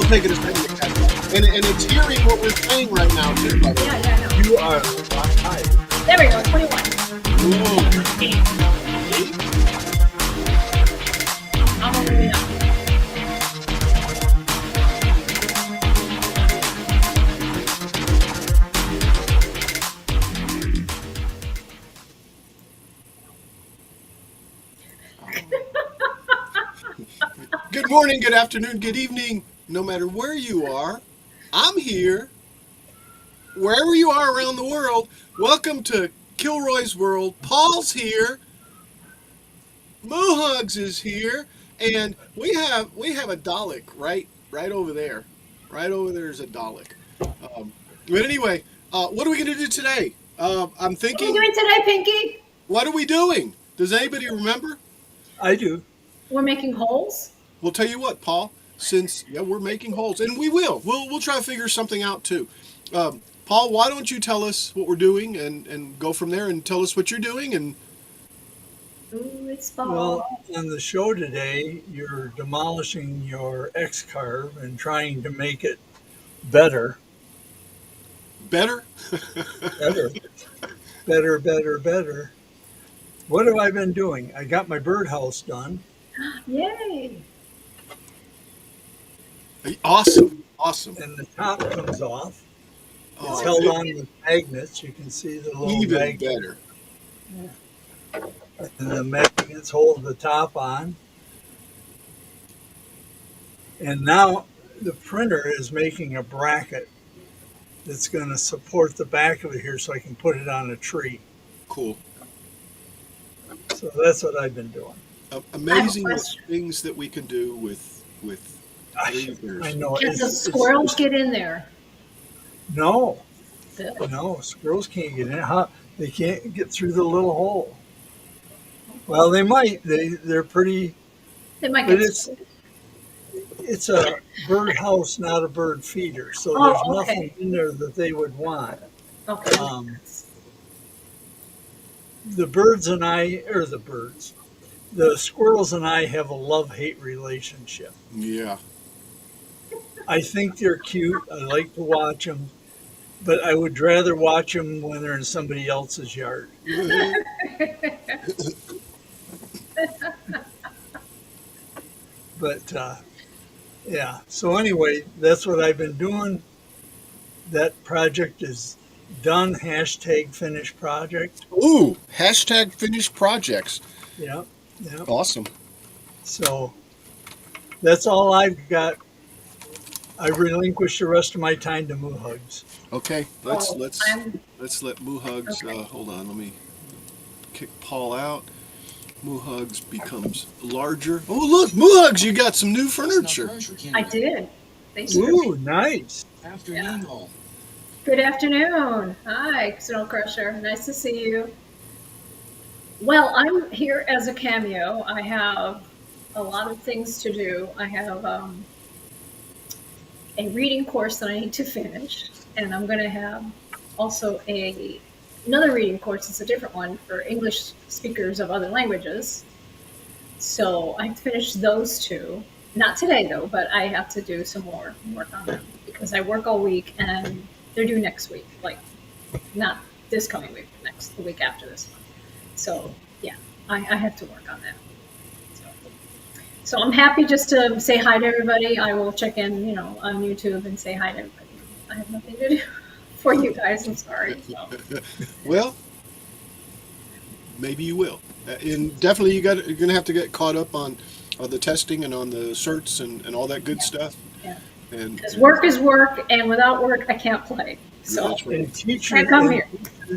taking a second to catch up. And it's hearing what we're saying right now, too, by the way. Yeah, I know. You are live. There we go, 21. Whoa. I'm moving up. Good morning, good afternoon, good evening, no matter where you are. I'm here. Wherever you are around the world, welcome to Kilroy's World. Paul's here. Mohugs is here, and we have a Dalek right over there. Right over there is a Dalek. But anyway, what are we going to do today? I'm What are you thinking, doing today, Pinky? what are we doing? Does anybody remember? I do. We're making holes. We'll tell you what, Paul. Since we're making holes, and we will. We'll try to figure something out too. Paul, why don't you tell us what we're doing and go from there and tell us what you're doing and Ooh, it's fall. Well, on the show today, you're demolishing your X-Carve and trying to make it better, better. better, better, better, better. What have I been doing? I got my birdhouse done, Yay. Awesome, awesome. and the top comes off. Oh, It's held on with magnets. You can see the little even magnet, better. and the magnets hold the top on. And now the printer is making a bracket that's going to support the back of it here so I can put it on a tree. Cool. So that's what I've been doing. Amazing question. things that we can do with I lasers. know. Can the squirrels get in there? No, Good. no, squirrels can't get in. How they can't get through the little hole. Well, they might. They're pretty. They might But get it's a bird house, not a bird feeder. So Oh, there's okay. nothing in there that they would want. Okay. The birds and I, or the birds, the squirrels and I have a love-hate relationship. Yeah. I think they're cute. I like to watch them, but I would rather watch them when they're in somebody else's yard. But yeah. So anyway, that's what I've been doing. That project is done. Hashtag finished project. Ooh, hashtag finished projects. Yeah. Yeah. Awesome. So that's all I've got. I relinquish the rest of my time to Moohugs. Okay, Oh, let's let Moohugs. Okay. Hold on, let me kick Paul out. Moohugs becomes larger. Oh, look, Moohugs, you got some new furniture. I did. Thank you. Ooh, nice. Afternoon all. Good afternoon. Hi, Snow Crusher. Nice to see you. Well, I'm here as a cameo. I have a lot of things to do. I have a reading course that I need to finish, and I'm going to have also another reading course. It's a different one for English speakers of other languages. So I have to finish those two. Not today though, but I have to do some more work on them because I work all week and they're due next week. Like not this coming week, the week after this one. So yeah, I have to work on that. So I'm happy just to say hi to everybody. I will check in, on YouTube and say hi to everybody. I have nothing to do for you guys. I'm sorry. So. Well, maybe you will. And definitely you're going to have to get caught up on the testing and on the certs and all that good stuff. Yeah. And Because work is work, and without work, I can't play. So that's right. And teachers, Can't come here.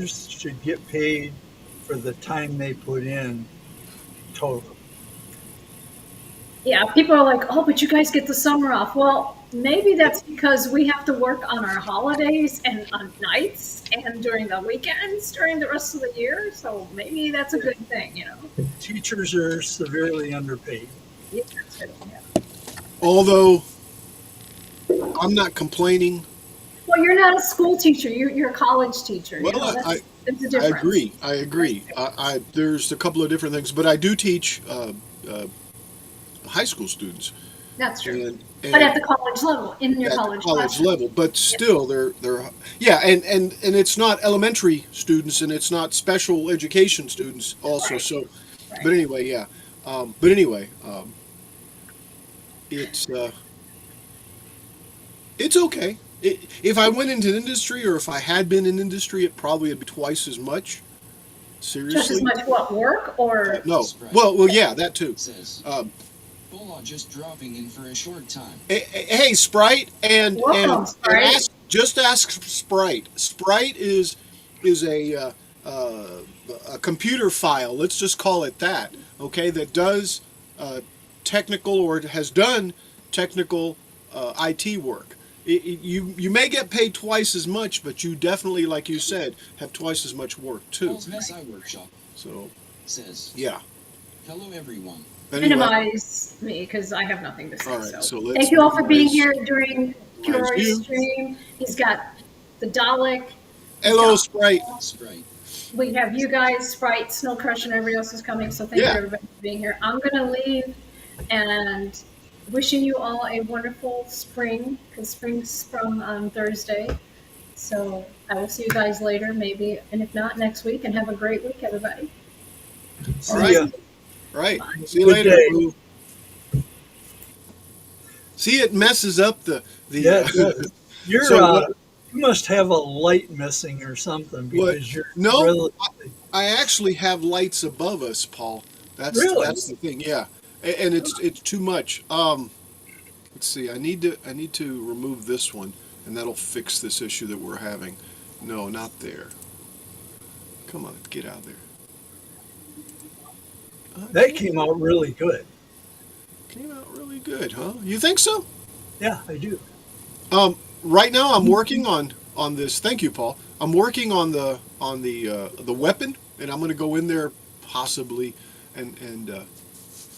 should get paid for the time they put in total. yeah, people are like, oh, but you guys get the summer off. Well, maybe that's because we have to work on our holidays and on nights and during the weekends during the rest of the year. So maybe that's a good thing. Teachers are severely underpaid. Yeah, that's it, yeah. Although I'm not complaining. Well, you're not a school teacher. You're a college teacher. Well, There's a I difference. agree. I agree. There's a couple of different things, but I do teach high school students, That's true. But and at the college level, in your at the college college classroom. level, but Yep. still they're yeah, and it's not elementary students and it's not special education students also. Right. So, but Right. anyway, yeah. But anyway, it's it's okay. If I went into industry or if I had been in industry, it probably would be twice as much. Just as Seriously, much what work or no. Sprite Well, yeah, that too. says, Um, Bola just dropping in for a short time. hey, Sprite, welcome, and Sprite. ask Sprite. Sprite is uh, a computer file. Let's just call it that. Okay, that does technical or has done technical IT work. You may get paid twice as much, but you definitely, like you said, have twice as much work too. Paul's Mess Workshop So says, yeah. hello everyone. Anyway, Minimize me because I have nothing to say. all right. So So let's thank you all for being minimize here during Kilroy's you. stream. He's got the Dalek. He's Hello, got- Sprite. Sprite. We have you guys, Sprite, Snow Crush, and everybody else is coming. So thank Yeah. you everybody for being here. I'm gonna leave and wishing you all a wonderful spring because spring's from Thursday. So I will see you guys later, maybe, and if not next week. And have a great week, everybody. See right. ya. Right. See you Good later. day. Boo. See, it messes up the Yeah, it does. You're So what- you must have a light missing or something What? because you're No, really, I actually have lights above us, Paul. Really? That's the thing. Yeah, and it's too much. Let's see. I need to remove this one, and that'll fix this issue that we're having. No, not there. Come on, get out of there. that came out really good. Came out really good, huh? You think so? Yeah, I do. Right now I'm working on this. Thank you, Paul. I'm working on the weapon, and I'm going to go in there possibly, and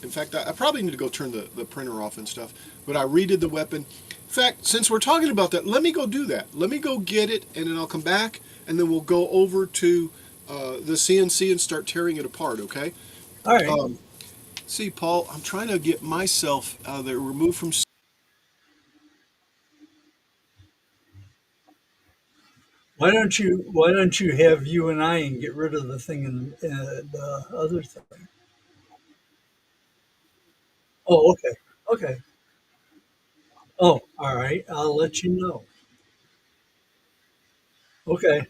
in fact I probably need to go turn the printer off and stuff. But I redid the weapon. In fact, since we're talking about that, let me go do that. Let me go get it, and then I'll come back, and then we'll go over to the CNC and start tearing it apart. Okay? All right. See, Paul, I'm trying to get myself out of there, removed from. Why don't you have you and I and get rid of the thing in the other thing? Oh, okay. Okay. Oh, all right. I'll let you know. Okay.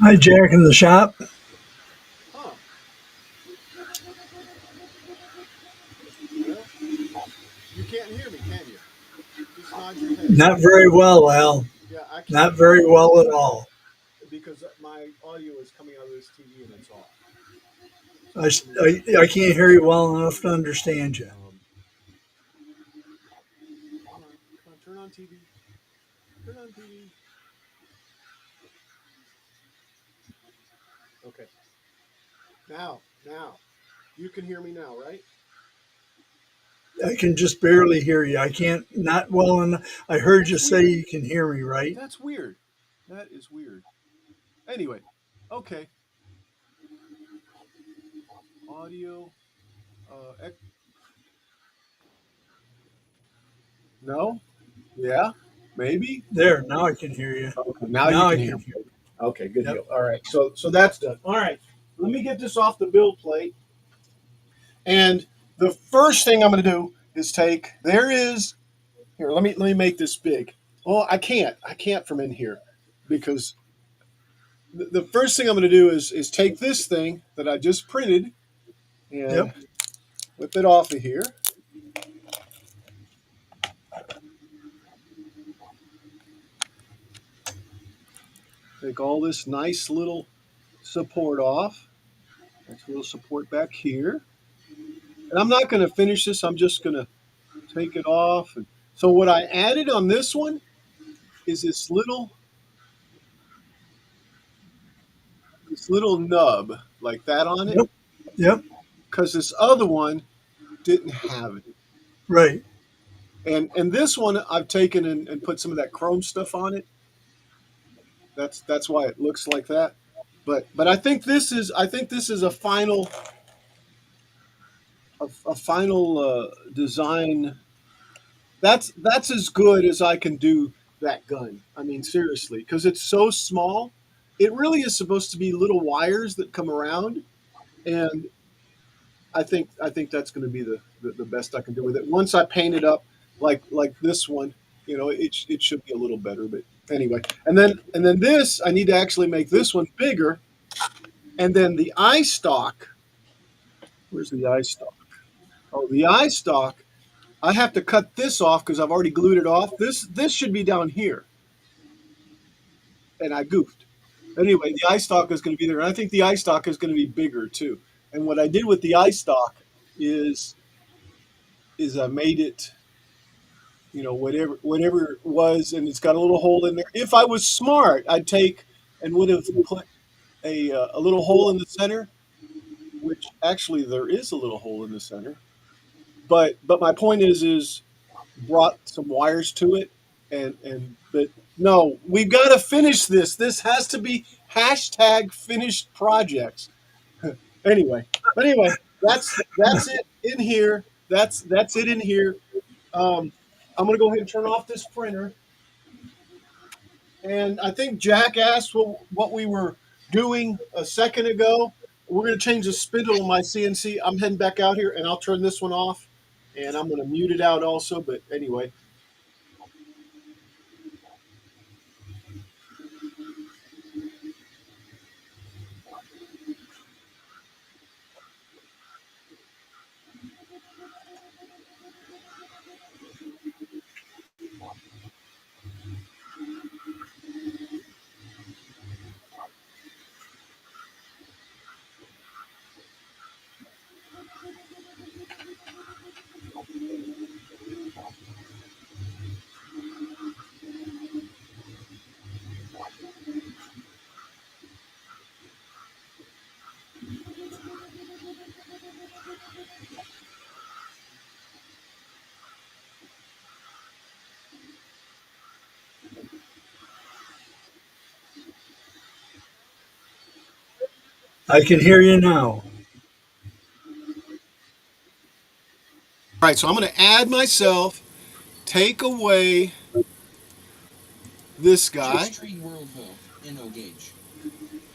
Hi, Jack in the shop. Huh. Well, you can't hear me, can you? Just nod your head. Not very well, Al. Yeah, I can't Not very well at all. because my audio is coming out of this TV and it's off. I can't hear you well enough to understand you. Come on, turn on TV. Turn on TV. Okay. Now, you can hear me now, right? I can just barely hear you. I can't, not well enough. I heard you That's say weird. you can hear me, right? That's weird. That is weird. Anyway, okay. Audio. Uh, no. Yeah. Maybe. There, now I can hear you. Okay. Now you Now can I hear can me. hear. Okay. Good Yep. deal. All right. So that's done. All right. Let me get this off the build plate. And the first thing I'm going to do is take. There is. Here. Let me make this big. Well, I can't. I can't from in here because the first thing I'm going to do is take this thing that I just printed and Yep. whip it off of here. Take all this nice little support off. Nice little support back here. And I'm not going to finish this. I'm just going to take it off. And so what I added on this one is this little nub like that on it Yep. Yep. because this other one didn't have it. Right. And this one I've taken and put some of that chrome stuff on it. That's why it looks like that. But I think this is a final design. That's as good as I can do that gun. I mean seriously, because it's so small. It really is supposed to be little wires that come around, and I think that's going to be the best I can do with it. Once I paint it up like this one, it should be a little better. But anyway, and then this I need to actually make this one bigger, and then the eye stalk. Where's the eye stalk? Oh, the eye stalk. I have to cut this off because I've already glued it off. This should be down here, and I goofed. Anyway, the eye stalk is going to be there, and I think the eye stalk is going to be bigger too. And what I did with the eye stalk is I made it, whatever it was, and it's got a little hole in there. If I was smart, I'd take and would have put a little hole in the center, which actually there is a little hole in the center. But my point is brought some wires to it, and but no, we've got to finish this. This has to be hashtag finished projects. anyway, that's it in here. That's it in here. I'm gonna go ahead and turn off this printer. And I think Jack asked what we were doing a second ago. We're gonna change the spindle on my CNC. I'm heading back out here, and I'll turn this one off, and I'm gonna mute it out also. But anyway, I can hear you now. all right. So I'm gonna add myself. Take away this guy. Street World Ho, NO Gauge.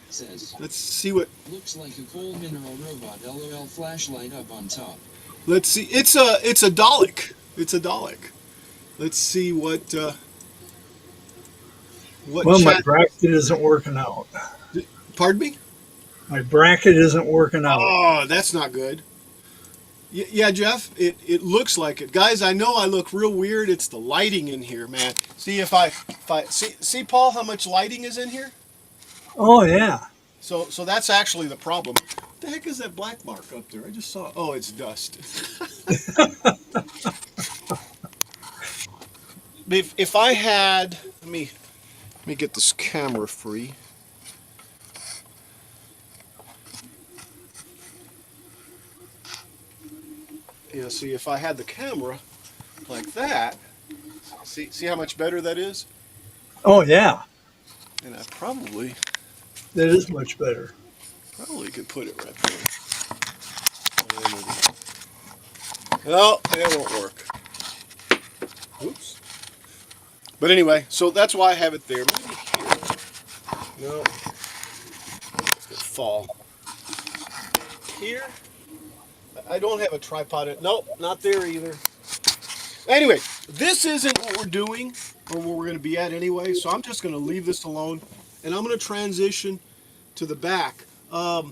Says, Let's see what. looks like a coal mineral robot, LOL flashlight up on top. Let's see. It's a Dalek. It's a Dalek. Let's see what Well, my chat. bracket isn't working out. Pardon me? My bracket isn't working out. Oh, that's not good. Yeah, Jeff, it looks like it. Guys, I know I look real weird. It's the lighting in here, man. See if I see Paul how much lighting is in here? Oh yeah. So that's actually the problem. What the heck is that black mark up there? I just saw. Oh, it's dust. If I had, let me get this camera free. Yeah, see, if I had the camera like that, see how much better that is? Oh yeah. And I probably That is much better. could put it right there. No, it won't work. Oops. But anyway, so that's why I have it there. Maybe here. No. It's gonna fall. Here. I don't have a tripod. Nope, not there either. Anyway, this isn't what we're doing or where we're going to be at anyway, so I'm just going to leave this alone, and I'm going to transition to the back. Let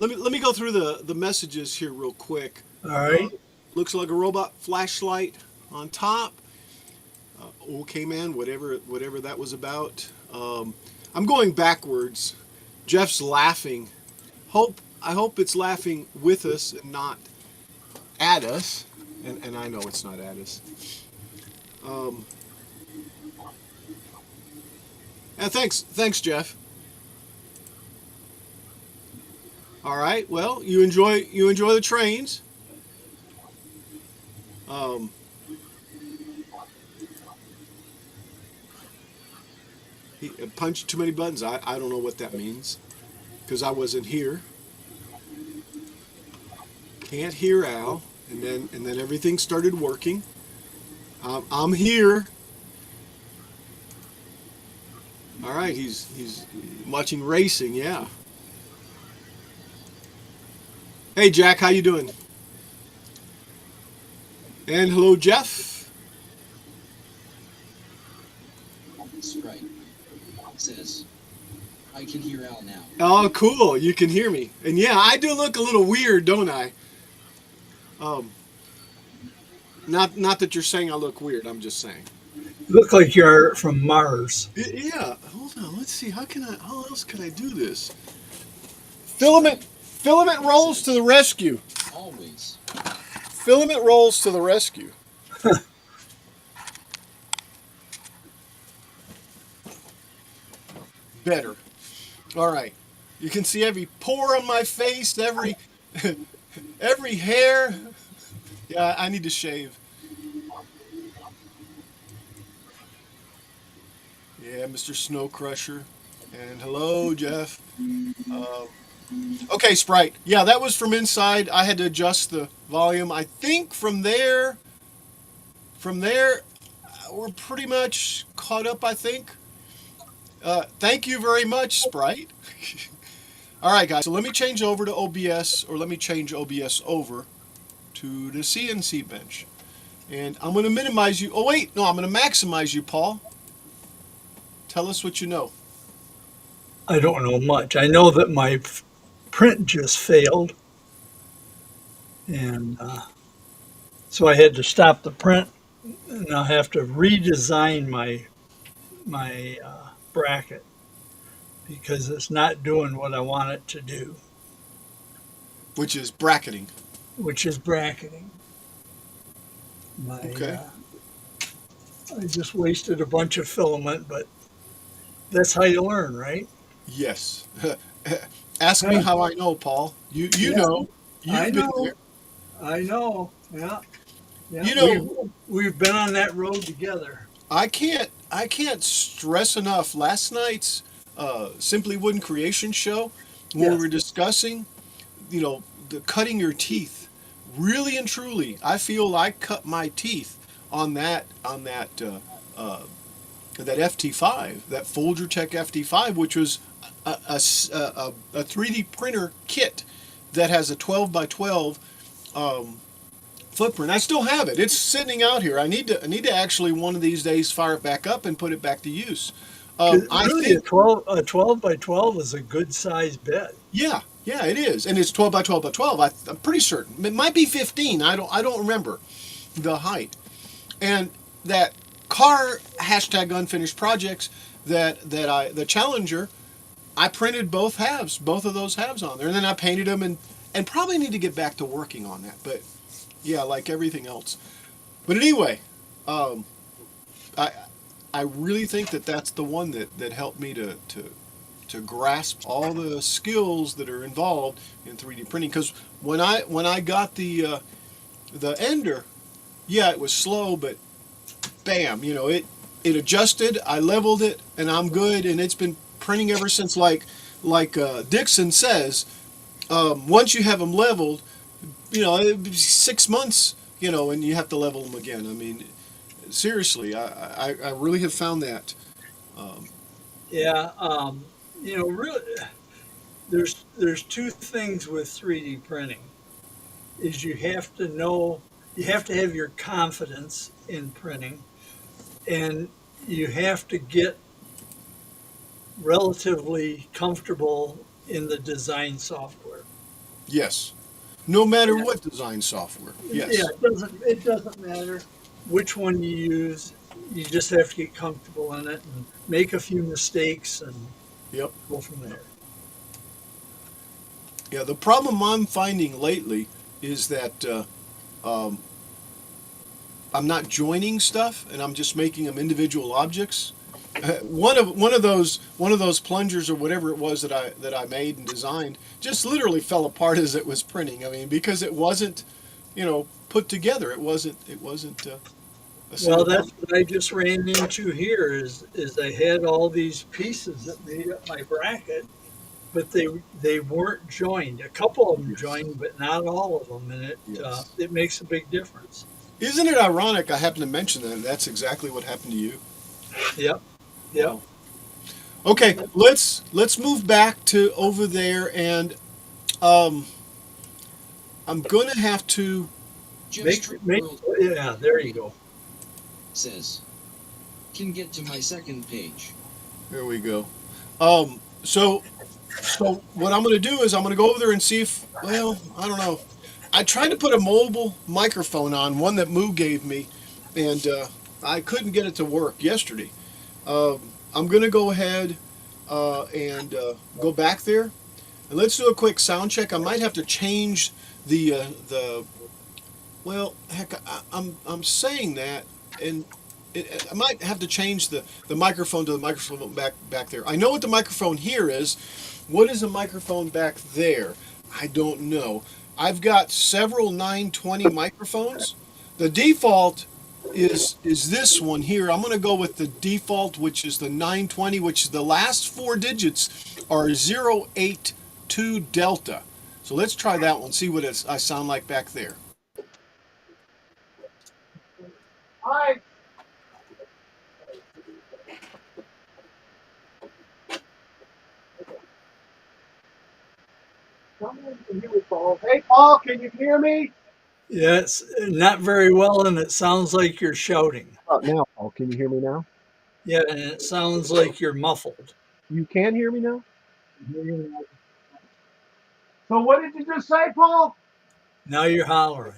me go through the messages here real quick. All right. Looks like a robot flashlight on top. Okay, man, whatever that was about. I'm going backwards. Jeff's laughing. I hope it's laughing with us and not at us. And I know it's not at us. And thanks, Jeff. All right. Well, you enjoy the trains. He punched too many buttons. I don't know what that means because I wasn't here. Can't hear Al, and then everything started working. I'm here. All right, he's watching racing. Yeah. Hey Jack, how you doing? And hello Jeff. Sprite says, I can hear Al now. Oh, cool. You can hear me. And yeah, I do look a little weird, don't I? Not that you're saying I look weird. I'm just saying. You look like you're from Mars. Yeah. Hold on. Let's see. How else can I do this? Filament rolls to the rescue. Always. Filament rolls to the rescue. Better. All right. You can see every pore on my face, every hair. Yeah, I need to shave. Yeah, Mr. Snow Crusher. And hello, Jeff. Okay, Sprite. Yeah, that was from inside. I had to adjust the volume. I think from there, we're pretty much caught up, I think. Thank you very much, Sprite. All right, guys, so let me change over to OBS, or let me change OBS over to the CNC bench. And I'm going to minimize you. Oh, wait, no, I'm going to maximize you, Paul. Tell us what you know. I don't know much. I know that my print just failed, and so I had to stop the print, and I'll have to redesign my bracket because it's not doing what I want it to do, Which is bracketing. which is bracketing. Okay. I just wasted a bunch of filament, but that's how you learn, right? Yes. Ask me how I know, Paul. You Yeah, know. You've I been know. there. I know. Yeah. Yeah. You know- we've been on that road together. I can't stress enough. Last night's Simply Wooden Creation show, when we Yes. were discussing, the cutting your teeth. Really and truly, I feel I cut my teeth on that that FT5, that Folgertech FT5, which was a 3D printer kit that has a 12 by 12 footprint. I still have it. It's sitting out here. I need to actually one of these days fire it back up and put it back to use. 'Cause I really, think, a 12 by 12 is a good sized bed. yeah, yeah, it is, and it's 12 by 12 by 12. I'm pretty certain it might be 15. I don't remember the height. And that car hashtag unfinished projects the Challenger, I printed both of those halves on there, and then I painted them and probably need to get back to working on that. But yeah, like everything else. But anyway, um, I I really think that that's the one that helped me to grasp all the skills that are involved in 3D printing. Because when I got the Ender, yeah, it was slow, but bam, it adjusted. I leveled it, and I'm good. And it's been printing ever since. Like Dixon says, once you have them leveled, 6 months, and you have to level them again. I mean, seriously, I really have found that. Um, Yeah, really, there's two things with 3D printing. Is you have to have your confidence in printing, and you have to get relatively comfortable in the design software. yes, no matter And what design software. yeah, Yes. it doesn't matter which one you use. You just have to get comfortable in it and make a few mistakes and Yep. go from there. Yeah. The problem I'm finding lately is that um, I'm not joining stuff, and I'm just making them individual objects. One of those plungers or whatever it was that I made and designed just literally fell apart as it was printing. I mean, because it wasn't, put together. It wasn't a Well, single that's object. what I just ran into here is I had all these pieces that made up my bracket, but they weren't joined. A couple of them Yes. joined, but not all of them, and Yes. it makes a big difference. Isn't it ironic? I happened to mention that. That's exactly what happened to you. Yep, yep. Wow. Okay, let's move back to over there, and um, I'm gonna have to. Just Make World yeah. There you go. says. Can get to my second page. There we go. So what I'm going to do is I'm going to go over there and see if, well, I don't know. I tried to put a mobile microphone on, one that Moo gave me, and I couldn't get it to work yesterday. I'm going to go ahead and go back there, and let's do a quick sound check. I might have to change the well, heck, I'm saying that, and I might have to change the microphone to the microphone back there. I know what the microphone here is. What is the microphone back there? I don't know. I've got several 920 microphones. The default is this one here. I'm going to go with the default, which is the 920, which is the last four digits are 082 delta. So let's try that one. See what I sound like back there. Hi. Someone can hear me, Paul. Hey, Paul, can you hear me? Yes, not very well, and it sounds like you're shouting. How about now, Paul? Can you hear me now? Yeah, and it sounds like you're muffled. You can hear me now? So what did you just say, Paul? Now you're hollering.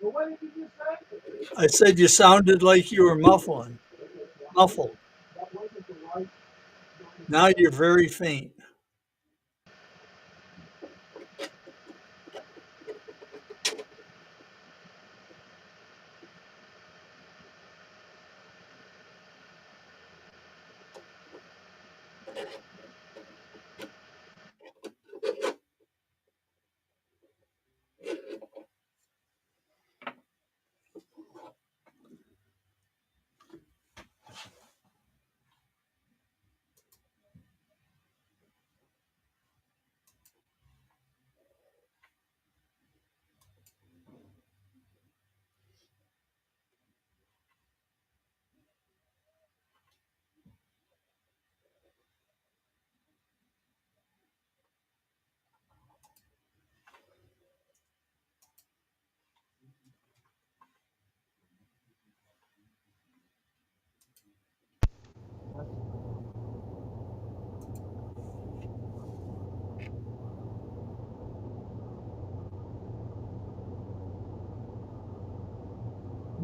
So what did you just say? I said you sounded like you were muffled. That wasn't the right. Now you're very faint.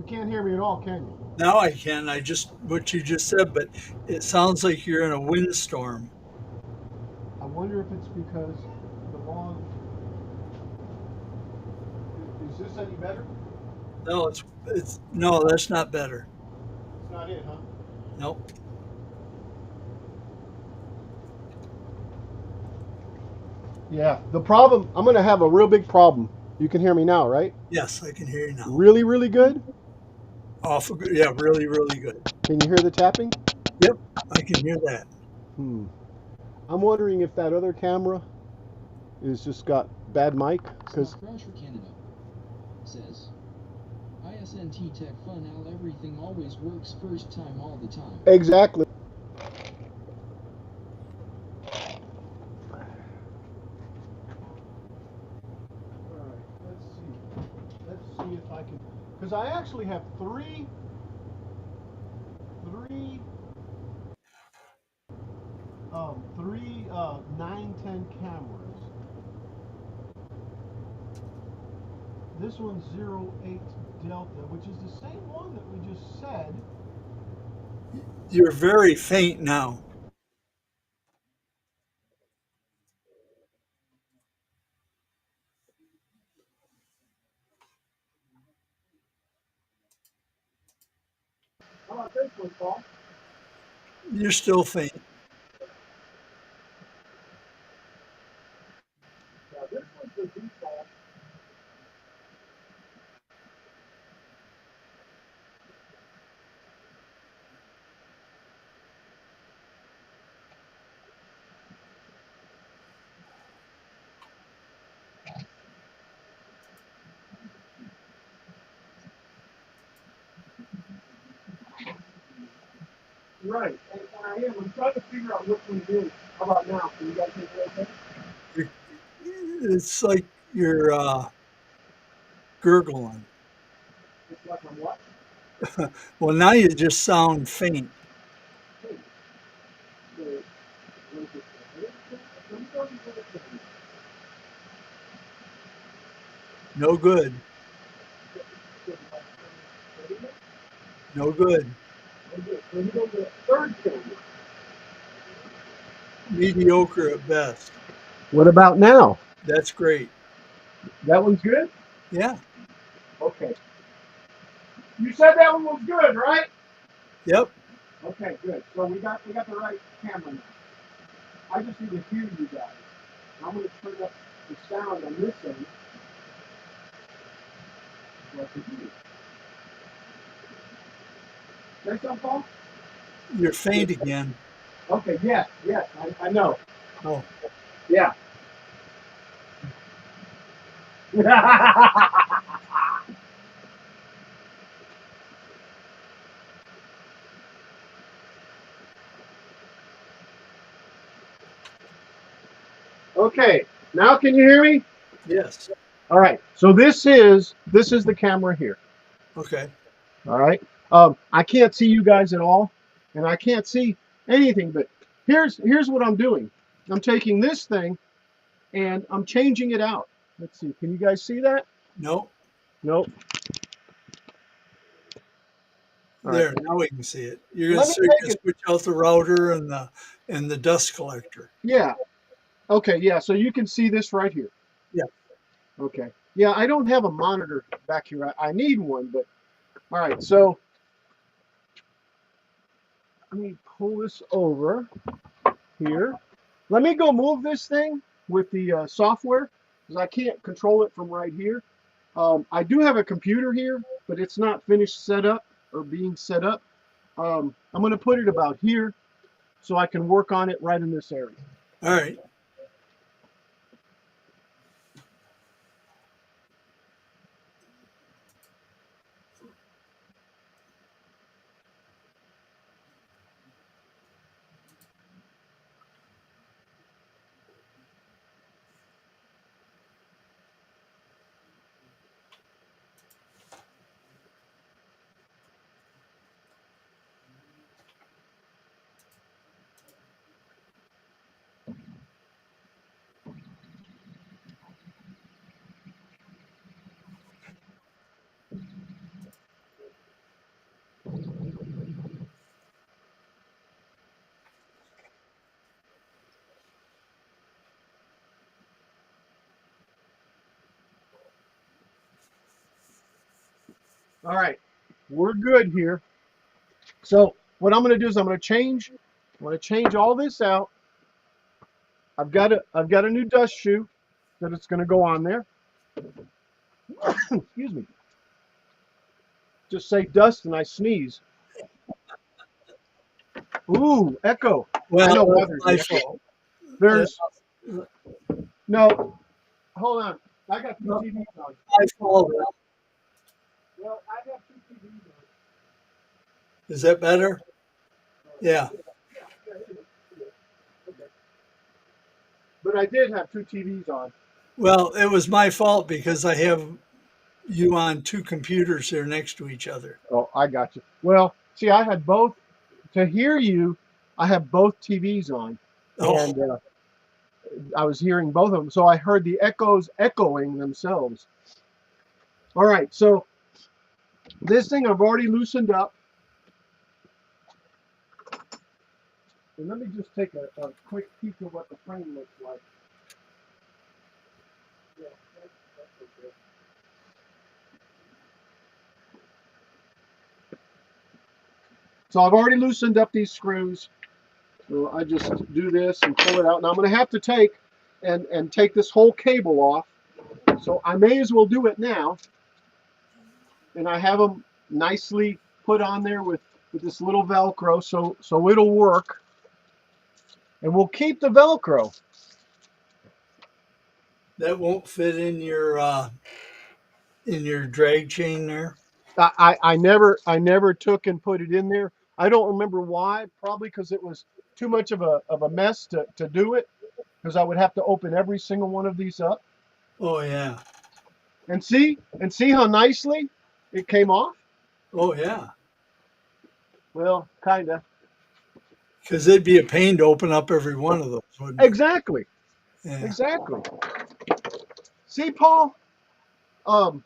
can't hear me at all, can you? Now I can. What you just said, but it sounds like you're in a windstorm. I wonder if it's because the log. Is this any better? No, it's no, that's not better. It's not it, huh? Nope. Yeah. The problem. I'm gonna have a real big problem. You can hear me now, right? Yes, I can hear you now. Really, really good. Awful good. Yeah, really, really good. Can you hear the tapping? Yep, I can hear that. Hmm. I'm wondering if that other camera is just got bad mic. Because Scott Croucher Canada says, ISNT Tech Fun Al, everything always works first time all the time. exactly. All right. Let's see. Let's see if I can. Because I actually have three 910 cameras. This one's 08 Delta, which is the same one that we just said. You're very faint now. How about this one, Paul? You're still faint. Now this one's the default. Right, and I am. I'm trying to figure out which one it is. How about now? Can you guys hear me okay? You're, it's like you're gurgling. It's like I'm what? Well, now you just sound faint. Hey, what is it? Let me go to the other thing. No good. No good. Let me go to the third thing. Mediocre at best. What about now? That's great. That one's good? Yeah. Okay. You said that one was good, right? Yep. Okay, good. So we got the right camera now. I just need to hear you guys. I'm going to turn up the sound on this end. So I can hear you. Say something, Paul? You're faint again. Okay, yes, I know. Oh, Yeah. Okay, now can you hear me? yes. All right. So this is the camera here. Okay. All right. I can't see you guys at all, and I can't see anything. But here's what I'm doing. I'm taking this thing and I'm changing it out. Let's see. Can you guys see that? No. Nope. All right. There. Now we can see it. Let me So you're take gonna it. switch out the router and the dust collector. Yeah. Okay. Yeah. So you can see this right here. Yeah. Okay. Yeah. I don't have a monitor back here. I need one, but all right. So let me pull this over here. Let me go move this thing with the software because I can't control it from right here. I do have a computer here, but it's not finished set up or being set up. I'm going to put it about here so I can work on it right in this area. All right. All right, we're good here. So what I'm going to do is I'm going to change all this out. I've got a new dust shoe that it's going to go on there. Excuse me. Just say dust and I sneeze. Ooh, echo. I Well, know why that's there's my an echo. fault. There's That's no. Hold on. I got two no, TVs on. my fault. Well, I have two TVs on. Is that better? Yeah. Okay. But I did have two TVs on. Well, it was my fault because I have you on two computers here next to each other. Oh, I got you. Well, see, I had both to hear you. I have both TVs on, Oh, and I was hearing both of them, so I heard the echoes echoing themselves. All right, so this thing I've already loosened up, and let me just take a quick peek of what the frame looks like. Yeah, that's okay. So I've already loosened up these screws. So I just do this and pull it out. Now I'm going to have to take and take this whole cable off. So I may as well do it now. And I have them nicely put on there with this little Velcro, so it'll work. And we'll keep the Velcro. that won't fit in your drag chain there. I never took and put it in there. I don't remember why. Probably because it was too much of a mess to do it. Because I would have to open every single one of these up. Oh yeah. And see how nicely it came off. Oh yeah. Well, kinda. Because it'd be a pain to open up every one of those, wouldn't it? Exactly. Yeah. Exactly. See, Paul. Um,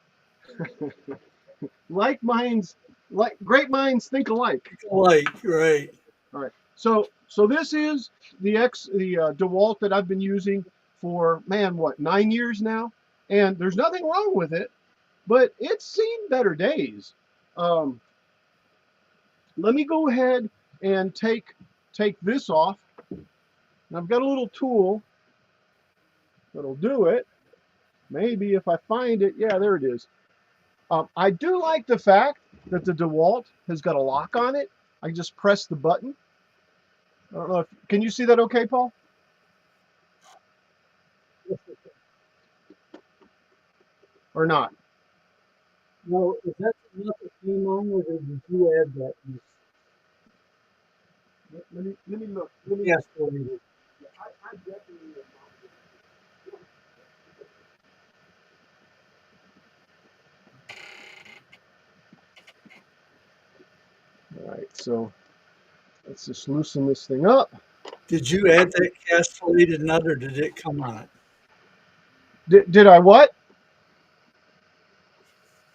like minds, like great minds think alike. Like, right. All right. So this is the DeWalt that I've been using for, man, what, 9 years now, and there's nothing wrong with it, but it's seen better days. Um, Let me go ahead and take this off. And I've got a little tool that'll do it. Maybe if I find it, yeah, there it is. I do like the fact that the DeWalt has got a lock on it. I just press the button. I don't know if can you see that okay, Paul? Or not? Now, is that not the same on, or did you add that? Let me look. Let me. Yes, please. I definitely. All right, so let's just loosen this thing up. Did you add that castellated nut, or did it come on it? Did I what?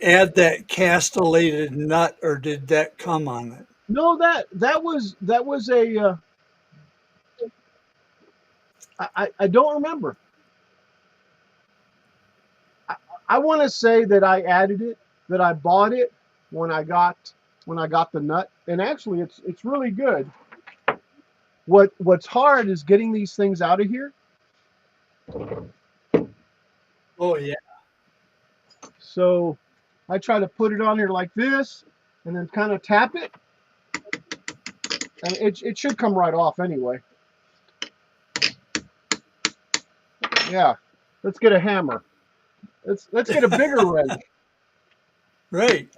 Add that castellated nut, or did that come on it? No, that was a. I don't remember. I want to say that I added it, that I bought it when I got the nut, and actually it's really good. What's hard is getting these things out of here. Oh yeah. So I try to put it on here like this, and then kind of tap it, and it should come right off anyway. Yeah, let's get a hammer. Let's get a bigger wrench. Right.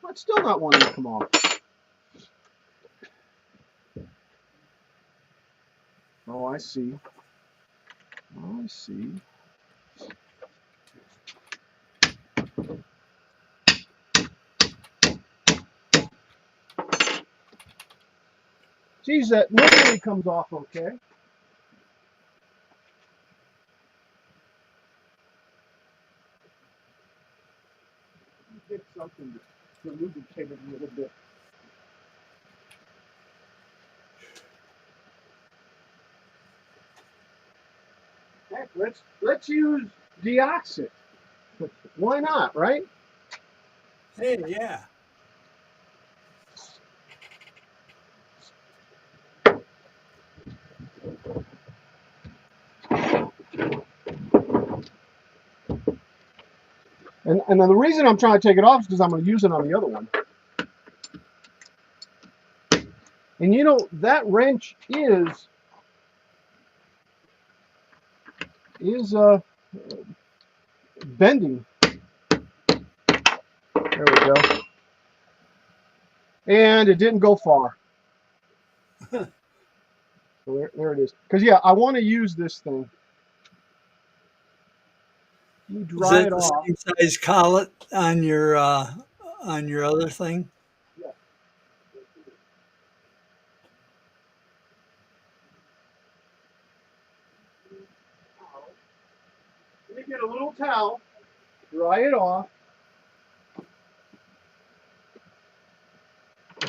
It's still not wanting to come off. Oh, I see. Oh, I see. Geez, that normally comes off okay. Get something to lubricate it a little bit. Heck, let's use deoxit. Why not, right? Hey, yeah. And then the reason I'm trying to take it off is because I'm going to use it on the other one. And you know, that wrench is bending. There we go. And it didn't go far. So there it is. Because yeah, I want to use this thing. You Is dry that it the off. same size collet on your other thing? Yeah. Let me get a little towel, dry it off.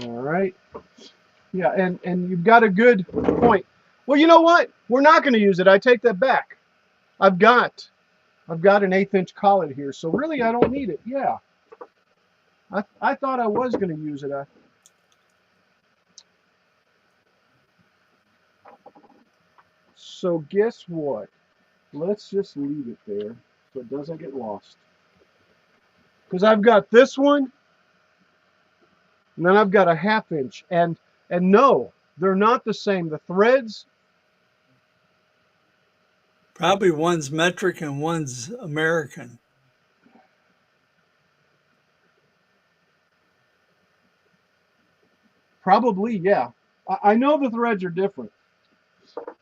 All right. Yeah, and you've got a good point. Well, you know what? We're not going to use it. I take that back. I've got an 1/8 inch collet here, so really I don't need it. Yeah. I thought I was going to use it. So guess what? Let's just leave it there so it doesn't get lost. Because I've got this one, and then I've got a 1/2 inch, and no, they're not the same. The threads, Probably one's metric and one's American. probably, yeah. I know the threads are different.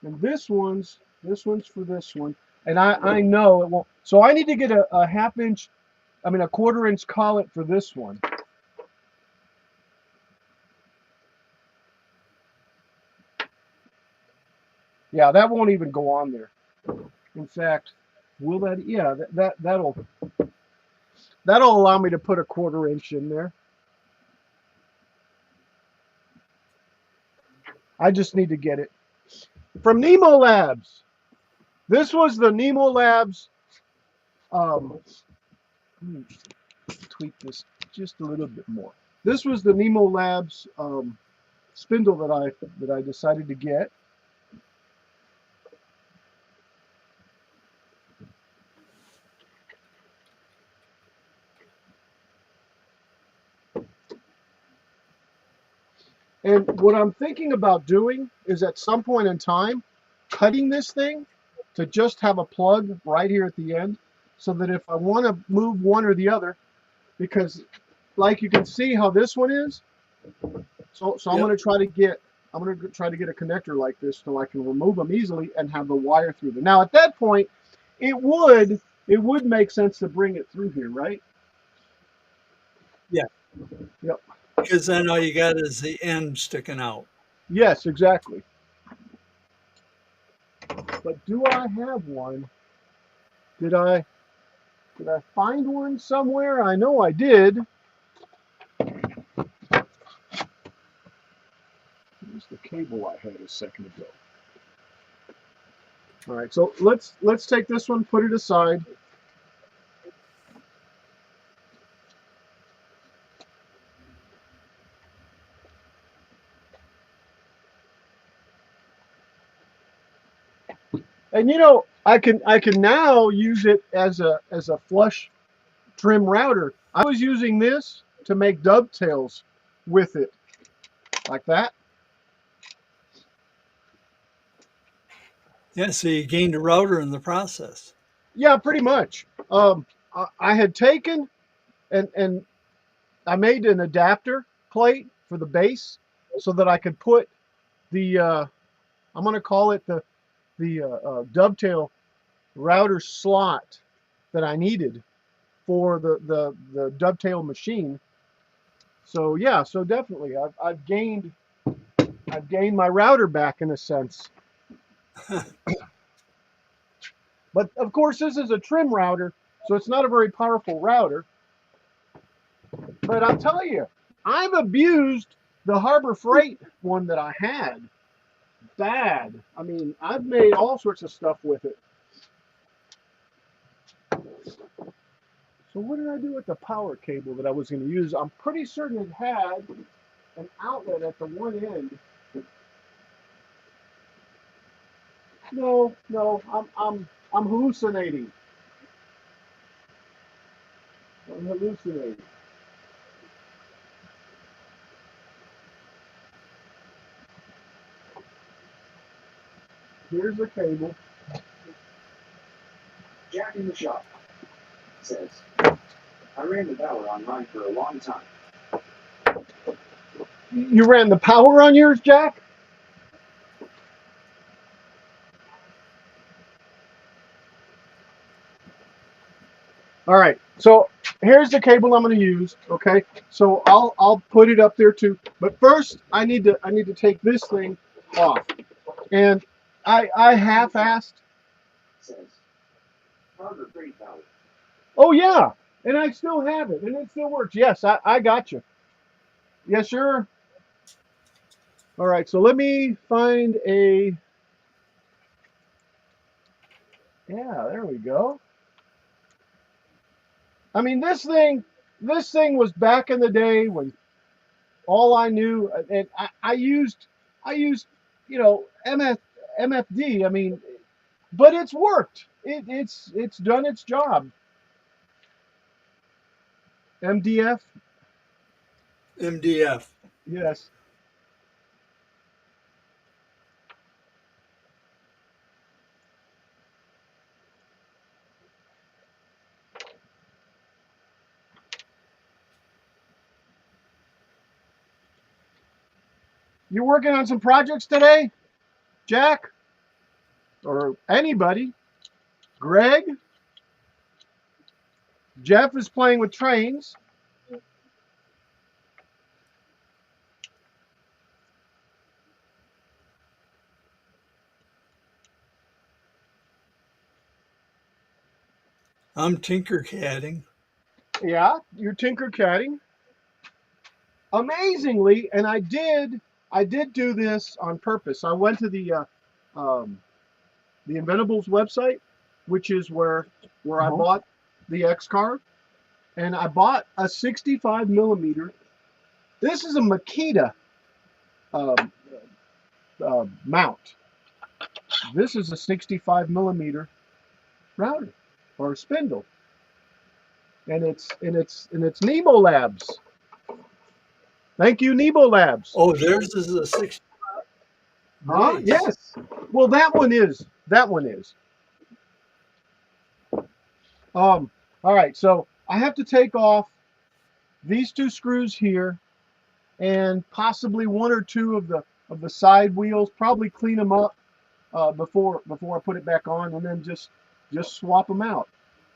And this one's for this one, and I know it won't. So I need to get a 1/2 inch, I mean a 1/4 inch collet for this one. Yeah, that won't even go on there. In fact, will that? Yeah, that'll allow me to put a 1/4 inch in there. I just need to get it from Nemo Labs. This was the Nemo Labs. Let me tweak this just a little bit more. This was the Nemo Labs spindle that I decided to get. And what I'm thinking about doing is at some point in time, cutting this thing to just have a plug right here at the end, so that if I want to move one or the other, because like you can see how this one is, so I'm Yep. going to try to get a connector like this so I can remove them easily and have the wire through there. Now at that point, it would make sense to bring it through here, right? Yeah. Yep. Because then all you got is the end sticking out. Yes, exactly. But do I have one? Did I find one somewhere? I know I did. Here's the cable I had a second ago. All right, so let's take this one, put it aside. And you know, I can now use it as a flush trim router. I was using this to make dovetails with it, like that. Yeah, so you gained a router in the process. Yeah, pretty much. I had taken and I made an adapter plate for the base so that I could put the I'm going to call it the dovetail router slot that I needed for the dovetail machine. So yeah, so definitely I've gained my router back in a sense. But of course this is a trim router, so it's not a very powerful router. But I'll tell you, I've abused the Harbor Freight one that I had. Bad. I mean, I've made all sorts of stuff with it. So what did I do with the power cable that I was going to use? I'm pretty certain it had an outlet at the one end. No, no, I'm hallucinating. I'm hallucinating. Here's the cable. Jack in the shop says, I ran the power on mine for a long time. You ran the power on yours, Jack? All right. So here's the cable I'm going to use. Okay. So I'll put it up there too. But first, I need to take this thing off. And I half-assed. Says, Harbor Freight power. Oh yeah, and I still have it, and it still works. Yes, I got you. Yes, sir. All right. So let me find a. Yeah, there we go. I mean, this thing was back in the day when all I knew, and I used, MFD. I mean, but it's worked. It's done its job. MDF, MDF. yes. You working on some projects today, Jack, or anybody? Greg, Jeff is playing with trains. I'm Tinkercading. Yeah, you're Tinkercading. Amazingly, and I did do this on purpose. I went to the Inventables website, which is where I bought the X car, and I bought a 65 millimeter. This is a Makita um, mount. This is a 65 millimeter router or spindle, and it's Nemo Labs. Thank you, Nemo Labs. Oh, theirs is a 6. Huh? Nice. Yes. Well, that one is. That one is. All right. So I have to take off these two screws here, and possibly one or two of the side wheels. Probably clean them up before I put it back on, and then just swap them out.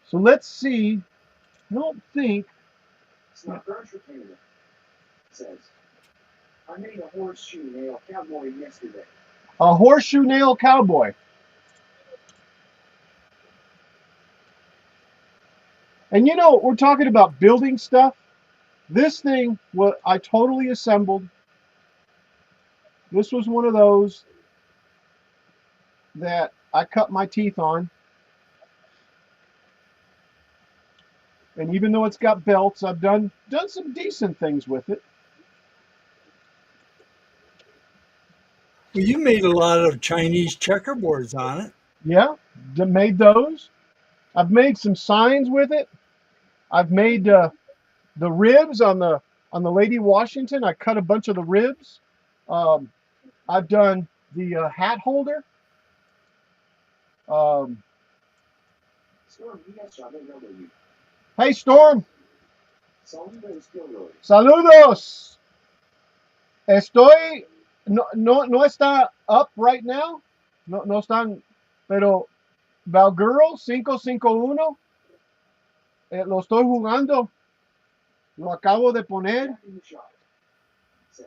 So let's see. I don't think. Snap Cruncher Canada says, I made a horseshoe nail cowboy yesterday. A horseshoe nail cowboy. And we're talking about building stuff. This thing, what I totally assembled. This was one of those that I cut my teeth on. And even though it's got belts, I've done some decent things with it. Well, you made a lot of Chinese checkerboards on it. Yeah, made those. I've made some signs with it. I've made the ribs on the Lady Washington. I cut a bunch of the ribs. I've done the hat holder. Storm, yes, I don't know you. Hey, Storm. Saludos, Gilroy. Saludos. Estoy. No está up right now. No están. Pero Valguro 551. Lo estoy jugando. Lo acabo de poner. Jack in the shop says,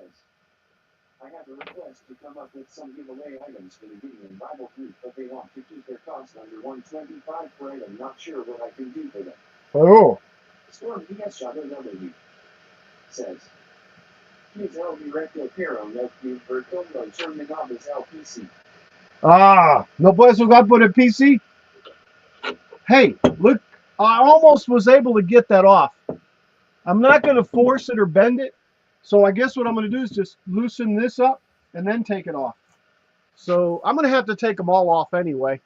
I have a request to come up with some giveaway items for the Gideon Bible group, but they want to keep their cost under $125 per item. Not sure what I can do for them. Oh. Storm DS W says, Kids LV Recto Pero no for Tondo Sherman Obas LPC. Ah, no puedes jugar por el PC. Hey, look I almost was able to get that off. I'm not going to force it or bend it. So I guess what I'm going to do is just loosen this up and then take it off. So I'm going to have to take them all off anyway.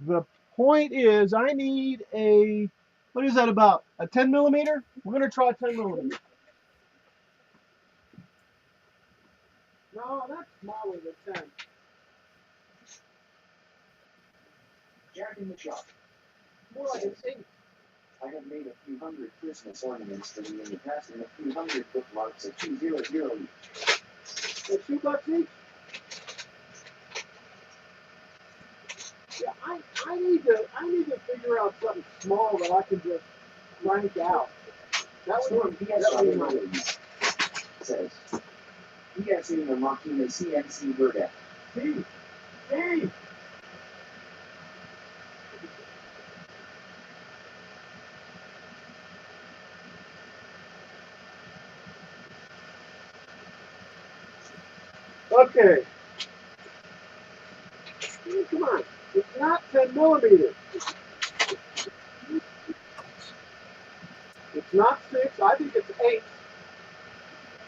The point is I need a, what is that about? A 10 millimeter? We're going to try 10 millimeter. No, that's smaller than 10. Jack in the shop. More like an 8. I have made a few hundred Christmas ornaments for you in the past and a few hundred bookmarks at $200 each. For $2 each? Yeah, I need to figure out something small that I can just crank out. That Storm would PS be my says, PS in the Machina CNC Verdeck. Steve. Steve. Okay. Come on. It's not 10 millimeters. It's not 6. I think it's 8.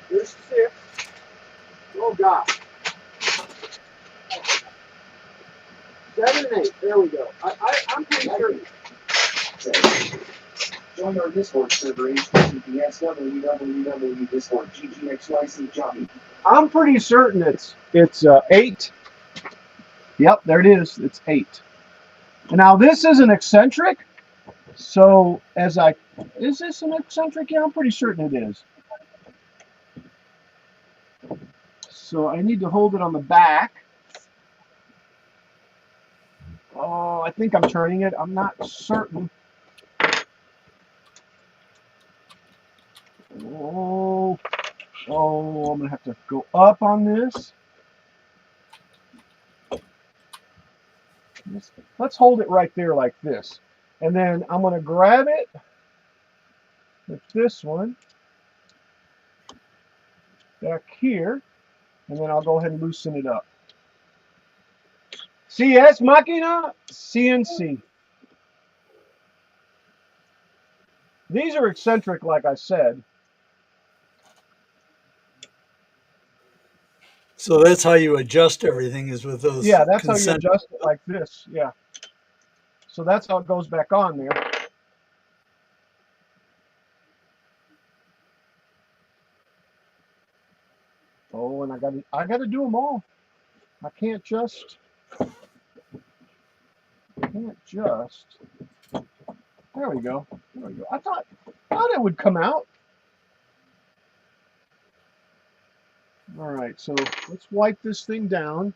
There's 6. Oh, God. 7 and 8. There we go. I'm pretty sure. Says, join our Discord server https www.discord ggxyc jockey. I'm pretty certain it's 8. Yep, there it is. It's 8. Now this is an eccentric. So is this an eccentric? Yeah, I'm pretty certain it is. So I need to hold it on the back. Oh, I think I'm turning it. I'm not certain. Oh, I'm gonna have to go up on this. Let's hold it right there like this. And then I'm gonna grab it with this one back here, and then I'll go ahead and loosen it up. CS Machina CNC. These are eccentric, like I said. So that's how you adjust everything, is with those. Yeah, that's how you concentric- adjust it, like this. Yeah. So that's how it goes back on there. Oh, and I gotta do them all. I can't just. There we go. There we go. I thought it would come out. All right, so let's wipe this thing down.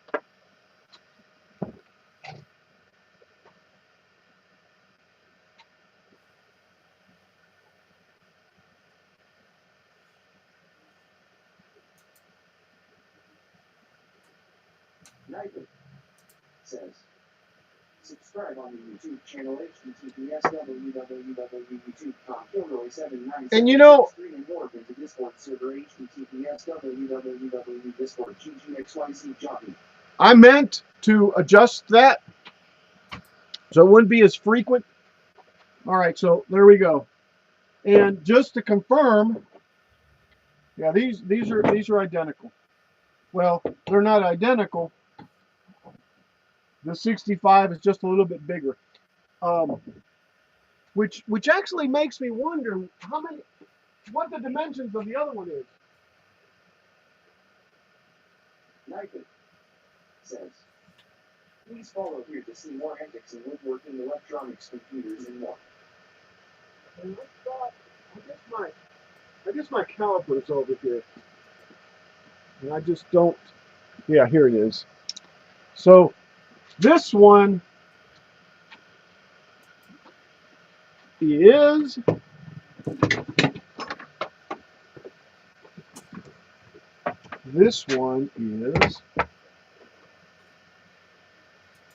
Nightly says, subscribe on the YouTube channel https www.youtube.com Kilroy797 And you know, and warp into Discord server https www.discord ggxyc jockey. I meant to adjust that so it wouldn't be as frequent. All right, so there we go. And just to confirm, yeah, these are identical. Well, they're not identical. The 65 is just a little bit bigger, which actually makes me wonder what the dimensions of the other one is. Nightly says, please follow here to see more antics in woodworking, electronics, computers, and more. And I guess my caliper's over here, and I just don't. Yeah, here it is. So this one is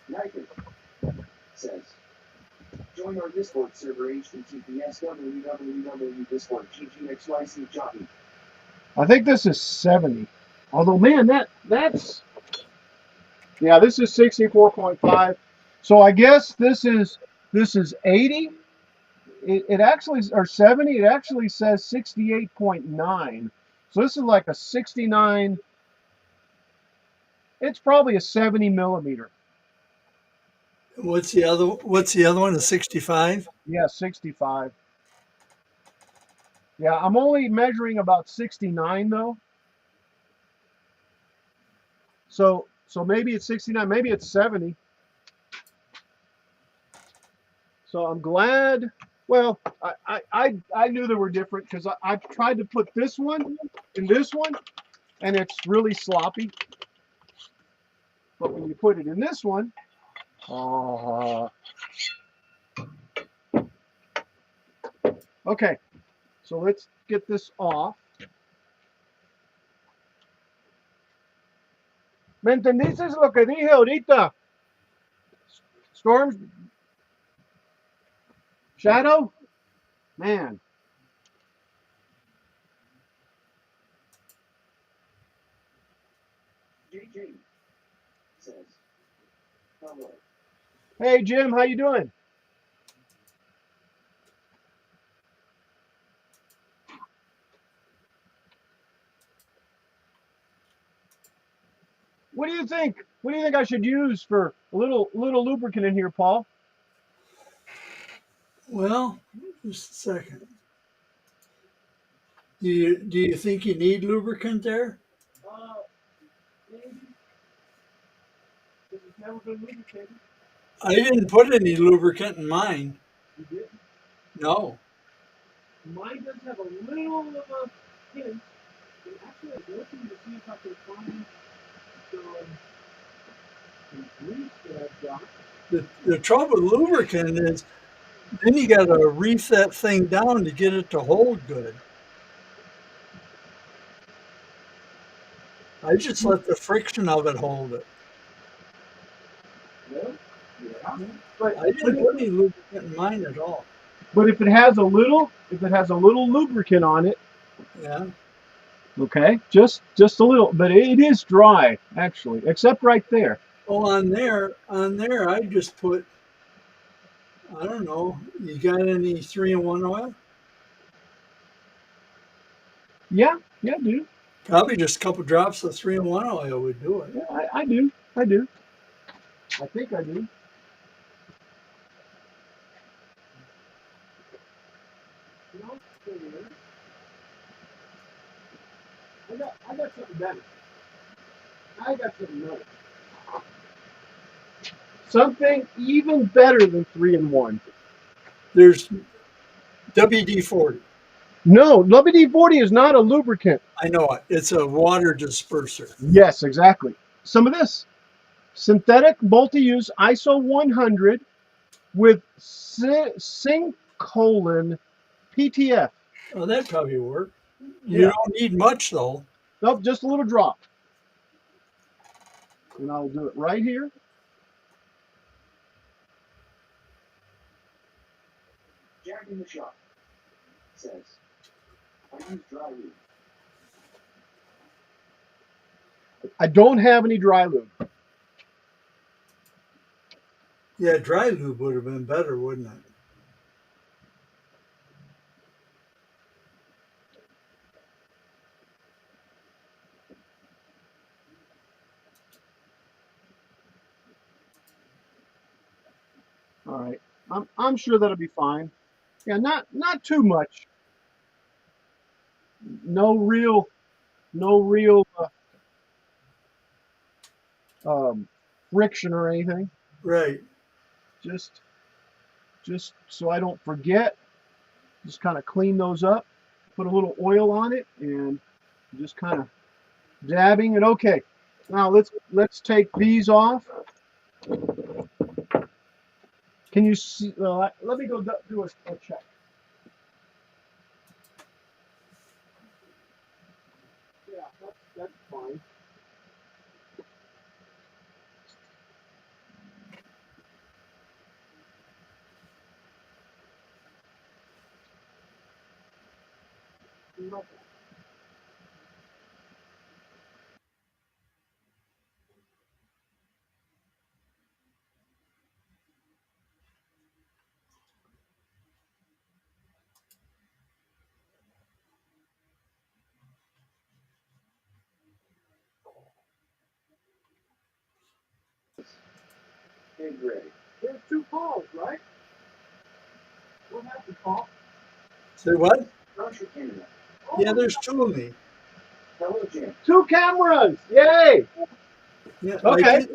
Nightly says, join our Discord server https www.discord ggxyc jockey. I think this is 70. Although, man, that's yeah, this is 64.5. So I guess this is This is 80. It actually, or 70, it actually says 68.9. So this is like a 69, it's probably a 70 millimeter. What's the other? What's the other one? A 65? Yeah, 65. Yeah, I'm only measuring about 69 though. So maybe it's 69, maybe it's 70. So I'm glad. Well, I knew they were different because I tried to put this one in this one, and it's really sloppy. But when you put it in this one, okay. So let's get this off. ¿Me entendiste lo que dije ahorita? Storms, Shadow, man. JJ says, hello. Hey Jim, how you doing? What do you think? What do you think I should use for a little lubricant in here, Paul? Well, just a second. Do you think you need lubricant there? Maybe. This has never been lubricated. I didn't put any lubricant in mine. You did? No. Mine does have a little of a hint. And actually, I'm looking to see if I can find some grease that I've got. The trouble with lubricant is then you got to reef that thing down to get it to hold good. I just let the friction of it hold it. Really? Yeah. But, I didn't put any lubricant in mine at all. but if it has a little lubricant on it, Yeah. okay, just a little, but it is dry actually, except right there. Oh, on there, I just put, I don't know, you got any 3-in-1 oil? Yeah, dude. Probably just a couple drops of 3-in-1 oil would do it. Yeah, I do. I do. I think I do. No, I got something better. I got something better. Something even better than 3-in-1. There's WD-40. No, WD-40 is not a lubricant. I know it. It's a water disperser. Yes, exactly. Some of this synthetic multi-use ISO 100 with Syncolin PTF. Oh, that probably work. You Yeah. don't need much though. Nope, just a little drop. And I'll do it right here. Jack in the shop says, I use dry lube. I don't have any dry lube. Yeah, dry lube would have been better, wouldn't it? All right. I'm sure that'll be fine. Yeah, not too much. No real friction or anything. Right. Just so I don't forget. Just kind of clean those up. Put a little oil on it and just kind of dabbing it. Okay. Now let's take these off. Can you see? Let me go do a check. Yeah, that's fine. Hey, Greg. There's two calls, right? What happened, Paul? Say what? How's your camera? Yeah, there's two of me. Hello, Jim. Two cameras! Yay! Yeah, Okay.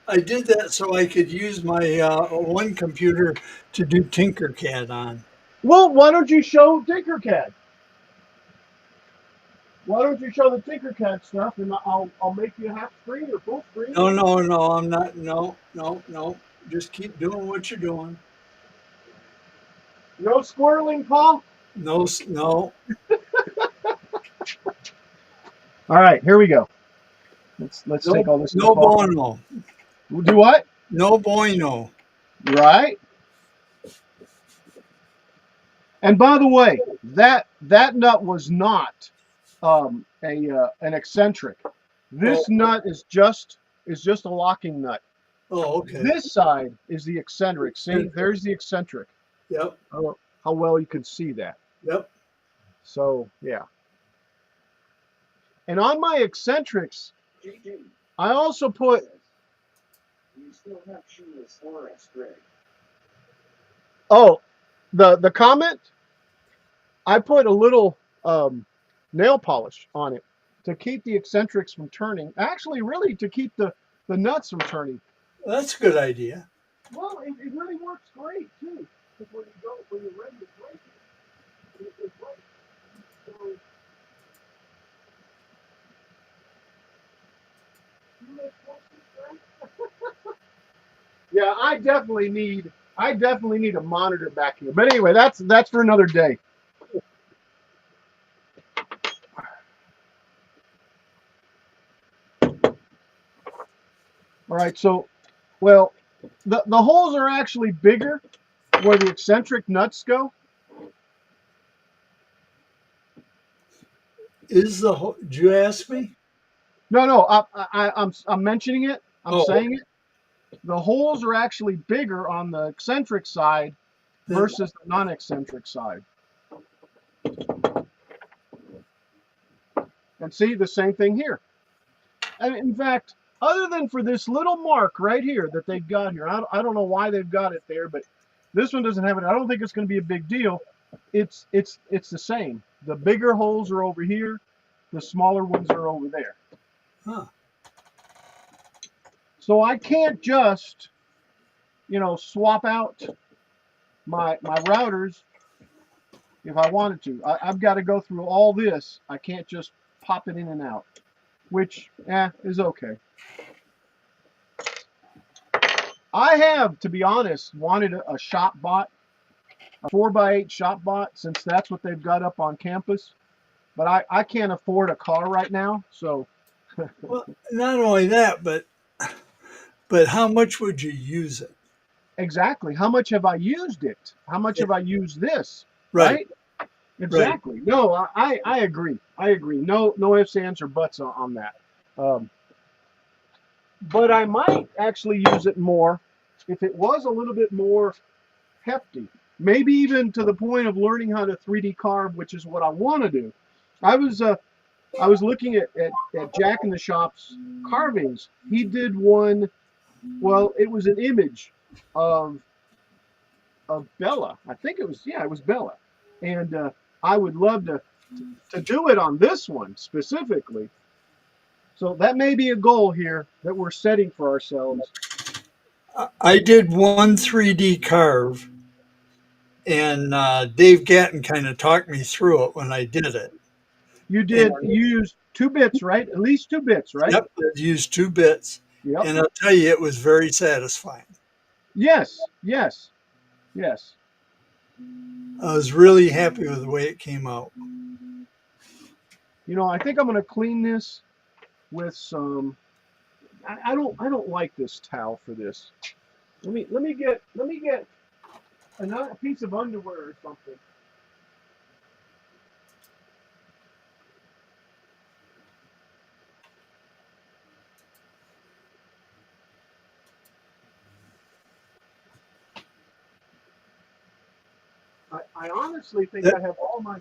I did that so I could use my one computer to do Tinkercad on. Well, why don't you show Tinkercad? Why don't you show the Tinkercad stuff, and I'll make you half screen or full screen? No, no, no, I'm not. No, no, no. Just keep doing what you're doing. No squirreling, Paul. No, no. All right, here we go. Let's No, take all this no stuff off. bueno. Do what? No bueno. Right. And by the way, that nut was not an eccentric. This nut is just a locking nut. Oh, okay. This side is the eccentric. See, there's the eccentric. Yep. How well you can see that. Yep. So yeah. And on my eccentrics, JJ I also put. says, you still have shoeless Horace, Greg. Oh, the comment. I put a little nail polish on it to keep the eccentrics from turning. Actually, really to keep the nuts from turning. Well, that's a good idea. Well, it really works great too. Because when you're ready to break it breaks. So, you make questions, right? Yeah, I definitely need a monitor back here. But anyway, that's for another day. All right, so, well, the holes are actually bigger where the eccentric nuts go. Did you ask me? No, I'm mentioning it. I'm Oh. saying it. The holes are actually bigger on the eccentric side versus the non-eccentric side. And see, the same thing here. And in fact, other than for this little mark right here that they've got here, I don't know why they've got it there, but this one doesn't have it. I don't think it's going to be a big deal. It's the same. The bigger holes are over here. The smaller ones are over there. Huh. So I can't just, swap out my routers if I wanted to. I've got to go through all this. I can't just pop it in and out, which is okay. I have, to be honest, wanted a shop bot, a 4x8 shop bot, since that's what they've got up on campus. But I can't afford a car right now, so. Well, not only that, but how much would you use it? Exactly. How much have I used it? How much have I used this? Right. Exactly. Right. No, I agree. I agree. No ifs, ands, or buts on that. But I might actually use it more if it was a little bit more hefty. Maybe even to the point of learning how to 3D carve, which is what I want to do. I was looking at Jack in the Shop's carvings. He did one. Well, it was an image of Bella. I think it was Bella, and I would love to do it on this one specifically. So that may be a goal here that we're setting for ourselves. I did one 3D carve, and Dave Gatton kind of talked me through it when I did it. You did. You used 2 bits, right? At least 2 bits, right? Yep, I used 2 bits. Yep. And I'll tell you, it was very satisfying. Yes. I was really happy with the way it came out. I think I'm going to clean this with some. I don't like this towel for this. Let me get another piece of underwear or something. I honestly think I have all my.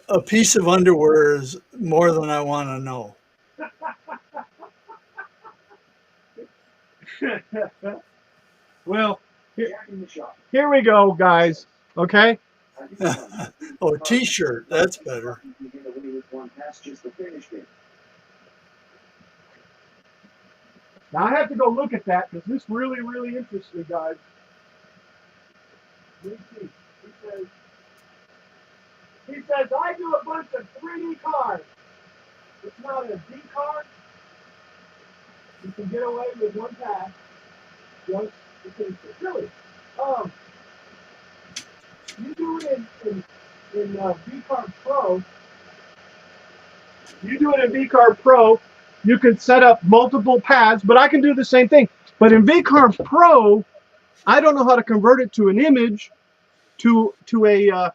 A piece of underwear is more than I want to know. Well, Jack in the shop. here we go, guys. Okay. I do one. Oh, T-shirt. That's better. You can get away with one pass just to finish it. Now I have to go look at that because this really, really interests me, guys. Let's see. He says, I do a bunch of 3D cards. It's not a D card. You can get away with one pass. Just to finish it. Really. You do it in V-Card Pro. You do it in V-Card Pro. You can set up multiple paths, but I can do the same thing. But in V-Card Pro, I don't know how to convert it to an image, to an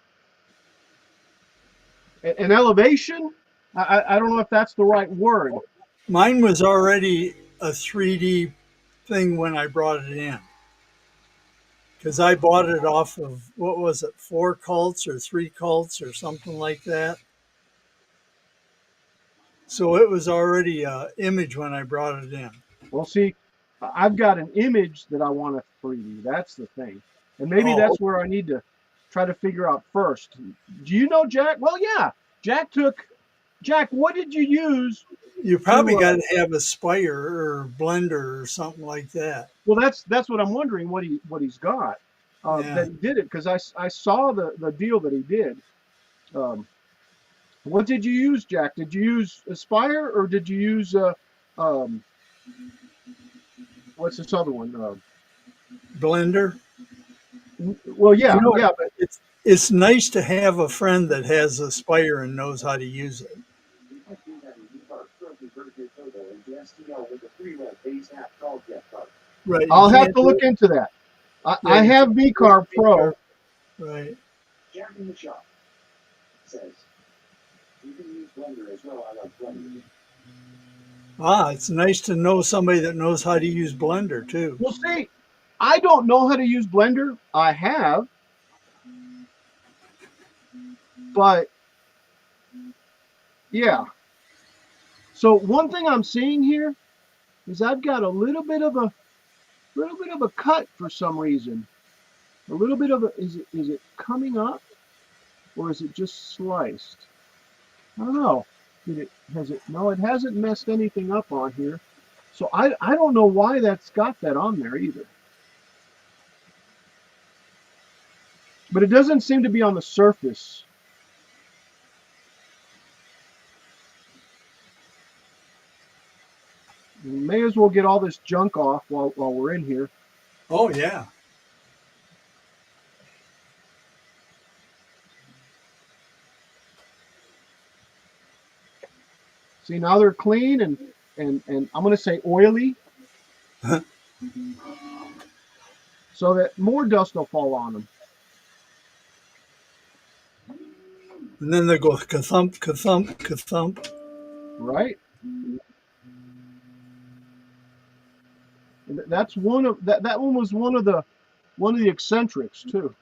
elevation. I don't know if that's the right word. Mine was already a 3D thing when I brought it in. Because I bought it off of, what was it, 4 cults or 3 cults or something like that. So it was already an image when I brought it in. Well, see, I've got an image that I want to 3D. That's the thing. And maybe Oh, that's where I need to try to figure out first. Do you know Jack? Well, yeah. Jack, what did you use? you probably got to have a Spire or Blender or something like that. Well, that's what I'm wondering, what he's got. Yeah. That he did it, because I saw the deal that he did. What did you use, Jack? Did you use Aspire, or did you use what's this other one? Blender. Well, yeah, You know, yeah, but It's nice to have a friend that has a Spire and knows how to use it. You might do that in V-Card Pro convert your Turbo into STL with a 3-web base app called GetCard. Right. I'll you have can't to do look it- into that. Yeah, I you have can't do it VCarve with Pro. V-Carve. Right. Jack in the shop says, you can use Blender as well. I like Blender. Ah, it's nice to know somebody that knows how to use Blender too. Well, see, I don't know how to use Blender. I have, but yeah. So one thing I'm seeing here is I've got a little bit of a cut for some reason. A little bit of a, is it coming up, or is it just sliced? I don't know. No, it hasn't messed anything up on here. So I don't know why that's got that on there either. But it doesn't seem to be on the surface. We may as well get all this junk off while we're in here. Oh yeah. See, now they're clean and I'm going to say oily, so that more dust will fall on them. And then they go ka-thump, ka-thump, ka-thump. Right? And that's one of that one was one of the eccentrics too.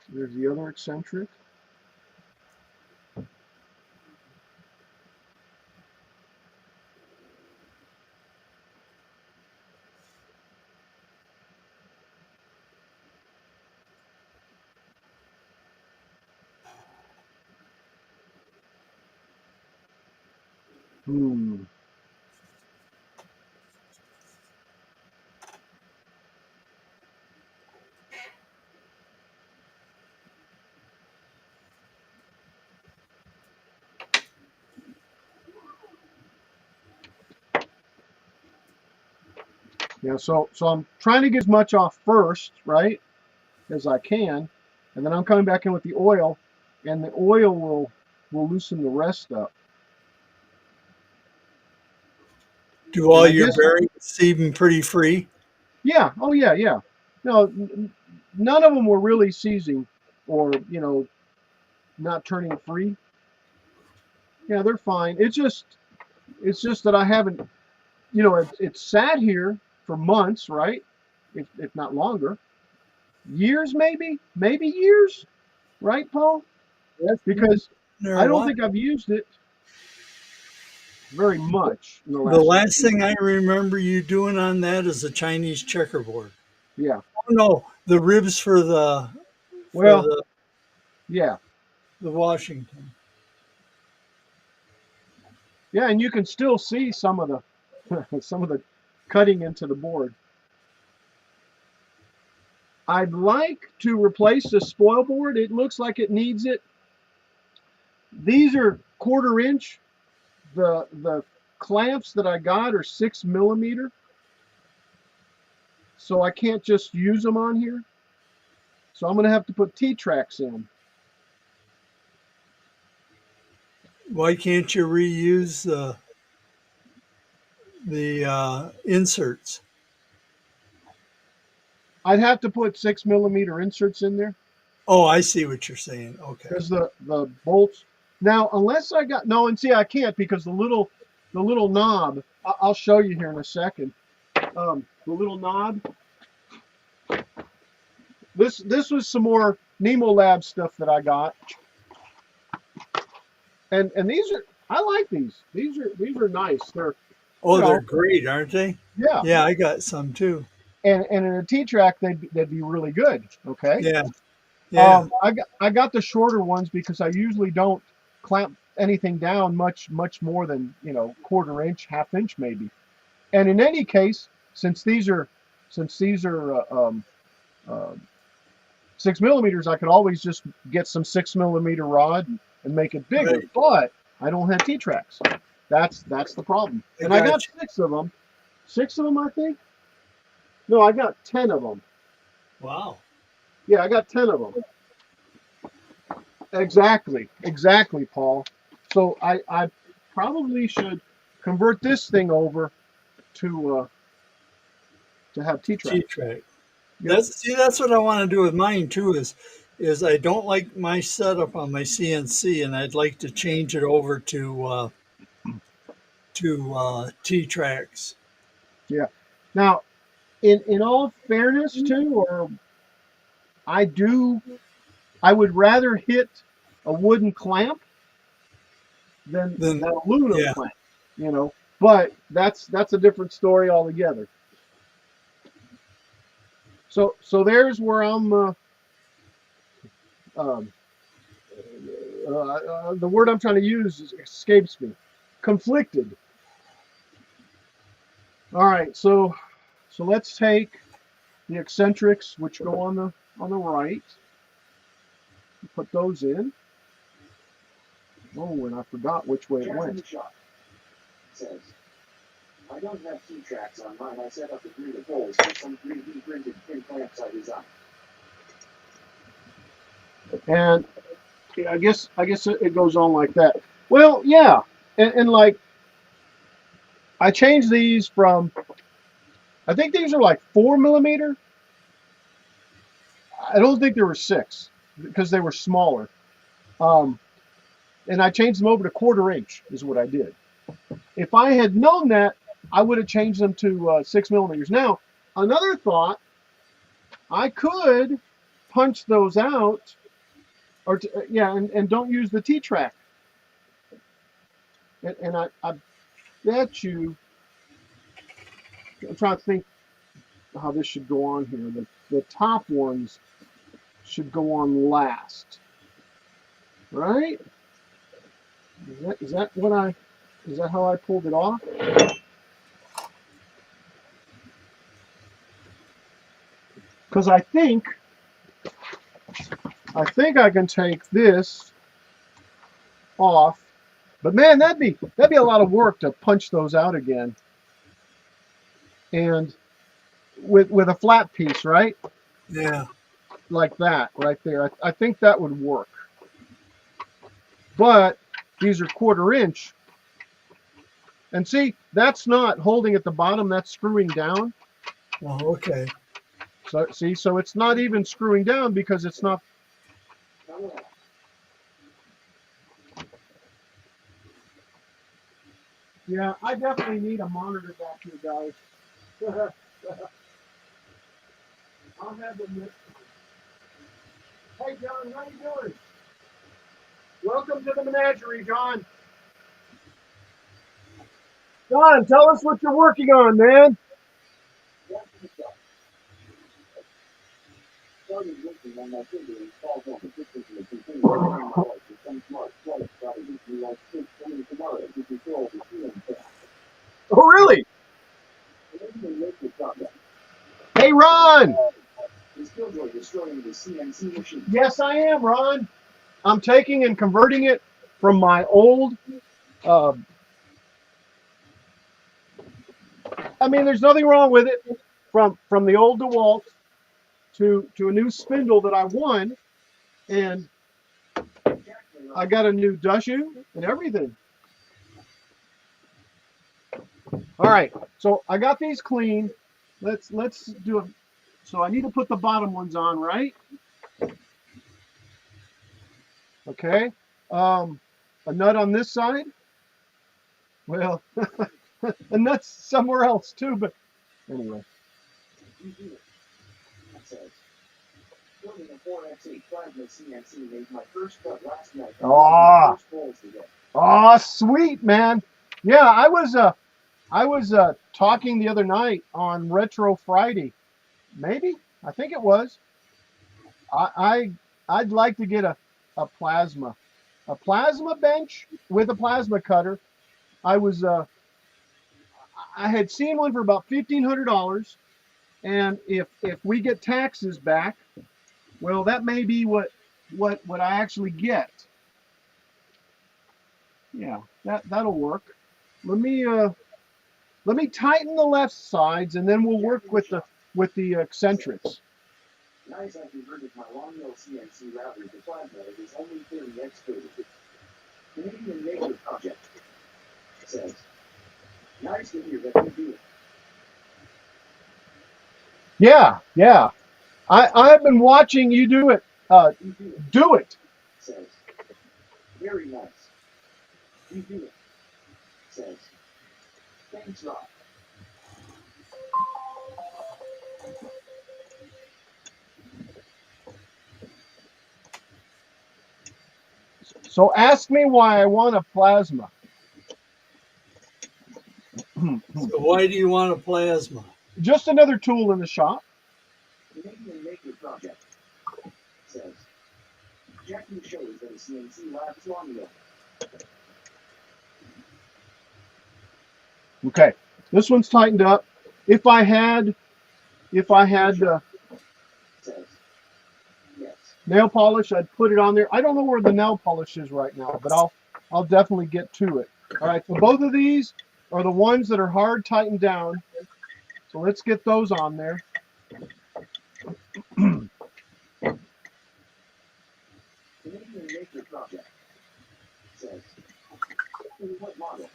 There's the other eccentric. Hmm. Yeah, so I'm trying to get as much off first, right, as I can, and then I'm coming back in with the oil, and the oil will loosen the rest up. Do all And I your guess- bearings seem pretty free? Yeah. Oh yeah, yeah. No, none of them were really seizing, or not turning free. Yeah, they're fine. It's just that I haven't, it's sat here for months, right? If not longer. years, maybe years, right, Paul? That's Because there I a don't while. think I've used it very much in the The last. last thing I remember you doing on that is a Chinese checkerboard. Yeah. Oh no, the ribs for Well, yeah, the Washington. yeah, and you can still see some of the some of the cutting into the board. I'd like to replace the spoil board. It looks like it needs it. These are 1/4 inch. The clamps that I got are 6 millimeter, so I can't just use them on here. So I'm going to have to put T-tracks in. Why can't you reuse the inserts? I'd have to put 6 millimeter inserts in there Oh, I see what you're saying. Okay. because the bolts. Now, unless I got no, and see, I can't because the little knob. I'll show you here in a second. The little knob. This was some more Nemo Lab stuff that I got, and these are I like these. These are nice. They're Oh, you they're know great, aren't they? yeah, Yeah, I got some too. and in a T-track they'd be really good. Okay. Yeah, yeah. I got the shorter ones because I usually don't clamp anything down much more than 1/4 inch, 1/2 inch maybe. And in any case, since these are uh, 6 millimeters, I can always just get some 6 millimeter rod and make it bigger. Right. But I don't have T-tracks. That's the problem. And I got you. 6 of them. 6 of them, I think. No, I got 10 of them. Wow. Yeah, I got 10 of them. Exactly, Paul. So I probably should convert this thing over to have T-track. T-track. That's what I want to do with mine too. Is I don't like my setup on my CNC, and I'd like to change it over to T-tracks. Yeah. Now, in all fairness, too, or I would rather hit a wooden clamp than Then that aluminum yeah, clamp. But that's a different story altogether. So there's where I'm. The word I'm trying to use escapes me. Conflicted. All right, so let's take the eccentrics, which go on the right. Put those in. Oh, and I forgot which way it Jack in went. the shop says, I don't have T-tracks on mine. I set up the grid of holes with some 3D printed pin clamps I designed. And yeah, I guess it goes on like that. Well, yeah, and like I changed these from. I think these are like 4 millimeter. I don't think they were 6 because they were smaller. And I changed them over to 1/4 inch is what I did. If I had known that, I would have changed them to 6 millimeters. Now, another thought, I could punch those out, or and don't use the T-track. And I bet you, I'm trying to think how this should go on here. The top ones should go on last, right? Is that how I pulled it off? Because I think I can take this off, but man, that'd be a lot of work to punch those out again. And with a flat piece, right? yeah. Like that right there. I think that would work. But these are 1/4 inch. And see, that's not holding at the bottom, that's screwing down. Oh, okay. So see, so it's not even screwing down because it's not. Yeah, I definitely need a monitor back here, guys. I'll have them next time. Hey, John, how you doing? Welcome to the menagerie, John. John, tell us what you're working on, man. Started working on my finger and falls off consistently continuing to train my life with some smart flight strategies we like six coming tomorrow to control the ceiling fan. Oh, really? Maybe they make the project. Hey, Ron. Is Killjoy destroying the CNC machine? Yes, I am, Ron. I'm taking and converting it from my old. Uh, I mean, there's nothing wrong with it. From the old DeWalt to a new spindle that I won, and I got a new Dushu and everything. All right, so I got these cleaned. Let's do it. So I need to put the bottom ones on, right? Okay. A nut on this side. Well, a nut's somewhere else too, but anyway. Building a 4x8 plasma CNC made my first cut last night. Ah. First balls today. Oh, sweet, man. Yeah, I was talking the other night on Retro Friday. Maybe, I think it was. I'd like to get a plasma bench with a plasma cutter. I had seen one for about $1,500, and if we get taxes back, well, that may be what I actually get. Yeah, that'll work. Let me tighten the left sides, and then we'll work with the eccentrics. Nice, I converted my long mill CNC router to plasma. It is only 30x30. Canadian Nature Project says, nice to hear that you do it. Yeah. I've been watching you do it. You do it, Do it. says, very nice. You do it, says, thanks, Rob. So ask me why I want a plasma. So why do you want a plasma? Just another tool in the shop. Canadian Nature Project says, Jackie shows that a CNC lab's long mill. Okay, this one's tightened up. If I had Says, yes. nail polish, I'd put it on there. I don't know where the nail polish is right now, but I'll definitely get to it. All right, so both of these are the ones that are hard tightened down. So let's get those on there. Canadian Nature Project says, what model?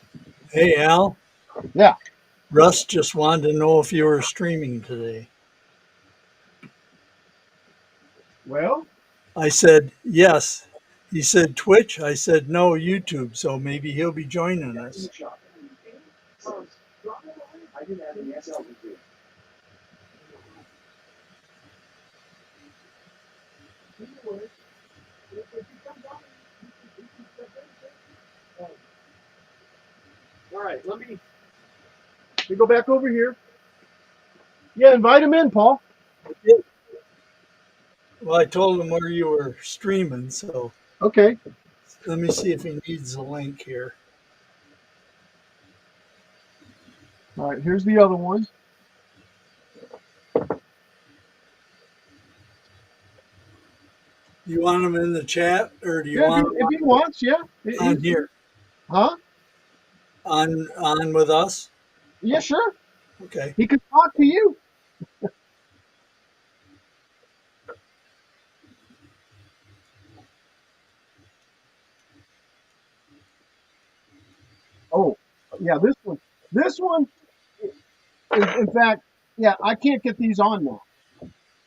Hey, Al. Yeah. Russ just wanted to know if you were streaming today. Well, I said, yes. He said Twitch. I said, no, YouTube. So maybe he'll be joining us. Says, I didn't have any SL to do. all right, let me go back over here. Yeah, invite him in, Paul. Well, I told him where you were streaming. So Okay. let me see if he needs a link here. All right, here's the other one. You want him in the chat, or do you Yeah, want if he wants, yeah. him on here, Huh? on with us? Yeah, sure. Okay. He can talk to you. Oh, yeah, this one. This one is, in fact, yeah, I can't get these on now.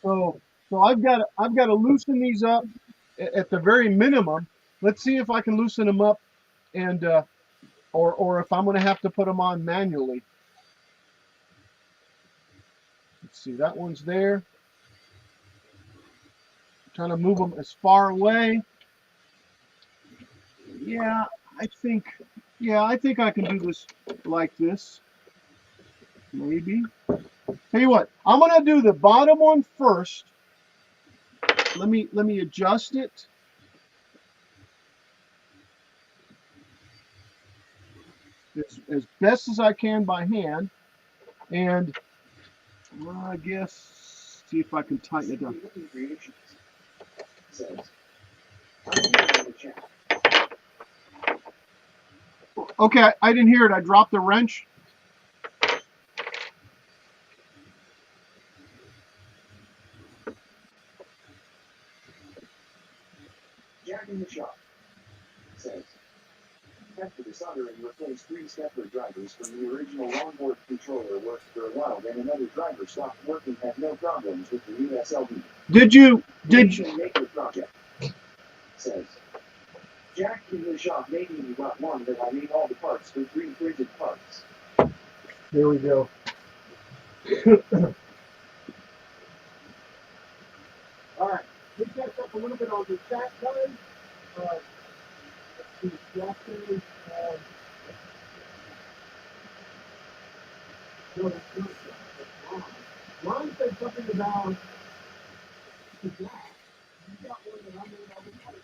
So I've got to loosen these up at the very minimum. Let's see if I can loosen them up, and or if I'm going to have to put them on manually. Let's see, that one's there. Trying to move them as far away. Yeah, I think I can do this like this. Maybe. Tell you what, I'm gonna do the bottom one first. Let me adjust it. As best as I can by hand. And I guess see if I can tighten it up. Says, I'm here in the chat. Okay, I didn't hear it. I dropped the wrench. Jack in the shop says, after the soldering replaced 3 stepper drivers from the original longboard controller worked for a while, then another driver stopped working, had no problems with the new SLB. Did you Maker project says, Jack in the shop maybe you got one that I made all the parts for 3 printed parts. There we go. All right, we catch up a little bit on the chat, guys. Let's see, Jack says, no, that's not Jack, that's Ron. Ron said something about the Jack. You got one that I made all the parts.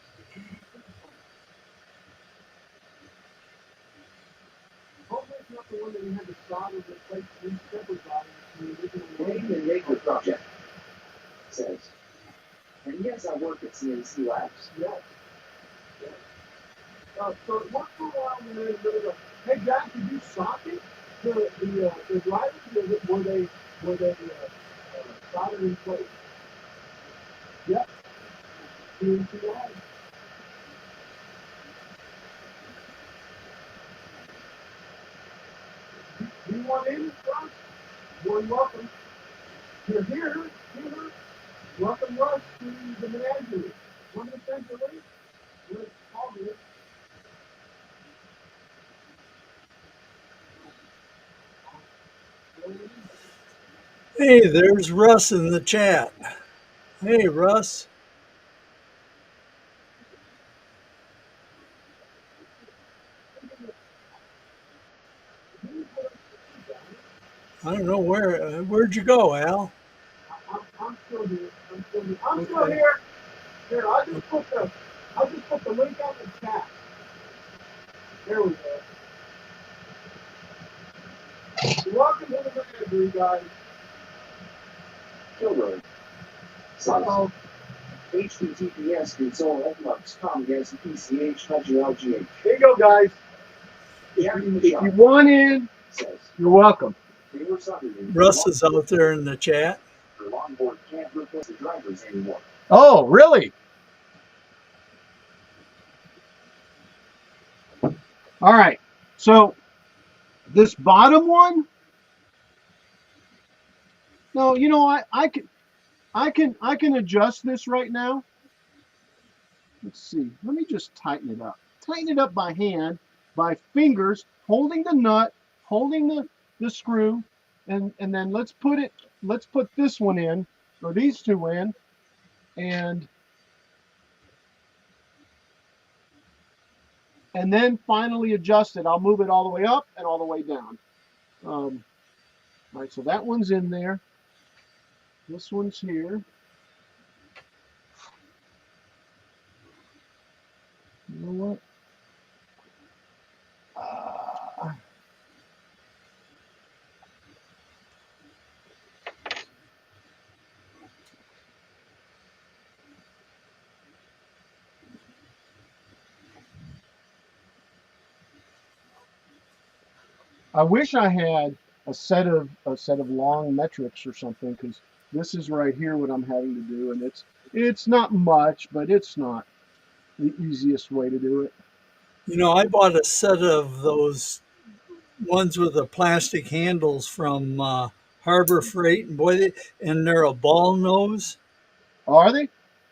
Hopefully it's not the one that we had to solder that placed 3 stepper drivers in the original Nathan Maker project says, and yes, I work at CNC Labs. Yes. Yes. So it worked for a while, and then it really go, hey Jack, did you socket the drivers? Were they soldered in place? Yep. CNC Labs. You want in, Russ? You're welcome. You're here. Welcome, Russ, to the menagerie. Want to send the link? Let's call it. Hey, there's Russ in the chat. Hey, Russ. I don't know where'd you go, Al? I'm still here. I'm still here. Here, I'll just put the link on the chat. There we go. Welcome to the menagerie, guys. Kilroy says, HTTPS console flux against PCH LGH. There you go, guys. If you want in, says, you're welcome. they were soldered in Russ is out there in the chat. for longboard can't replace the drivers anymore. Oh, really? All right. So this bottom one. No, you know I can adjust this right now. Let's see. Let me just tighten it up. Tighten it up by hand, by fingers, holding the nut, holding the screw, and then let's put this one in, or these two in, and then finally adjust it. I'll move it all the way up and all the way down. All right, so that one's in there. This one's here. You know what? I wish I had a set of long metrics or something, because this is right here what I'm having to do, and it's not much, but it's not the easiest way to do it. You know, I bought a set of those ones with the plastic handles from Harbor Freight, and boy, they're a ball nose. Are they?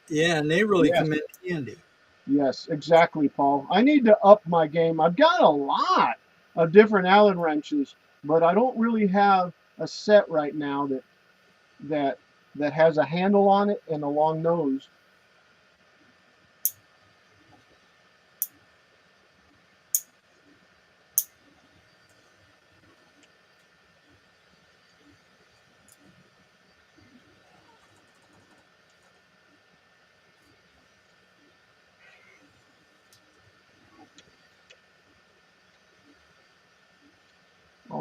Yeah, and they really Yes. come in handy. Yes, exactly, Paul. I need to up my game. I've got a lot of different Allen wrenches, but I don't really have a set right now that has a handle on it and a long nose.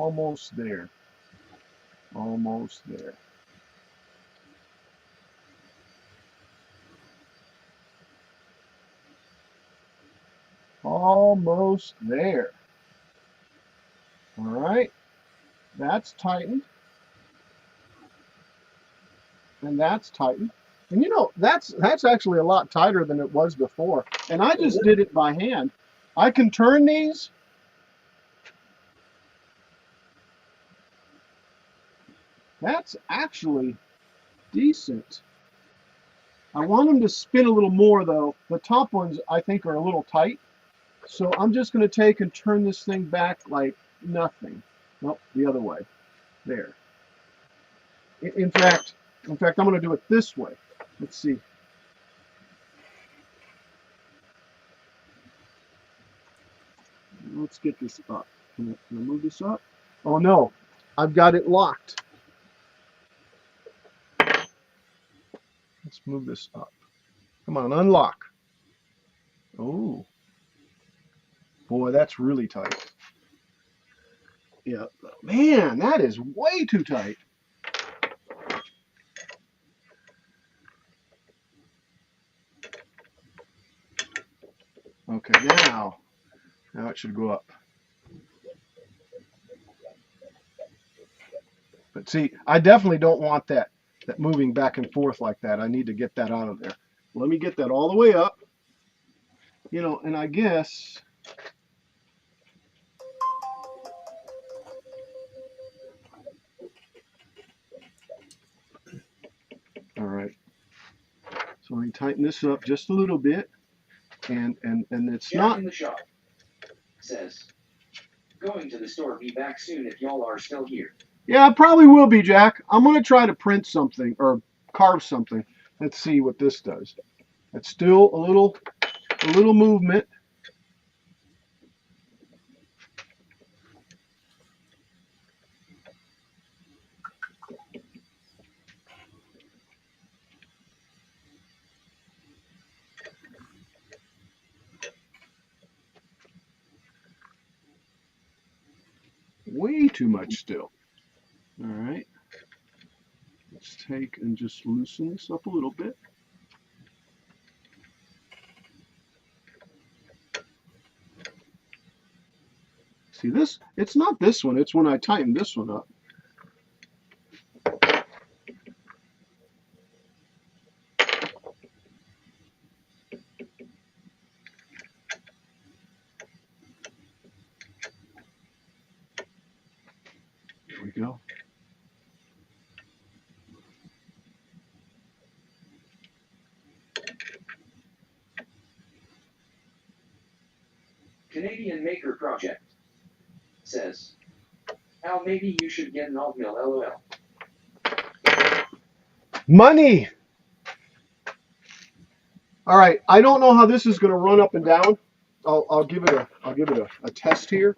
almost there. Almost there. Almost there. All right, that's tightened. And that's tightened. And you know, that's actually a lot tighter than it was before. And I just did it by hand. I can turn these. That's actually decent. I want them to spin a little more though. The top ones I think are a little tight. So I'm just going to take and turn this thing back like nothing. Nope, the other way. There. In fact, I'm going to do it this way. Let's see. Let's get this up. Can I move this up? Oh no, I've got it locked. Let's move this up. Come on, unlock. Oh, boy, that's really tight. Yeah, man, that is way too tight. Okay, now it should go up. But see, I definitely don't want that moving back and forth like that. I need to get that out of there. Let me get that all the way up. You know, and I guess all right. So let me tighten this up just a little bit. And it's Jack not in the shop says, going to the store, be back soon if y'all are still here. Yeah, it probably will be, Jack. I'm going to try to print something or carve something. Let's see what this does. It's still a little movement. Way too much still. All right. Let's take and just loosen this up a little bit. See this? It's not this one. It's when I tighten this one up. Here we go. Canadian Maker Project says, Al, maybe you should get an alt mill, lol. Money. All right. I don't know how this is going to run up and down. I'll give it a test here.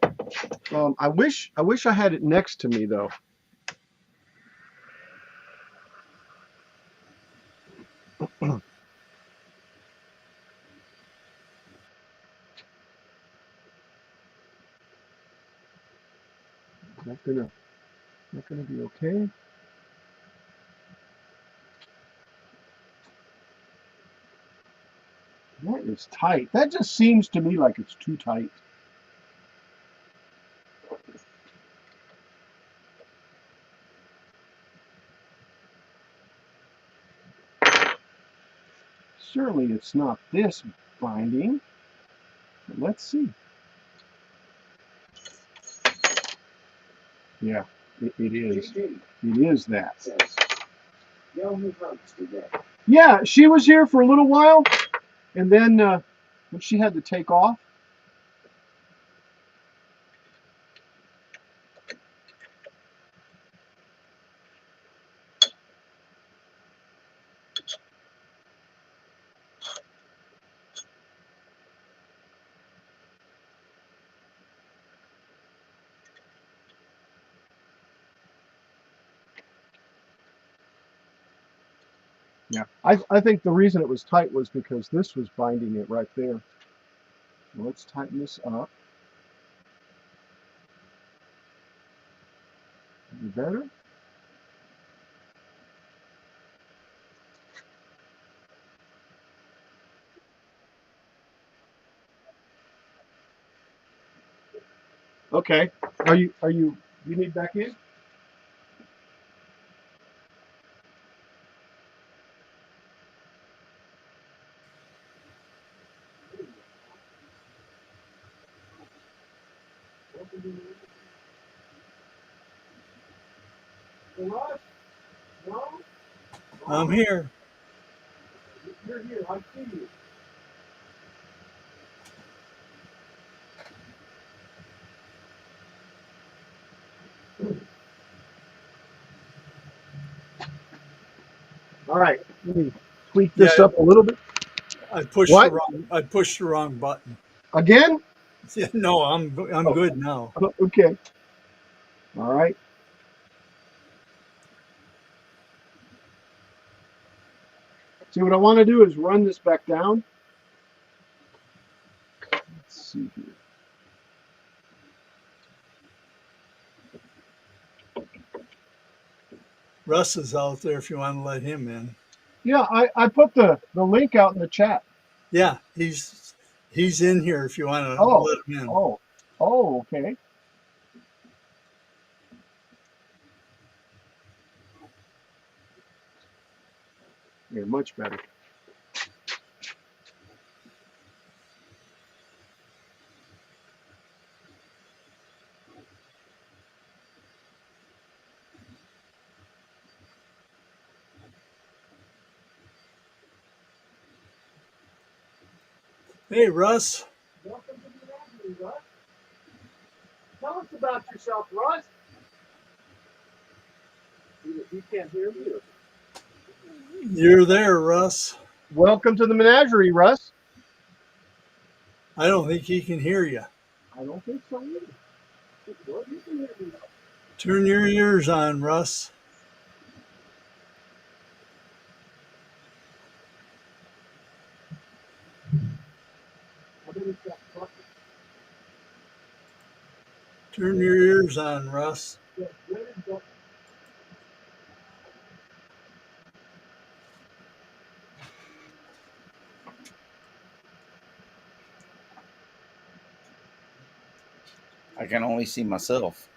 I wish I had it next to me though. Not gonna be okay. That is tight. That just seems to me like it's too tight. Certainly it's not this binding. But let's see. Yeah, it is. JJ It is that. says, no new hugs today. Yeah, she was here for a little while, and then when she had to take off. Yeah, I think the reason it was tight was because this was binding it right there. Let's tighten this up. it better? Okay. You need back in? Russ? No? I'm here. You're here. I see you. All right. Let me tweak this Yeah, up a little bit. I pushed the What? wrong. I pushed the wrong button. Again? Yeah, no, I'm Oh, good now. okay. All right. See, what I want to do is run this back down. Let's see here. Russ is out there if you want to let him in. Yeah, I put the link out in the chat. Yeah, he's in here if you want to Oh, let him in. Okay. Yeah, much better. Hey, Russ. Welcome to the Menagerie, Russ. Tell us about yourself, Russ. You can't hear me. You're there, Russ. Welcome to the Menagerie, Russ. I don't think he can hear you. I don't think so either. Well, you can hear me. Turn your ears on, Russ. Turn your ears on, Russ. I can only see myself.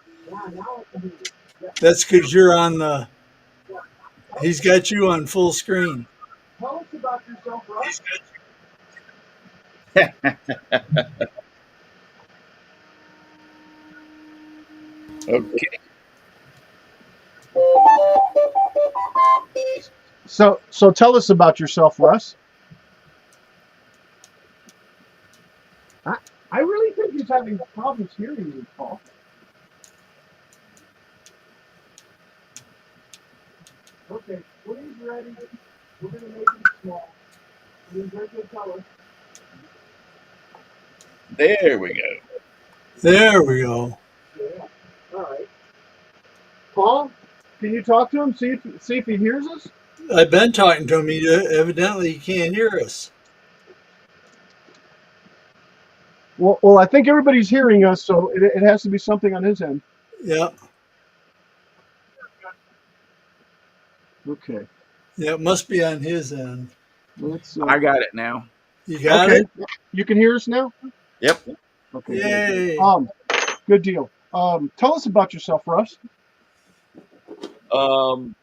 That's because you're on the. He's got you on full screen. Tell us about yourself, Russ. Okay. So tell us about yourself, Russ. I really think he's having problems hearing you, Paul. Okay, when he's ready, we're going to make him small. And then Greg will tell us. There we go. There we go. Yeah. All right. Paul, can you talk to him? See if he hears us? I've been talking to him. Evidently, he can't hear us. Well, I think everybody's hearing us, so it has to be something on his end. Yeah. Okay. Yeah, it must be on his end. Let's. I got it now. You got okay. it? You can hear us now? Yep. Okay. Yay. Good deal. Tell us about yourself, Russ. Well,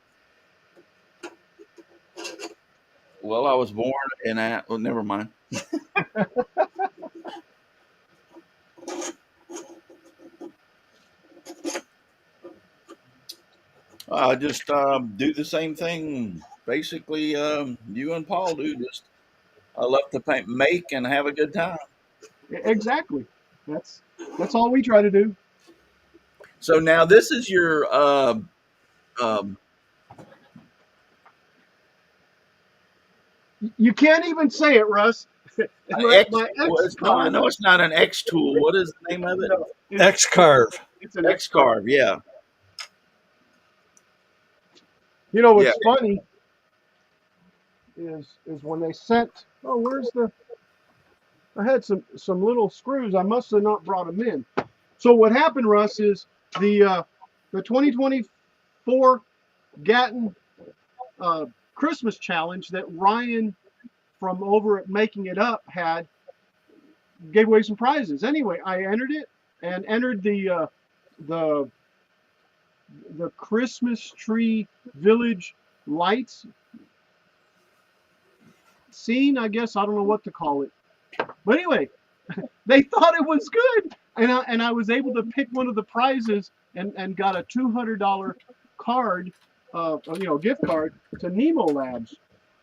I was born in well, never mind. I just do the same thing. Basically, you and Paul do. Just I love to paint, make, and have a good time. Exactly. That's all we try to do. So now this is your You can't even say it, Russ. X. No, I know it's not an X tool. What is the name of it? No, X-Carve. It's an X-Carve. Yeah. You know what's funny is when they sent. Oh, where's the? I had some little screws. I must have not brought them in. So what happened, Russ, is the 2020 4 Gatton Christmas challenge that Ryan from over at Making It Up gave away some prizes. Anyway, I entered it and entered the Christmas tree village lights scene, I guess. I don't know what to call it. But anyway, they thought it was good. And I was able to pick one of the prizes and got a $200 card, gift card to Nemo Labs.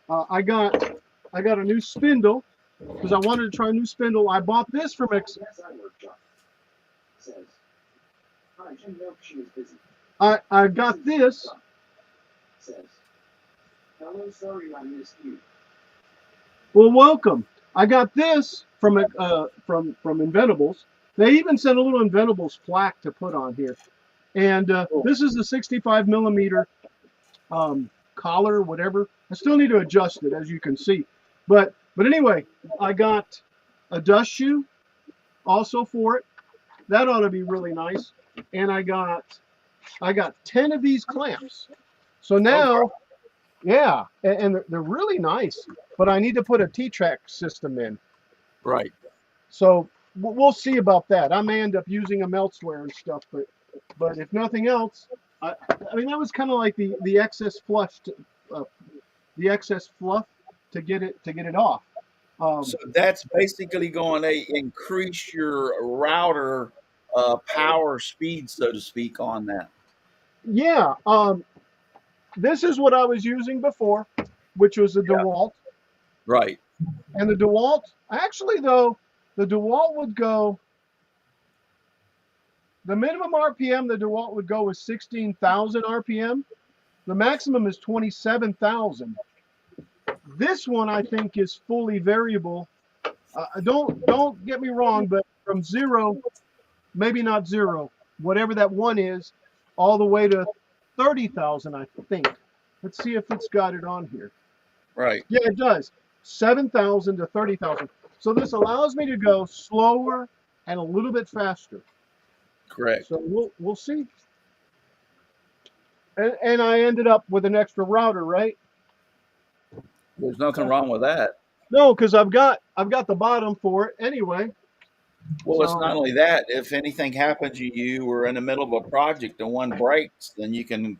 I got a new spindle because I wanted to try a new spindle. I bought this from Yes, I workshop. Says, hi, Jim Milk, she is busy. I got this. Says, hello, sorry I missed you. Well, welcome. I got this from Inventables. They even sent a little Inventables plaque to put on here. And this is the 65 millimeter collar, whatever. I still need to adjust it, as you can see. But anyway, I got a dust shoe also for it. That ought to be really nice. And I got 10 of these clamps. So now, yeah, and they're really nice. But I need to put a T-Track system in. Right. So we'll see about that. I may end up using them elsewhere and stuff, but if nothing else, I mean that was kind of like the excess fluff, the excess fluff to get it off. So that's basically going to increase your router power speed, so to speak, on that. Yeah. This is what I was using before, which was the DeWalt. Right. And the DeWalt, actually though, the DeWalt would go. The minimum RPM the DeWalt would go is 16,000 RPM. The maximum is 27,000. This one I think is fully variable. Don't get me wrong, but from 0, maybe not 0, whatever that one is, all the way to 30,000, I think. Let's see if it's got it on here. Right. Yeah, it does. 7,000 to 30,000. So this allows me to go slower and a little bit faster. Correct. So we'll see. And I ended up with an extra router, right? There's nothing wrong with that. No, because I've got the bottom for it anyway. Well, it's not only that. If anything happens to you or in the middle of a project and one breaks, then you can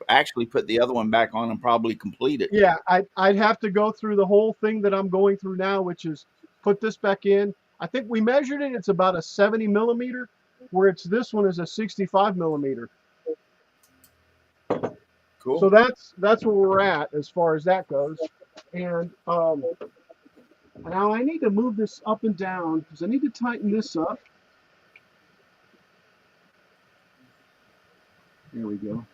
actually put the other one back on and probably complete it. Yeah, I'd have to go through the whole thing that I'm going through now, which is put this back in. I think we measured it. It's about a 70 millimeter, where this one is a 65 millimeter. Cool. So that's where we're at as far as that goes. And now I need to move this up and down because I need to tighten this up. There we go.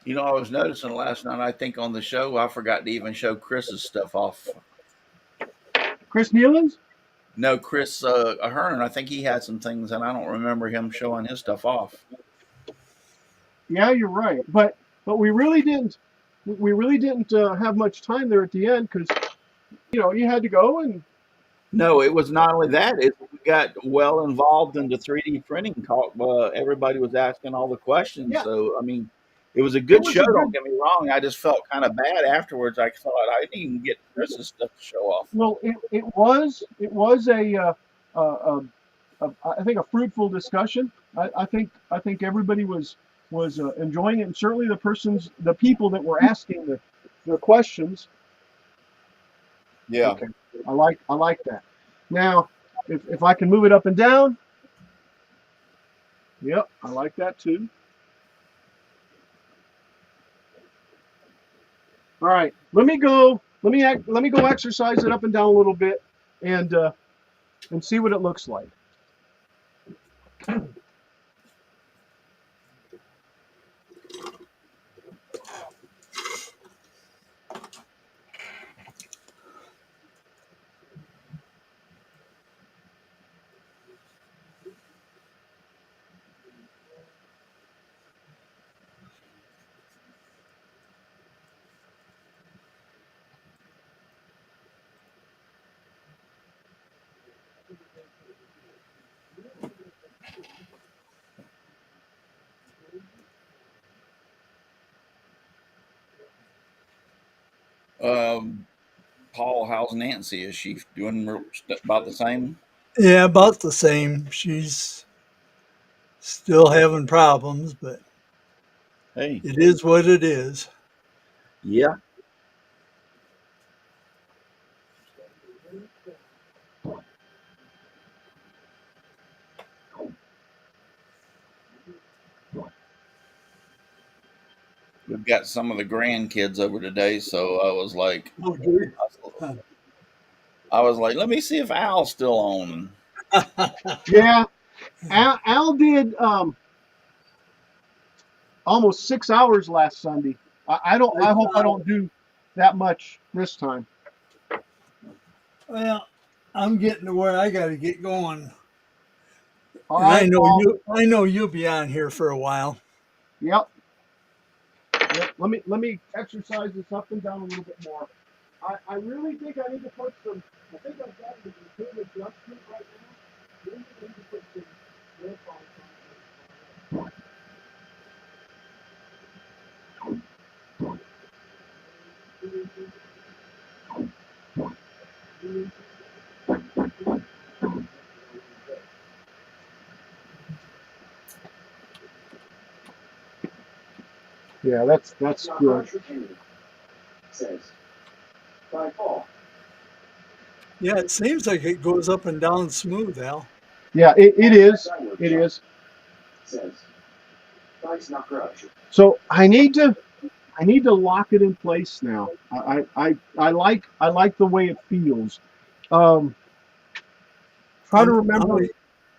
You know, I was noticing last night, I think on the show, I forgot to even show Chris's stuff off. Chris Nealon's? No, Chris Ahern, I think he had some things, and I don't remember him showing his stuff off. Yeah, you're right. But we really didn't have much time there at the end because, you had to go and. No, it was not only that. We got well involved in the 3D printing talk. Everybody was asking all the questions. Yeah. So, I mean, it was a good show. Don't get me wrong. I just felt kind of bad afterwards. I thought I didn't even get Chris's stuff to show off. Well, it was I think a fruitful discussion. I think everybody was enjoying it, and certainly the people that were asking the questions. Yeah. Okay. I like that. Now, if I can move it up and down. Yep, I like that too. All right, let me go exercise it up and down a little bit and see what it looks like. Um, Paul, how's Nancy? Is she doing about the same? Yeah, about the same. She's still having problems, but Hey, it is what it is. yeah. We've got some of the grandkids over today, so Oh, dear. I was like, let me see if Al's still on. Yeah, Al did almost 6 hours last Sunday. I don't. I hope I don't do that much this time. Well, I'm getting to where I got to get going, All and I right, know Paul. you. I know you'll be on here for a while. Yep. Yep. Let me exercise this up and down a little bit more. I really think I need to put some. I think I've got it in a good adjustment right now. Maybe I need to put some lip on something. Yeah, that's Not good. much Virginia, says. By Paul. Yeah, it seems like it goes up and down smooth, Al. Yeah, it is. It Workshop, is. says. Dice not crush. So I need to lock it in place now. I like the way it feels. Um, try to I'm I'm remember. gonna,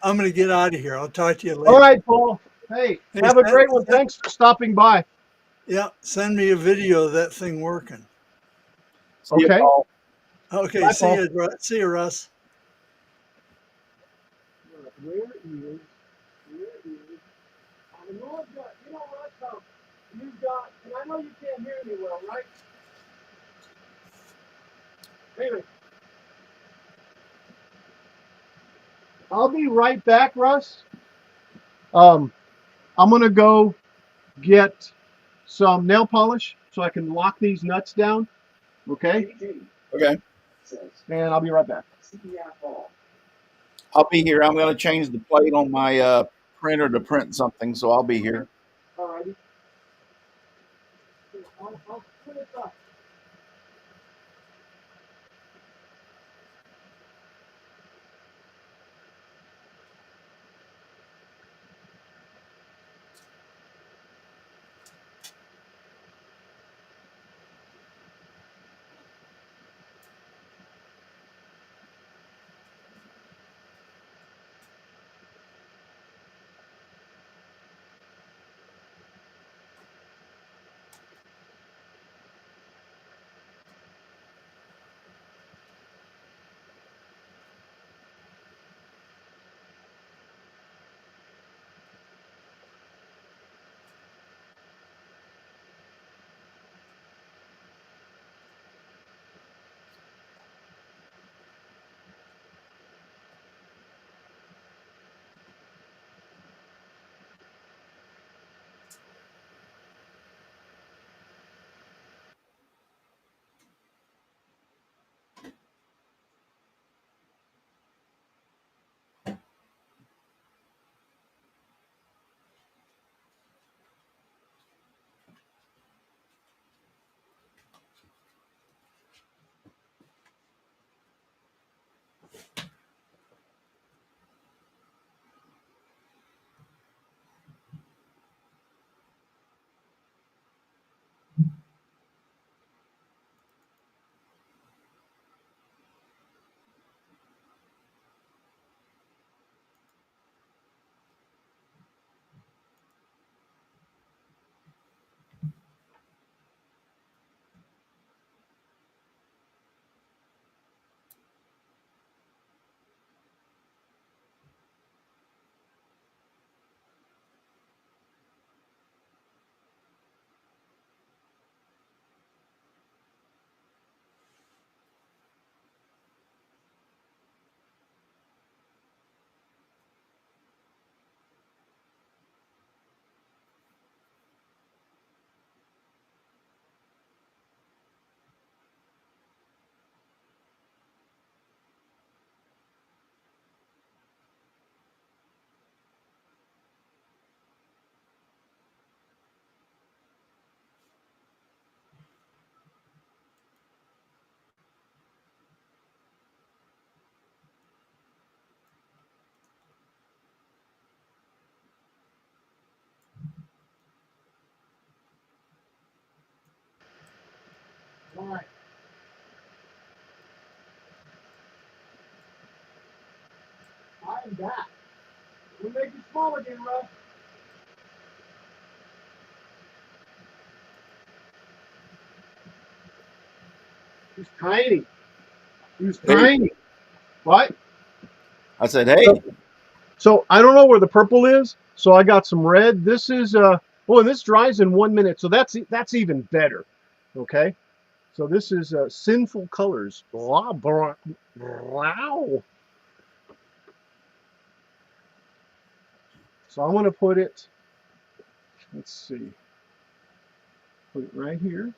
I'm gonna get out of here. I'll talk to you All later. right, Paul. Hey, Hey, have a great one. Thanks for stopping by. yeah, send me a video of that thing working. See you, Okay. Paul. Okay, Bye, see Paul. you. See you, Russ. Where is? I know I've got. You know what? You've got, and I know you can't hear me well, right? Anyway, I'll be right back, Russ. Um, I'm gonna go get some nail polish so I can lock these nuts down. Okay, JJ, Okay. says. and I'll be right back. CPR Paul. I'll be here. I'm going to change the plate on my printer to print something, so I'll be here. All righty. I'll put it up. All right. I'm back. We'll make it small again, Russ. He's tiny. He's Hey, tiny. What? I said, hey, So I don't know where the purple is. So I got some red. This is oh, and this dries in 1 minute. So that's even better. Okay. So this is Sinful Colors. Wow. So I want to put it. Let's see. Put it right here.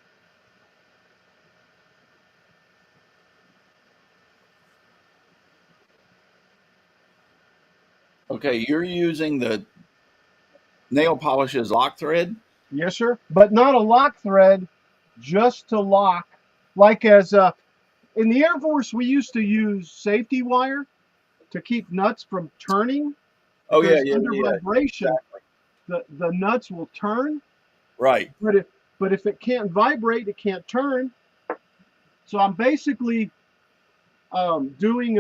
okay, you're using the nail polish as lock thread? Yes, sir. But not a lock thread, just to lock. Like as in the Air Force, we used to use safety wire to keep nuts from turning Oh, yeah, because yeah, under yeah. vibration, the nuts will turn. Right. But if it can't vibrate, it can't turn. So I'm basically doing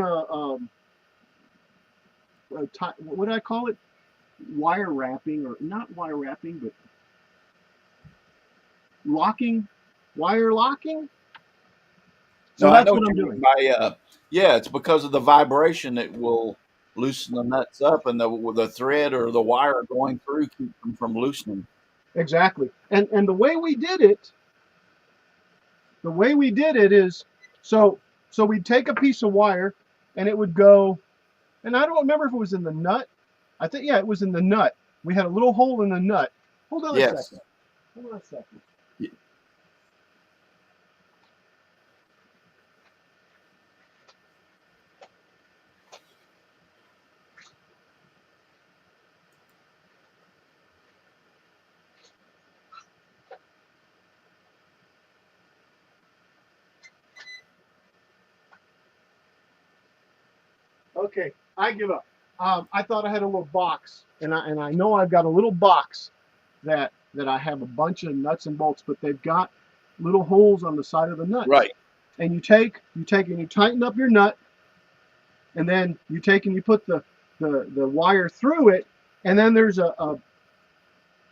what do I call it? Wire wrapping, or not wire wrapping, but locking, wire locking. So No, I that's know what what I'm you mean doing. by, yeah, it's because of the vibration that will loosen the nuts up, and the thread or the wire going through keep them from loosening. Exactly. And the way we did it is so we'd take a piece of wire and it would go, and I don't remember if it was in the nut. I think, yeah, it was in the nut. We had a little hole in the nut. Hold on a Yes. second. Hold on a second. Y- Okay, I give up. I thought I had a little box, and I know I've got a little box that I have a bunch of nuts and bolts, but they've got little holes on the side of the nuts. Right. And you take and you tighten up your nut, and then you take and you put the wire through it, and then there's a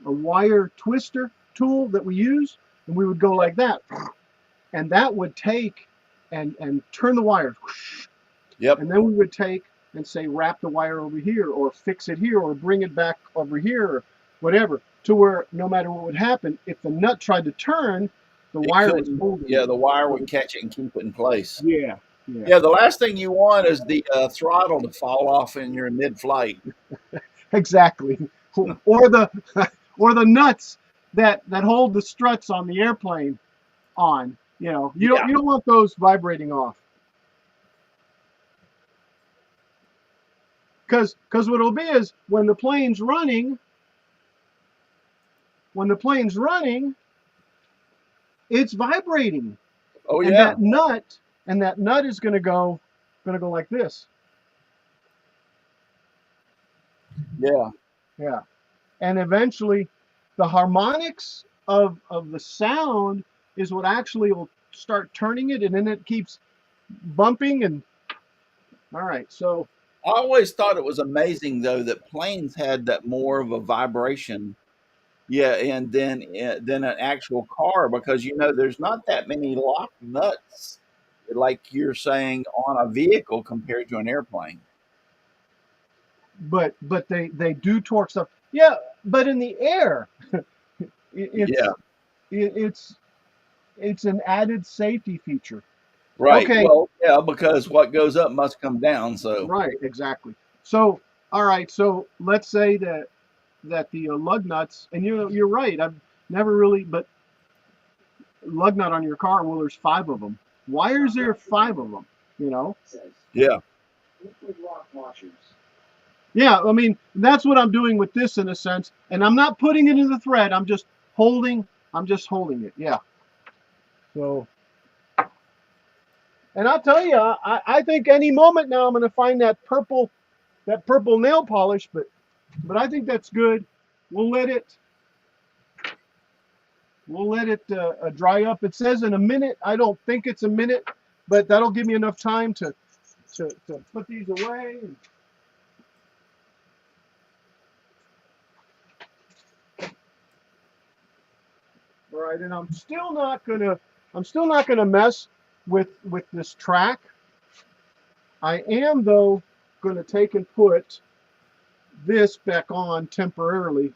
wire twister tool that we use, and we would go like that, and that would take and turn the wire, Yep. and then we would take and say wrap the wire over here, or fix it here, or bring it back over here, or whatever, to where no matter what would happen, if the nut tried to turn, the It wire was couldn't. holding Yeah, it. the wire would catch it and keep it in place. Yeah. Yeah, the last thing you want is the throttle to fall off in your mid-flight. Exactly. Or the or the nuts that hold the struts on the airplane on. You know, you don't want those vibrating off. Because what it'll be is when the plane's running, it's vibrating. Oh, And yeah. that nut is gonna go like this. Yeah. Yeah. And eventually the harmonics of the sound is what actually will start turning it, and then it keeps bumping. And all right, so I always thought it was amazing, though, that planes had that more of a vibration. Yeah, and then than an actual car, because there's not that many lock nuts, like you're saying, on a vehicle compared to an airplane. but they do torque stuff. Yeah, but in the air, it's Yeah, it's an added safety feature. right. Okay, Well, yeah, because what goes up must come down. So right, exactly. So all right, so let's say that the lug nuts, and you're right. I've never really, but lug nut on your car. Well, there's 5 of them. Why is there 5 of them? You know? Says yeah, liquid lock washers. Yeah, I mean, that's what I'm doing with this in a sense. And I'm not putting it in the thread. I'm just holding it. Yeah. So, and I'll tell you, I think any moment now I'm going to find that purple nail polish, but I think that's good. We'll let it We'll let it dry up. It says in a minute. I don't think it's a minute, but that'll give me enough time to put these away. All right, and I'm still not gonna mess with this track. I am though gonna take and put this back on temporarily.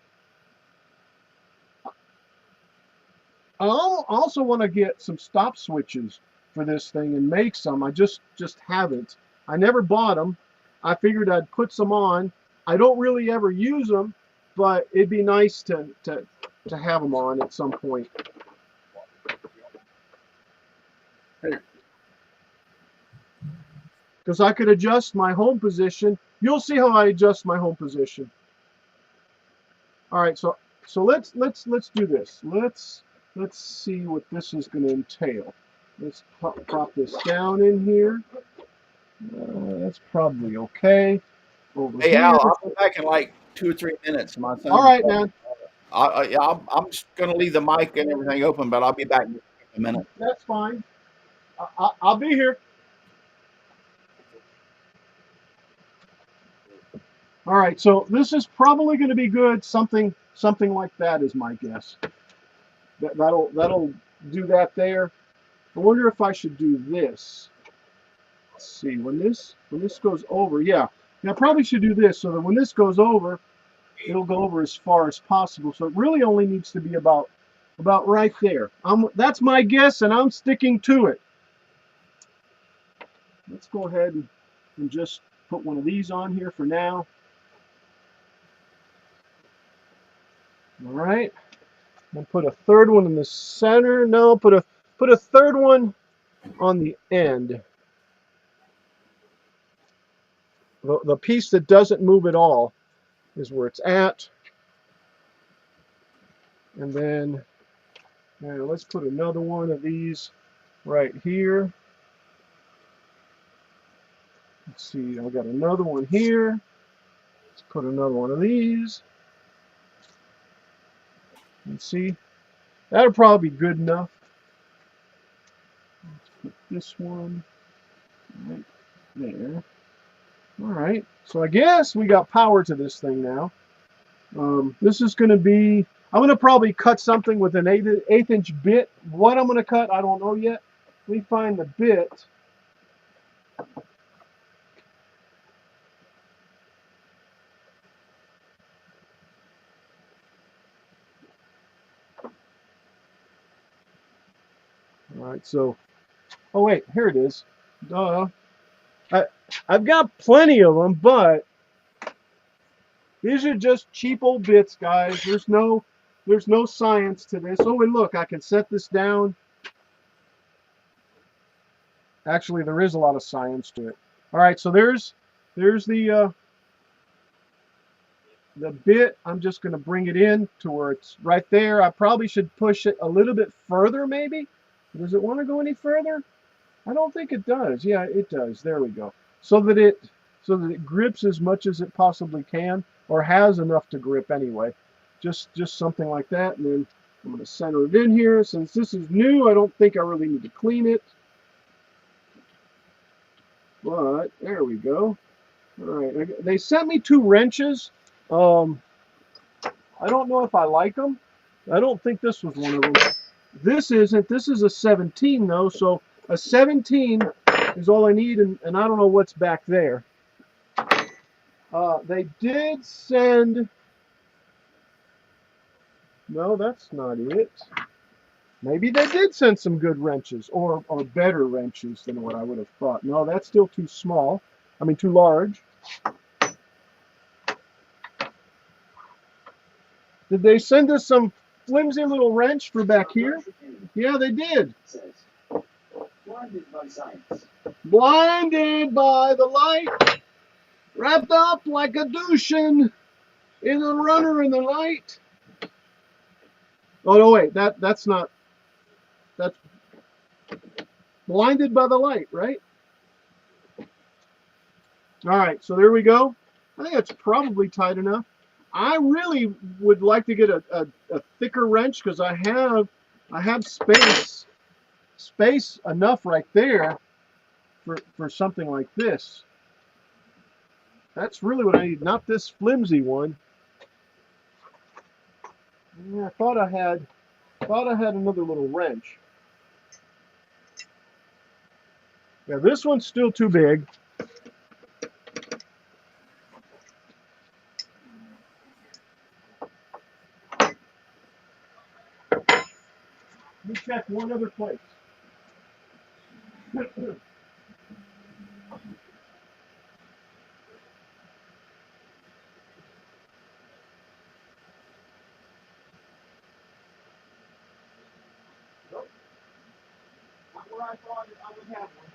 I also want to get some stop switches for this thing and make some. I just haven't. I never bought them. I figured I'd put some on. I don't really ever use them, but it'd be nice to have them on at some point. Because I could adjust my home position. You'll see how I adjust my home position. All right, so let's do this. Let's see what this is going to entail. Let's prop this down in here. That's probably okay. Over Hey, here. Al, I'll be back in like 2 or 3 minutes. My son. All right, man. I'm just going to leave the mic and everything open, but I'll be back in a minute. That's fine. I'll be here. All right, so this is probably going to be good. Something like that is my guess. That'll do that there. I wonder if I should do this. Let's see, when this goes over, yeah, I probably should do this so that when this goes over, it'll go over as far as possible. So it really only needs to be about right there. That's my guess, and I'm sticking to it. Let's go ahead and just put one of these on here for now. All right. And put a third one in the center. No, put a third one on the end. The piece that doesn't move at all is where it's at. And then let's put another one of these right here. Let's see, I got another one here. Let's put another one of these. Let's see, that'll probably be good enough. Let's put this one right there. All right, so I guess we got power to this thing now. This is going to be, I'm going to probably cut something with an 1/8 inch bit. What I'm going to cut, I don't know yet. Let me find the bit. All right, so, oh wait, here it is. Duh. I've got plenty of them, but these are just cheap old bits, guys. There's no science to this. Oh, and look, I can set this down. Actually, there is a lot of science to it. All right, so there's the bit. I'm just going to bring it in to where it's right there. I probably should push it a little bit further, maybe. Does it want to go any further? I don't think it does. Yeah, it does. There we go. So that it grips as much as it possibly can, or has enough to grip anyway. Just something like that. And then I'm going to center it in here. Since this is new, I don't think I really need to clean it. But there we go. All right. They sent me 2 wrenches. I don't know if I like them. I don't think this was one of them. This isn't. This is a 17 though. So a 17 is all I need, and I don't know what's back there. They did send. No, that's not it. Maybe they did send some good wrenches, or better wrenches than what I would have thought. No, that's still too small. I mean, too large. Did they send us some flimsy little wrench for back here? Yeah, they did. Blinded by science. Blinded by the light, wrapped up like a douche in a runner in the light. Oh no, wait, that's not. That's blinded by the light, right? All right, so there we go. I think that's probably tight enough. I really would like to get a thicker wrench, because I have I have space enough right there for something like this. That's really what I need, not this flimsy one. Yeah, I thought I had another little wrench. Yeah, this one's still too big. Let me check one other place. Nope, not where I thought I would have one.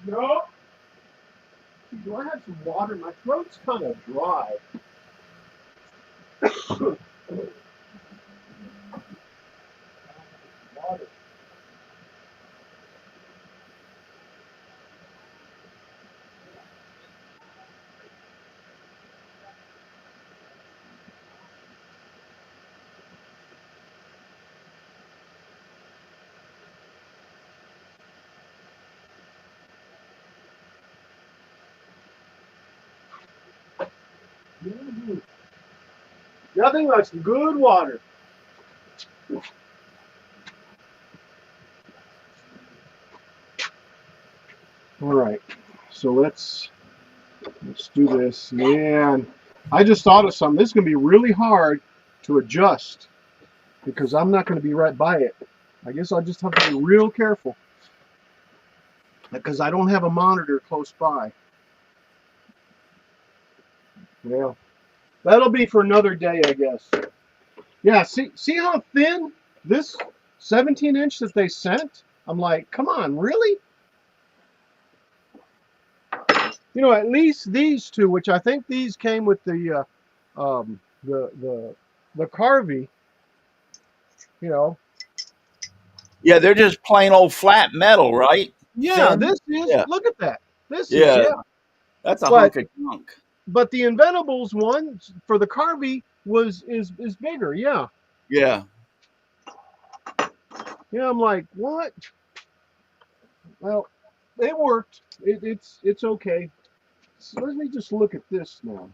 No. Do I have some water? My throat's kind of dry. Water. Mhm. Nothing like some good water. All right, so let's do this. Man, I just thought of something. This is going to be really hard to adjust because I'm not going to be right by it. I guess I'll just have to be real careful because I don't have a monitor close by. Well, that'll be for another day, I guess. Yeah, see how thin this 17-inch that they sent? I'm like, come on, really? You know, at least these two, which I think these came with the Carvey, you know. Yeah, they're just plain old flat metal, right? Yeah, Thin? this is, Yeah. look at that. This is, Yeah. yeah. That's a But hunk of junk. but the Inventables one for the Carvey is bigger, yeah. Yeah. Yeah, I'm like, what? Well, it worked. It's okay. So let me just look at this now.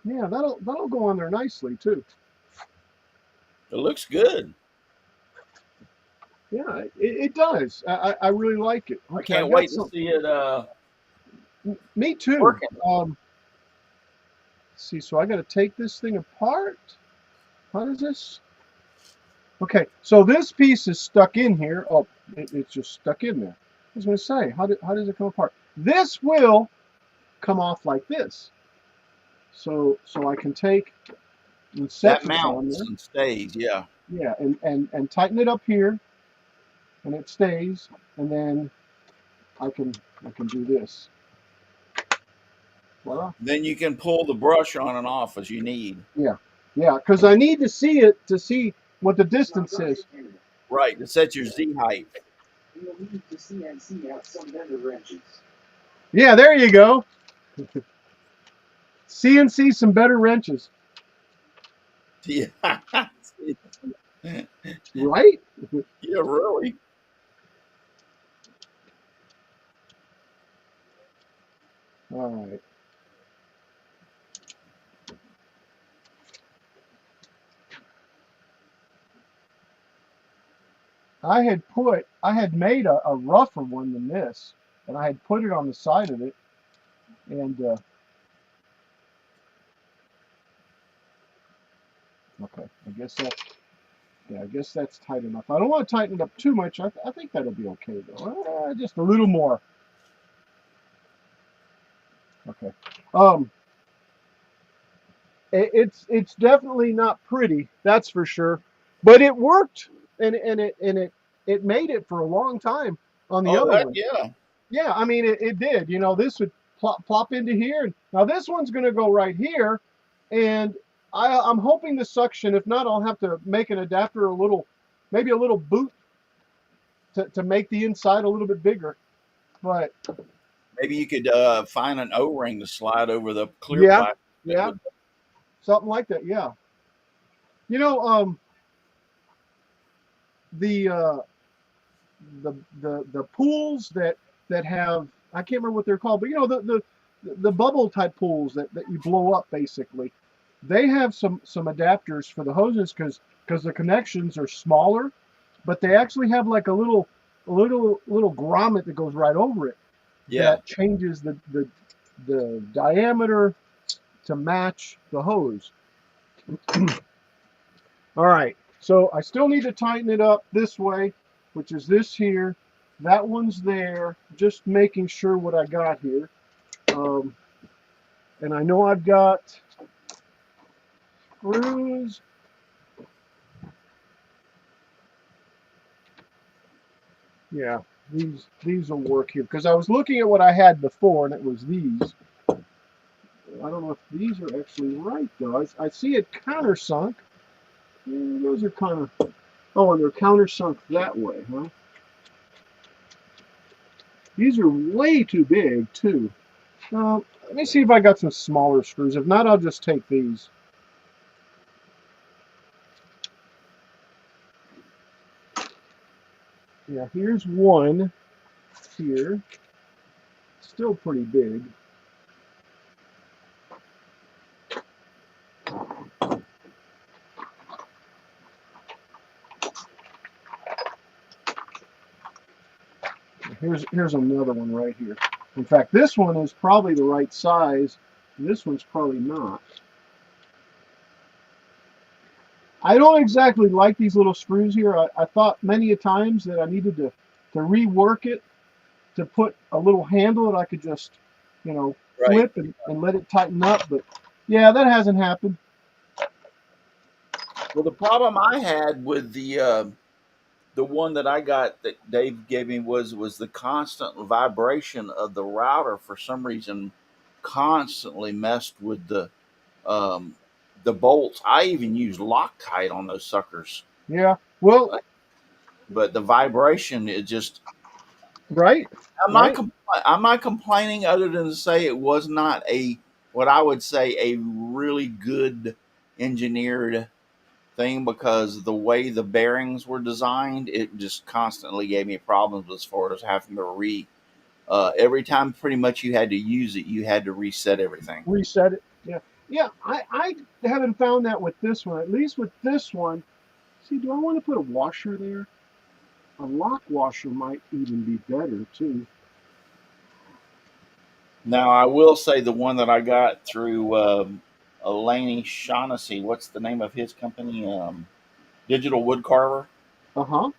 Yeah, that'll go on there nicely too. It looks good. Yeah, it does. I really like it. I Okay, I can't got wait to some. see it Me too. working. Let's see, so I got to take this thing apart. How does this? Okay, so this piece is stuck in here. Oh, it's just stuck in there. I was going to say, how does it come apart? This will come off like this. So I can take and set That this on mounts there. and stays, yeah. Yeah, and tighten it up here, and it stays. And then I can do this. Voila. Then you can pull the brush on and off as you need. Yeah, because I need to see it to see what the distance is. Right, to set your Z height. You'll need to CNC out some vendor wrenches. Yeah, there you go. CNC some better wrenches, Yeah. right? Yeah, really. All right. I had made a rougher one than this, and I had put it on the side of it, and okay, I guess that's tight enough. I don't want to tighten it up too much. I think that'll be okay though. Just a little more. Okay. It's definitely not pretty, that's for sure, but it worked, and it made it for a long time on the other one. Yeah. Yeah, I mean it did. You know, this would plop into here. Now this one's going to go right here, and I'm hoping the suction. If not, I'll have to make an adapter, maybe a little boot to make the inside a little bit bigger. But Maybe you could find an O-ring to slide over the clear yeah, plastic. yeah, something like that. Yeah. You know, the the pools that have, I can't remember what they're called, but the bubble type pools that you blow up basically. They have some adapters for the hoses because the connections are smaller, but they actually have like a little grommet that goes right over it Yeah. that changes the diameter to match the hose. All right, so I still need to tighten it up this way, which is this here. That one's there, just making sure what I got here. And I know I've got screws. Yeah, these will work here because I was looking at what I had before and it was these. I don't know if these are actually right though. I see it countersunk. Yeah, those are kind of, oh, and they're countersunk that way, huh? These are way too big too. Let me see if I got some smaller screws. If not, I'll just take these. Yeah, here's one here. Still pretty big. Here's another one right here. In fact, this one is probably the right size. And this one's probably not. I don't exactly like these little screws here. I thought many a times that I needed to rework it to put a little handle that I could just, Right. flip and let it tighten up. But yeah, that hasn't happened. Well, the problem I had with the one that I got that Dave gave me was the constant vibration of the router. For some reason, constantly messed with the bolts. I even used Loctite on those suckers, Yeah. Well, but the vibration, it just. right. Right. I'm not complaining other than to say it was not what I would say a really good engineered thing, because the way the bearings were designed, it just constantly gave me problems as far as having to every time pretty much you had to use it, you had to reset everything. Reset it. Yeah. Yeah. I haven't found that with this one. At least with this one. See, do I want to put a washer there? A lock washer might even be better too. Now, I will say the one that I got through Laney Shaughnessy, what's the name of his company? Digital Wood Carver. Uh-huh.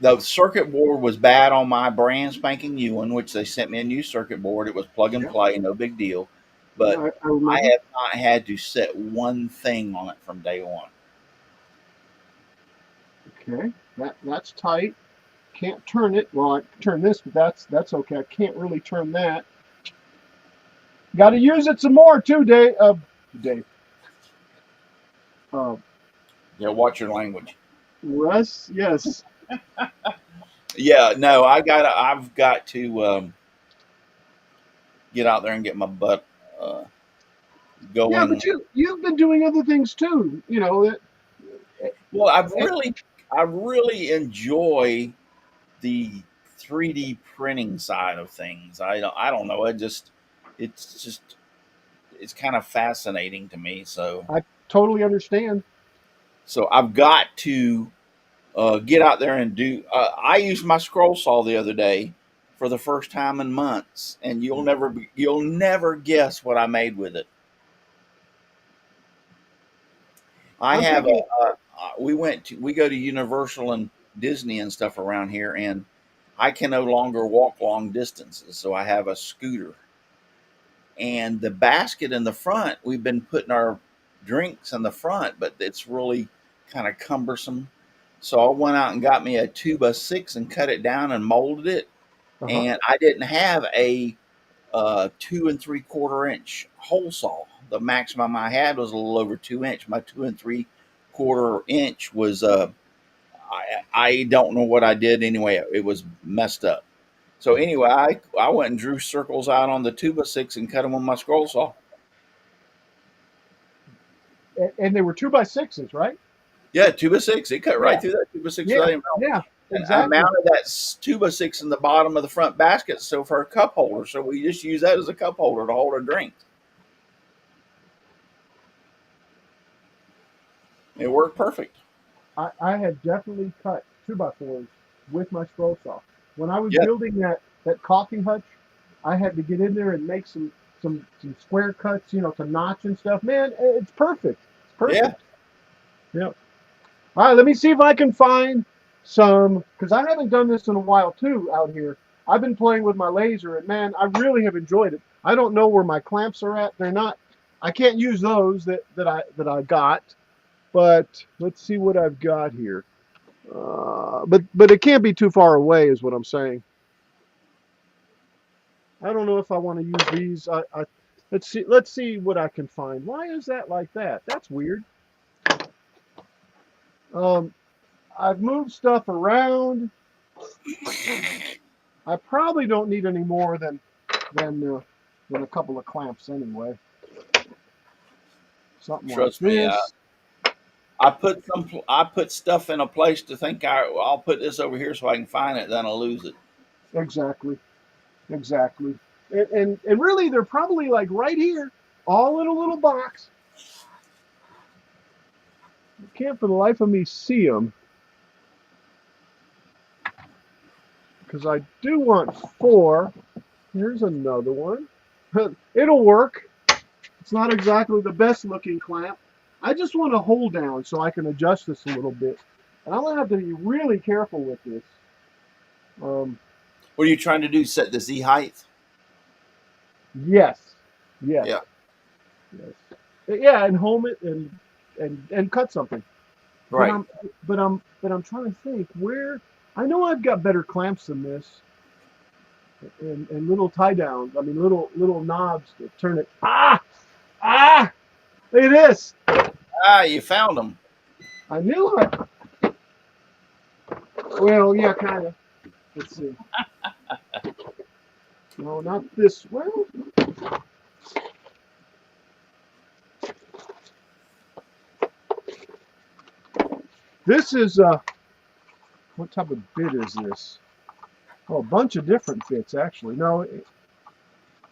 The circuit board was bad on my brand spanking new one, which they sent me a new circuit board. It was plug and play, no big deal. But Yeah, I remember. I have not had to set one thing on it from day one. Okay. That's tight. Can't turn it. Well, I can turn this, but that's okay. I can't really turn that. Got to use it some more too, Dave. Dave. Yeah, watch your language. Russ, yes. Yeah, no, I've got to get out there and get my butt going. Yeah, but you've been doing other things too. Well, I really enjoy the 3D printing side of things. I don't know. It's kind of fascinating to me. So I totally understand. So I've got to get out there and do. I used my scroll saw the other day for the first time in months, and you'll never guess what I made with it. We go to Universal and Disney and stuff around here, and I can no longer walk long distances, so I have a scooter. And the basket in the front, we've been putting our drinks in the front, but it's really kind of cumbersome. So I went out and got me a 2x6 and cut it down and molded it. Uh-huh. And I didn't have a 2 3/4 inch hole saw. The maximum I had was a little over 2 inch. My 2 3/4 inch was I don't know what I did anyway. It was messed up. So anyway, I went and drew circles out on the 2x6 and cut them on my scroll saw. And they were 2x6s, right? Yeah, 2x6. It cut Yeah, right through that 2x6 yeah, value. yeah, And I exactly. mounted that 2x6 in the bottom of the front basket, so for a cup holder. So we just use that as a cup holder to hold our drinks. It worked perfect. I had definitely cut 2x4s with my scroll saw. When I was Yeah, building that caulking hutch, I had to get in there and make some square cuts, to notch and stuff. Man, it's perfect. It's yeah. perfect. Yeah. All right, let me see if I can find some, because I haven't done this in a while too out here. I've been playing with my laser, and man, I really have enjoyed it. I don't know where my clamps are at. They're not. I can't use those that I got. But let's see what I've got here. But it can't be too far away, is what I'm saying. I don't know if I want to use these. Let's see what I can find. Why is that like that? That's weird. Um, I've moved stuff around. I probably don't need any more than a couple of clamps anyway. Something like Trust me. this. I put stuff in a place to think I'll put this over here so I can find it. Then I'll lose it. Exactly. Exactly. And really, they're probably like right here, all in a little box. I can't for the life of me see them because I do want 4. Here's another one. It'll work. It's not exactly the best looking clamp. I just want a hold down so I can adjust this a little bit. And I'm going to have to be really careful with this. Um, What are you trying to do? Set the Z height? yes. Yes. Yeah, Yes. Yeah, and home it and cut something. But right. I'm trying to think where. I know I've got better clamps than this, and little tie downs. I mean, little knobs to turn it. Ah! Look at this. Ah, you found them. I knew it. Well, yeah, kind of. Let's see. No, not this. Well, this is what type of bit is this? Oh, a bunch of different bits actually. No, I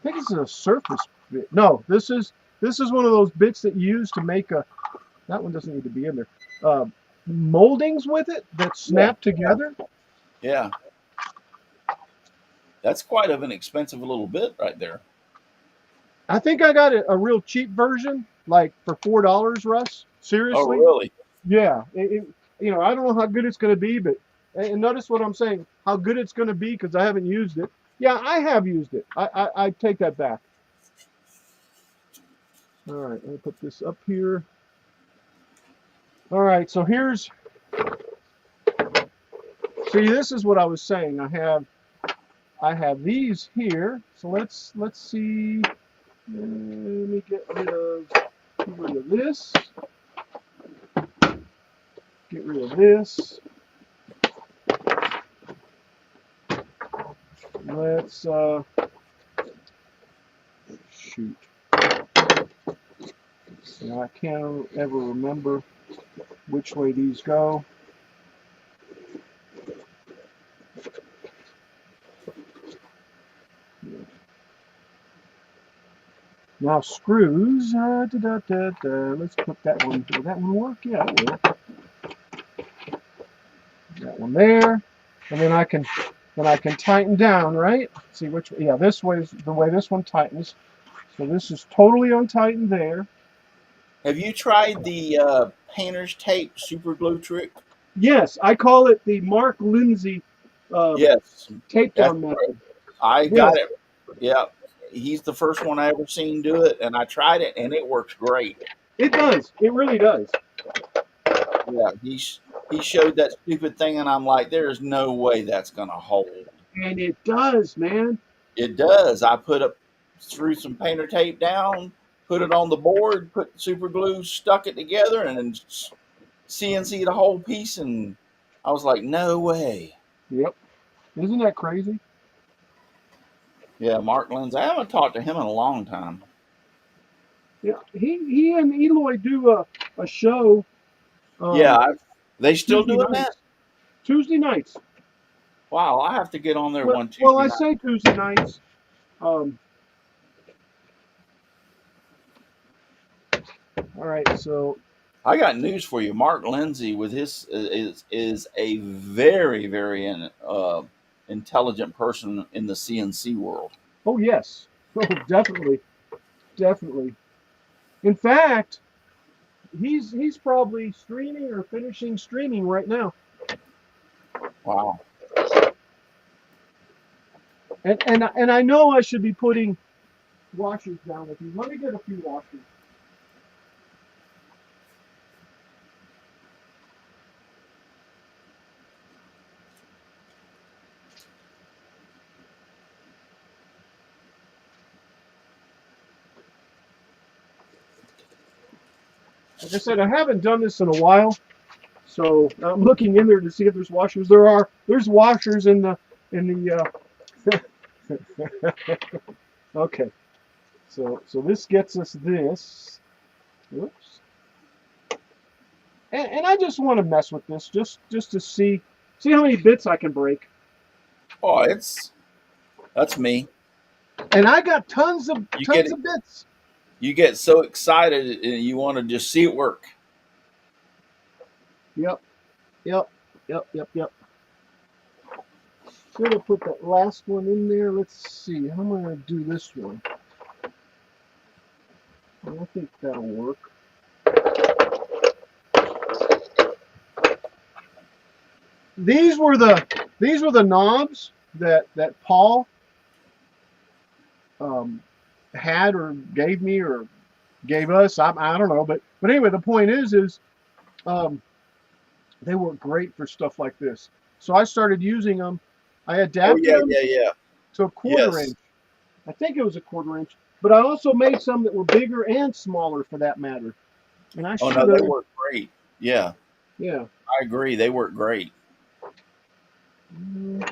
think it's a surface bit. No, this is one of those bits that you use to make a. That one doesn't need to be in there. Moldings with it that Yeah, snap together. yeah. That's quite of an expensive little bit right there. I think I got a real cheap version, like for $4, Russ. Oh, Seriously? really? Yeah. I don't know how good it's going to be, but and notice what I'm saying, how good it's going to be because I haven't used it. Yeah, I have used it. I take that back. All right, let me put this up here. All right, so see, this is what I was saying. I have these here. So let's see. Let me get rid of this. Get rid of this. Let's shoot. Now I can't ever remember which way these go. Now screws. Let's put that one. Will that one work? Yeah, it will. That one there, and then I can tighten down, right? See which? Yeah, this way is the way this one tightens. So this is totally untightened there. Have you tried the painter's tape super glue trick? Yes, I call it the Mark Lindsay Yes, tape that's down method. I Yes, got it. Yeah, he's the first one I ever seen do it, and I tried it, and it works great. it does. It really does. Yeah, he showed that stupid thing, and I'm like, there's no way that's gonna hold. And it does, man. It does. I threw some painter tape down, put it on the board, put super glue, stuck it together, and then CNC the whole piece, and I was like, no way. Yep. Isn't that crazy? Yeah, Mark Lindsay. I haven't talked to him in a long time. Yeah. He and Eloy do a show Yeah, Um, they still Tuesday doing that? nights. Tuesday nights. Wow, I have to get on there Well, one well, Tuesday I night. say Tuesday nights. Um, all right, so I got news for you. Mark Lindsay with his is a very intelligent person in the CNC world. oh yes, oh definitely, definitely. In fact, he's probably streaming or finishing streaming right now. Wow. And I know I should be putting washers down with you. Let me get a few washers. Like I said, I haven't done this in a while, so I'm looking in there to see if there's washers. There's washers in the okay. So this gets us this. Whoops. And I just want to mess with this just to see how many bits I can break. Oh, that's me. And I got tons of You get tons it. of bits. You get so excited and you want to just see it work. Yep. Yep. Yep. Yep. Yep. Should have put that last one in there. Let's see. How am I going to do this one? I think that'll work. These were the knobs that Paul had or gave me or gave us. I don't know, but anyway, the point is um, they work great for stuff like this. So I started using them. I Oh adapted yeah, them yeah, yeah. to a quarter Yes. inch. I think it was a quarter inch, but I also made some that were bigger and smaller for that matter. And I Oh no, should they have, work great. Yeah, yeah. I agree. They work great. Now,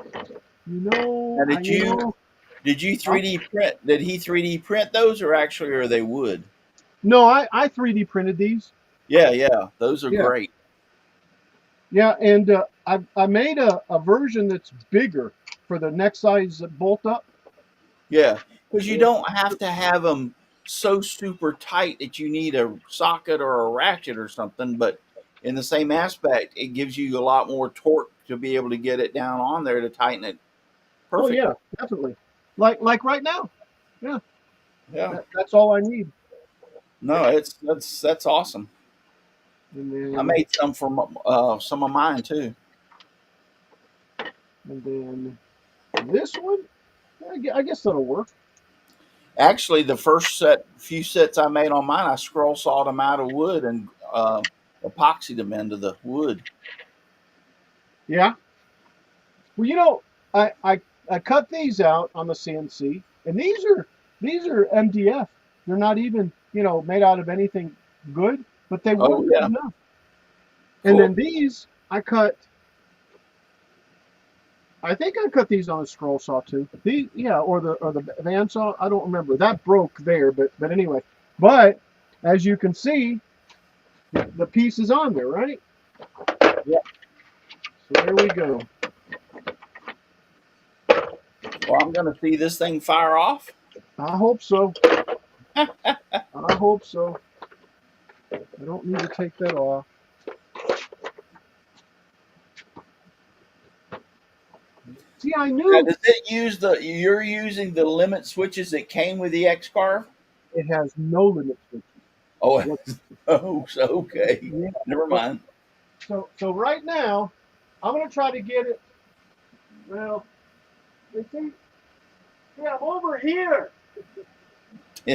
You know, did you I, 3D print? Did he 3D print those, or actually are they wood? no, I 3D printed these. Yeah, yeah. Those are Yeah, great. yeah, and I made a version that's bigger for the neck size bolt up. Yeah, because you Yeah. don't have to have them so super tight that you need a socket or a ratchet or something. But in the same aspect, it gives you a lot more torque to be able to get it down on there to tighten it Oh yeah, perfectly. definitely. Like right now. Yeah, Yeah. that's all I need. No, that's awesome. And I then made some of mine too. and then this one, I guess that'll work. Actually, the few sets I made on mine, I scroll sawed them out of wood and epoxied them into the wood. Yeah. Well, I cut these out on the CNC, and these are MDF. They're not even made out of anything good, but they work Oh good yeah, enough. And then cool. these I cut. I think I cut these on a scroll saw too. These, yeah, or the bandsaw. I don't remember. That broke there, but anyway. But as you can see, the piece is on there, right? Yeah. So there we go. Well, I'm going to see this thing fire off. I hope so. I hope so. I don't need to take that off. See, I Now, knew does it use you're using the limit switches that came with the X Carve? it has no limit switches. Oh, What- oh, so okay. Yeah. Never mind. So right now, I'm gonna try to get it. Well, you see, yeah, I'm over here. So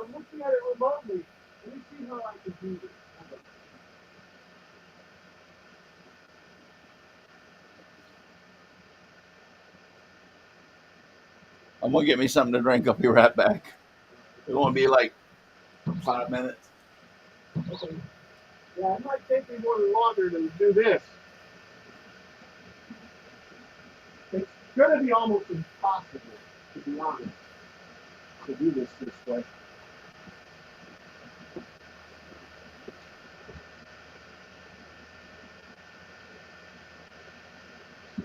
I'm looking at it remotely. Let me see how I can do this. I'm going to get me something to drink. I'll be right back. It's going to be like 5 minutes. Okay. Yeah, it might take me more than longer to do this. It's gonna be almost impossible, to be honest, to do this way.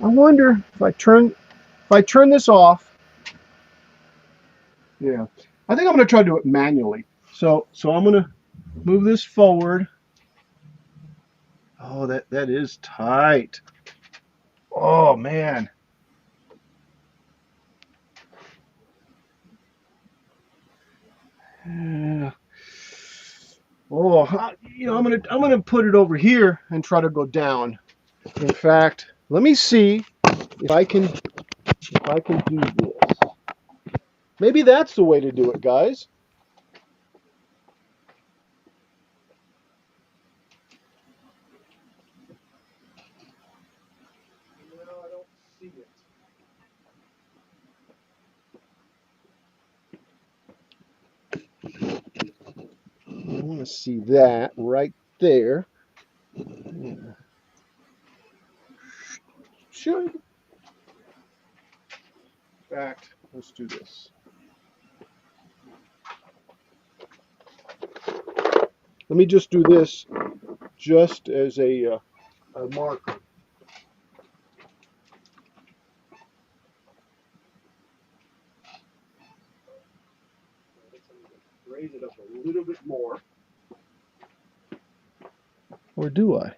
I wonder if I turn this off. Yeah, I think I'm going to try to do it manually. So I'm going to move this forward. Oh, that is tight. Oh man. Yeah. Oh, I'm gonna put it over here and try to go down. In fact, let me see if I can do this. Maybe that's the way to do it, guys. No, I don't see it. I want to see that right there. Yeah. Should. In fact, let's do this. Let me just do this just as a marker. Raise it up a little bit more. Or do I?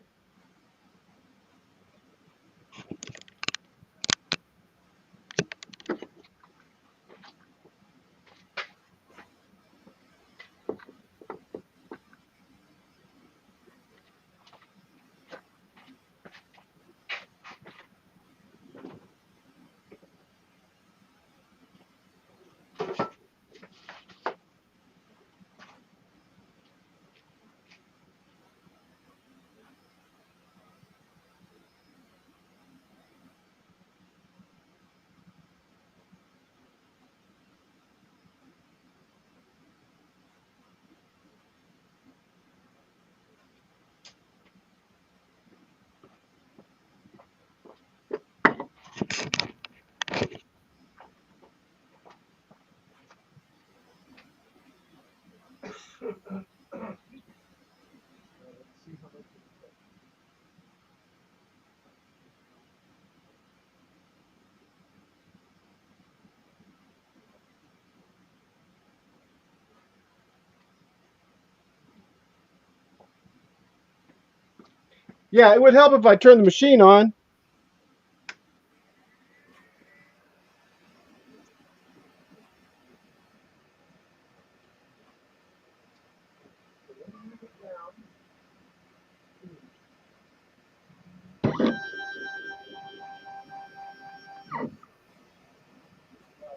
Yeah, it would help if I turned the machine on.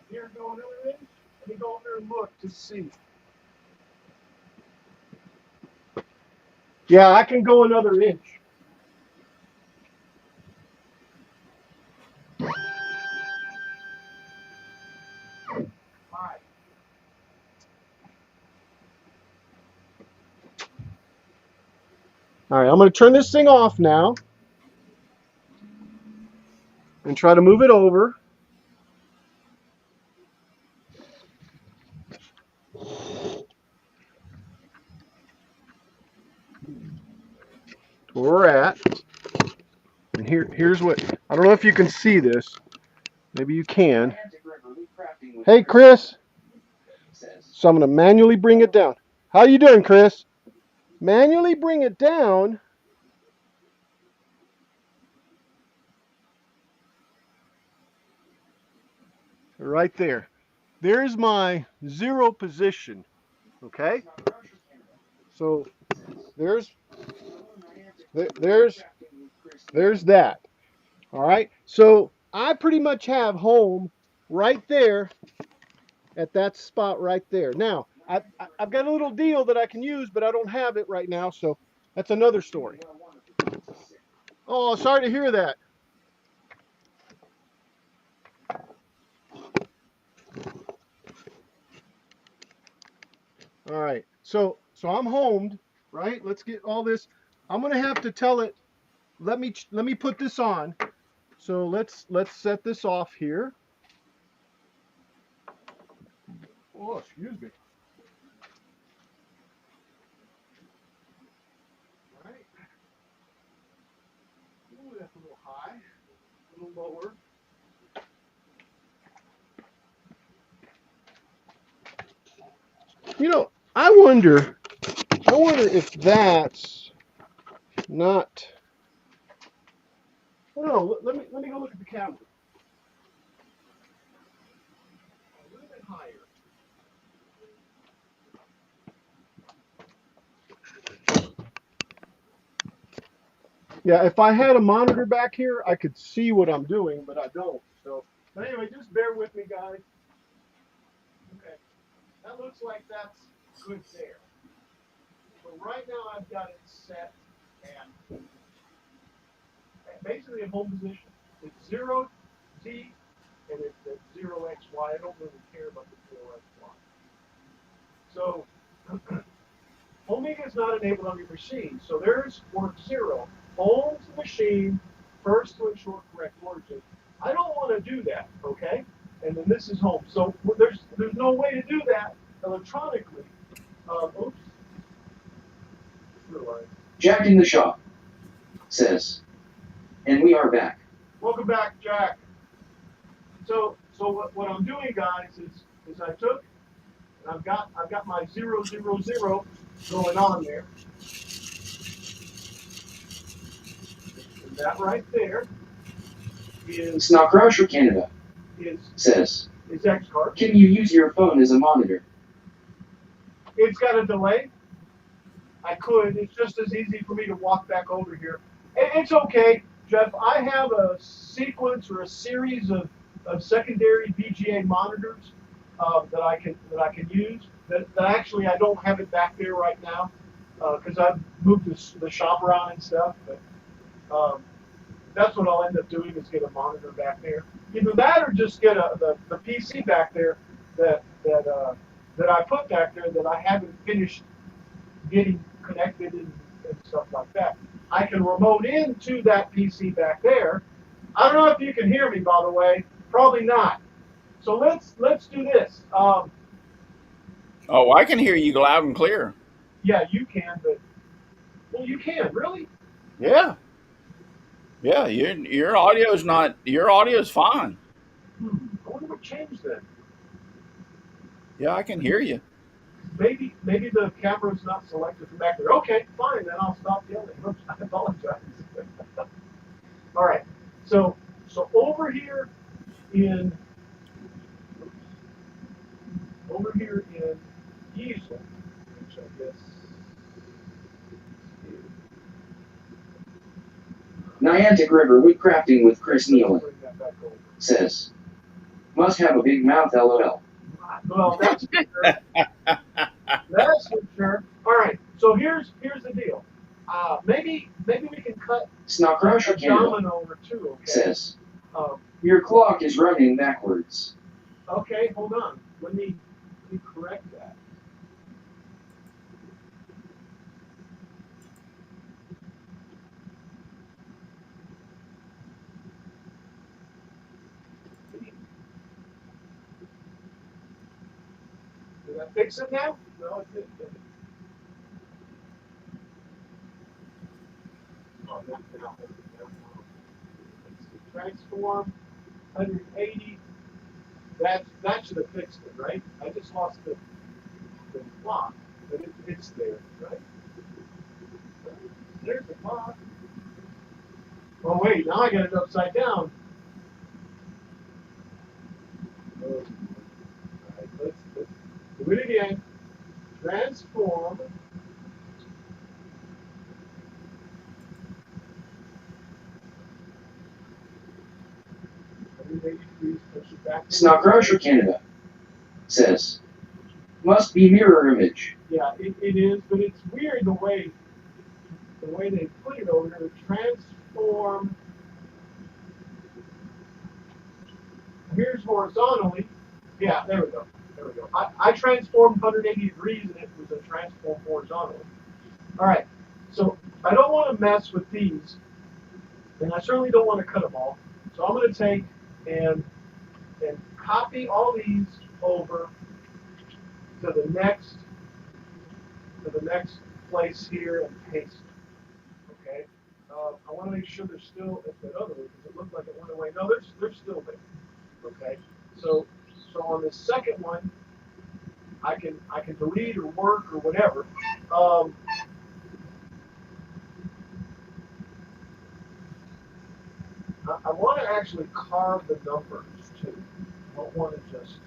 Here, go another inch. Let me go over there and look to see. Yeah, I can go another inch. All right, I'm going to turn this thing off now and try to move it over. Where we're at. And here's what, I don't know if you can see this. Maybe you can. Hey, Chris. So I'm going to manually bring it down. How you doing, Chris? Manually bring it down. Right there. There's my zero position. Okay? So there's that. All right. So I pretty much have home right there at that spot right there. Now, I've got a little deal that I can use, but I don't have it right now. So that's another story. Oh, sorry to hear that. All right. So I'm homed, right? Let's get all this. I'm going to have to tell it, let me put this on. So let's set this off here. Oh, excuse me. All right. Ooh, that's a little high, a little lower. You know, I wonder if that's not. I don't know. Let me go look at the camera. A little bit higher. Yeah, if I had a monitor back here, I could see what I'm doing, but I don't. So, but anyway, just bear with me, guys. Okay, that looks like that's good there. So right now I've got it set at basically a home position. It's 0T and it's at 0XY. I don't really care about the 0XY. So homing is not enabled on your machine. So there's work 0. Home to machine, first to ensure correct origin. I don't want to do that, okay? And then this is home. So there's no way to do that electronically. Oops. Jack in the shop says, and we are back. Welcome back, Jack. So what I'm doing, guys, is I took and I've got my 000 going on there. And that right there is Snockrosher Canada is says, X card. can you use your phone as a monitor? It's got a delay. I could. It's just as easy for me to walk back over here. It's okay, Jeff. I have a sequence or a series of secondary VGA monitors that I can use. That actually I don't have it back there right now because I've moved the shop around and stuff. But that's what I'll end up doing is get a monitor back there. Either that or just get the PC back there that I put back there that I haven't finished getting connected and stuff like that. I can remote into that PC back there. I don't know if you can hear me, by the way. Probably not. So let's do this. Oh, I can hear you loud and clear. Yeah, you can, but well, you can really. Yeah. Yeah, your audio's fine. I wonder what changed then. Yeah, I can hear you. Maybe the camera's not selected from back there. Okay, fine, then I'll stop yelling. I apologize. All right. So over here in Easel, which I guess Niantic River Woodcrafting with Chris Nealon bring that back over. says, must have a big mouth, lol. Well, that's for sure. That's for sure. All right. So here's the deal. Maybe we can cut Snockrosher Canada domino over too. Okay. says, Um, your clock is running backwards. okay. Hold on. Let me correct that. Did I fix it now? No, it didn't. Did it? Oh, now. Let's see. Transform 180. That should have fixed it, right? I just lost the clock, but it's there, right? There's the clock. Oh wait, now I got it upside down. Oh, all right, let's do it again. Transform. Snockrosher Canada says, must be mirror image. Yeah, it is, but it's weird the way they put it over there. Transform. Here's horizontally. Yeah, there we go. I transformed 180 degrees and it was a transform horizontally. All right, so I don't want to mess with these, and I certainly don't want to cut them all. So I'm going to take and copy all these over to the next place here and paste. Okay. I want to make sure they're still at that other one because it looked like it went away. No, they're still there. Okay. So on this second one, I can delete or work or whatever. I want to actually carve the numbers too. I don't want to just.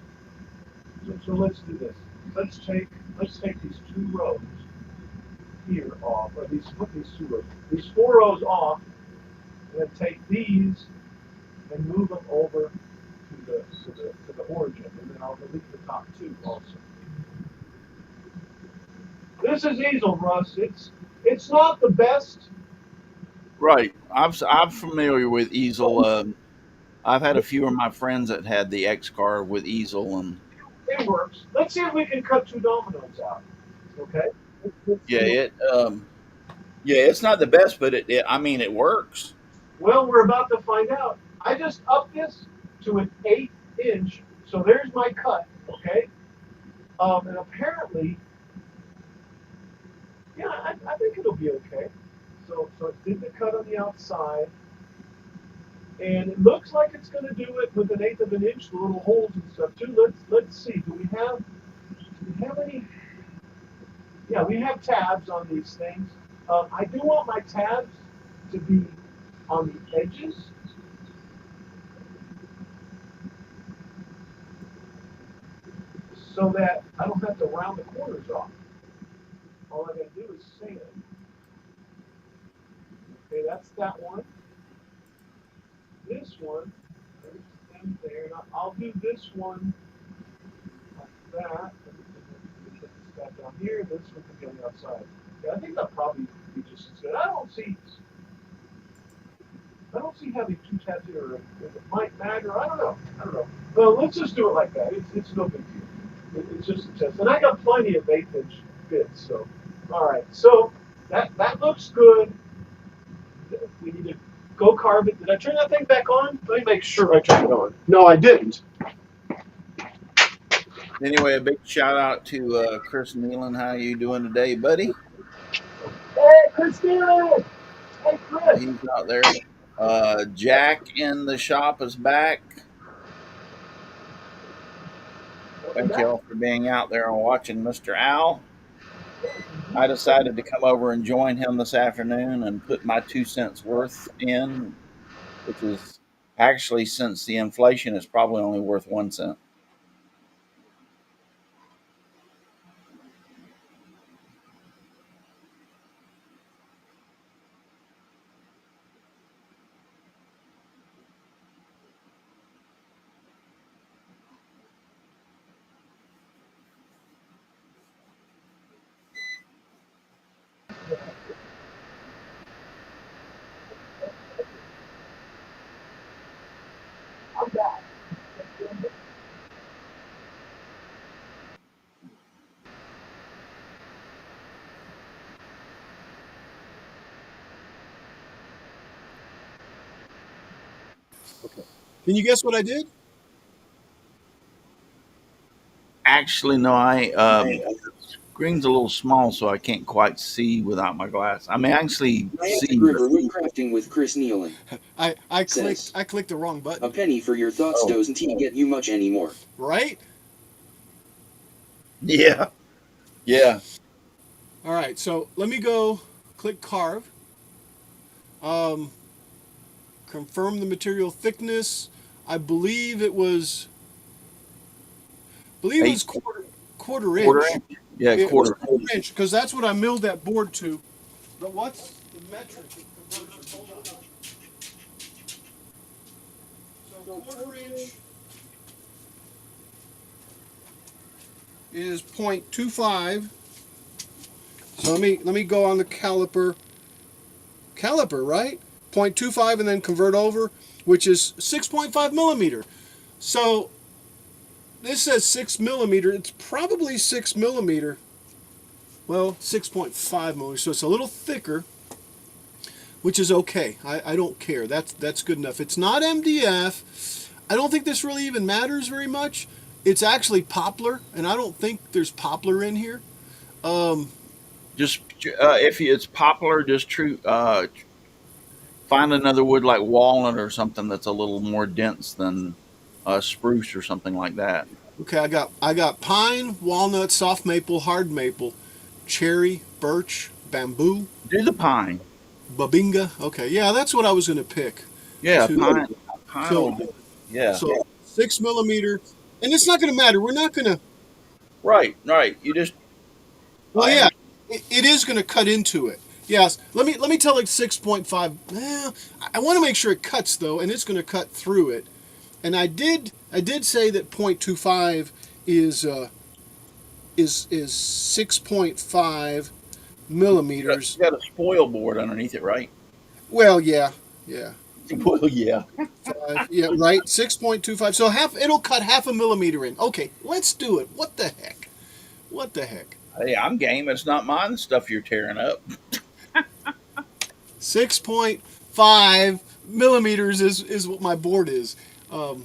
So let's do this. Let's take these 2 rows here off, or put these 2 rows, these 4 rows off, and then take these and move them over to the origin, and then I'll delete the top 2 also. This is easel, Russ. It's not the best. Right. I'm familiar with easel. I've had a few of my friends that had the X car with easel, and It works. Let's see if we can cut 2 dominoes out. Okay. yeah, it's not the best, but I mean, it works. Well, we're about to find out. I just upped this to an 8-inch, so there's my cut. Okay. And apparently, yeah, I think it'll be okay. So it did the cut on the outside, and it looks like it's going to do it with 1/8 of an inch, the little holes and stuff too. Let's see. Do we have any? Yeah, we have tabs on these things. I do want my tabs to be on the edges. So that I don't have to round the corners off. All I got to do is sand. Okay, that's that one. This one, there's them there. And I'll do this one like that. And then put this guy down here. This one can be on the outside. Yeah, I think that'll probably be just as good. I don't see having 2 tabs here, or if it might matter. I don't know. Well, let's just do it like that. It's no big deal. It's just a test. And I got plenty of 1/8-inch bits. So, all right. So that looks good. We need to go carve it. Did I turn that thing back on? Let me make sure I turned it on. No, I didn't. Anyway, a big shout out to Chris Nealon. How you doing today, buddy? Hey, Christina! Hey, Chris! He's out there. Jack in the shop is back. Thank you all for being out there and watching Mr. Al. I decided to come over and join him this afternoon and put my 2 cents worth in, which is actually, since the inflation, is probably only worth 1 cent. I'm back. Can you guess what I did? Actually, no, the screen's a little small, so I can't quite see without my glass. I mean, actually see. River Crafting with Chris Nealon. I Says, clicked the wrong A button. penny for your thoughts doesn't get you much anymore. Right? Yeah. Yeah. All right. So let me go click carve. Confirm the material thickness. I believe it was quarter inch. Quarter inch. Yeah, It was quarter. quarter inch, because that's what I milled that board to. But what's the metric of conversion? Hold on. So quarter inch is 0.25. So let me go on the caliper. Caliper, right? 0.25 and then convert over, which is 6.5 millimeter. So this says 6 millimeter. It's probably 6 millimeter. Well, 6.5 millimeter. So it's a little thicker, which is okay. I don't care. That's good enough. It's not MDF. I don't think this really even matters very much. It's actually poplar, and I don't think there's poplar in here. Just if it's poplar, just Find another wood like walnut or something that's a little more dense than spruce or something like that. Okay, I got pine, walnut, soft maple, hard maple, cherry, birch, bamboo, Do the pine. babinga. Okay, yeah, that's what I was gonna pick. Yeah, To pine. Pine will kill. do. Yeah. So 6 millimeter, and it's not gonna matter. We're not gonna. Right. Right. You just. Well, I yeah, it is gonna cut into it. Yes. Let me tell it 6.5. I want to make sure it cuts though, and it's gonna cut through it. And I did say that 0.25 is 6.5 millimeters. You got a spoil board underneath it, right? Well, yeah, yeah, Well, yeah. yeah, right. 6.25. So it'll cut half a millimeter in. Okay, let's do it. What the heck? What the heck? Hey, I'm game. It's not mine stuff you're tearing up. 6.5 millimeters is what my board is. All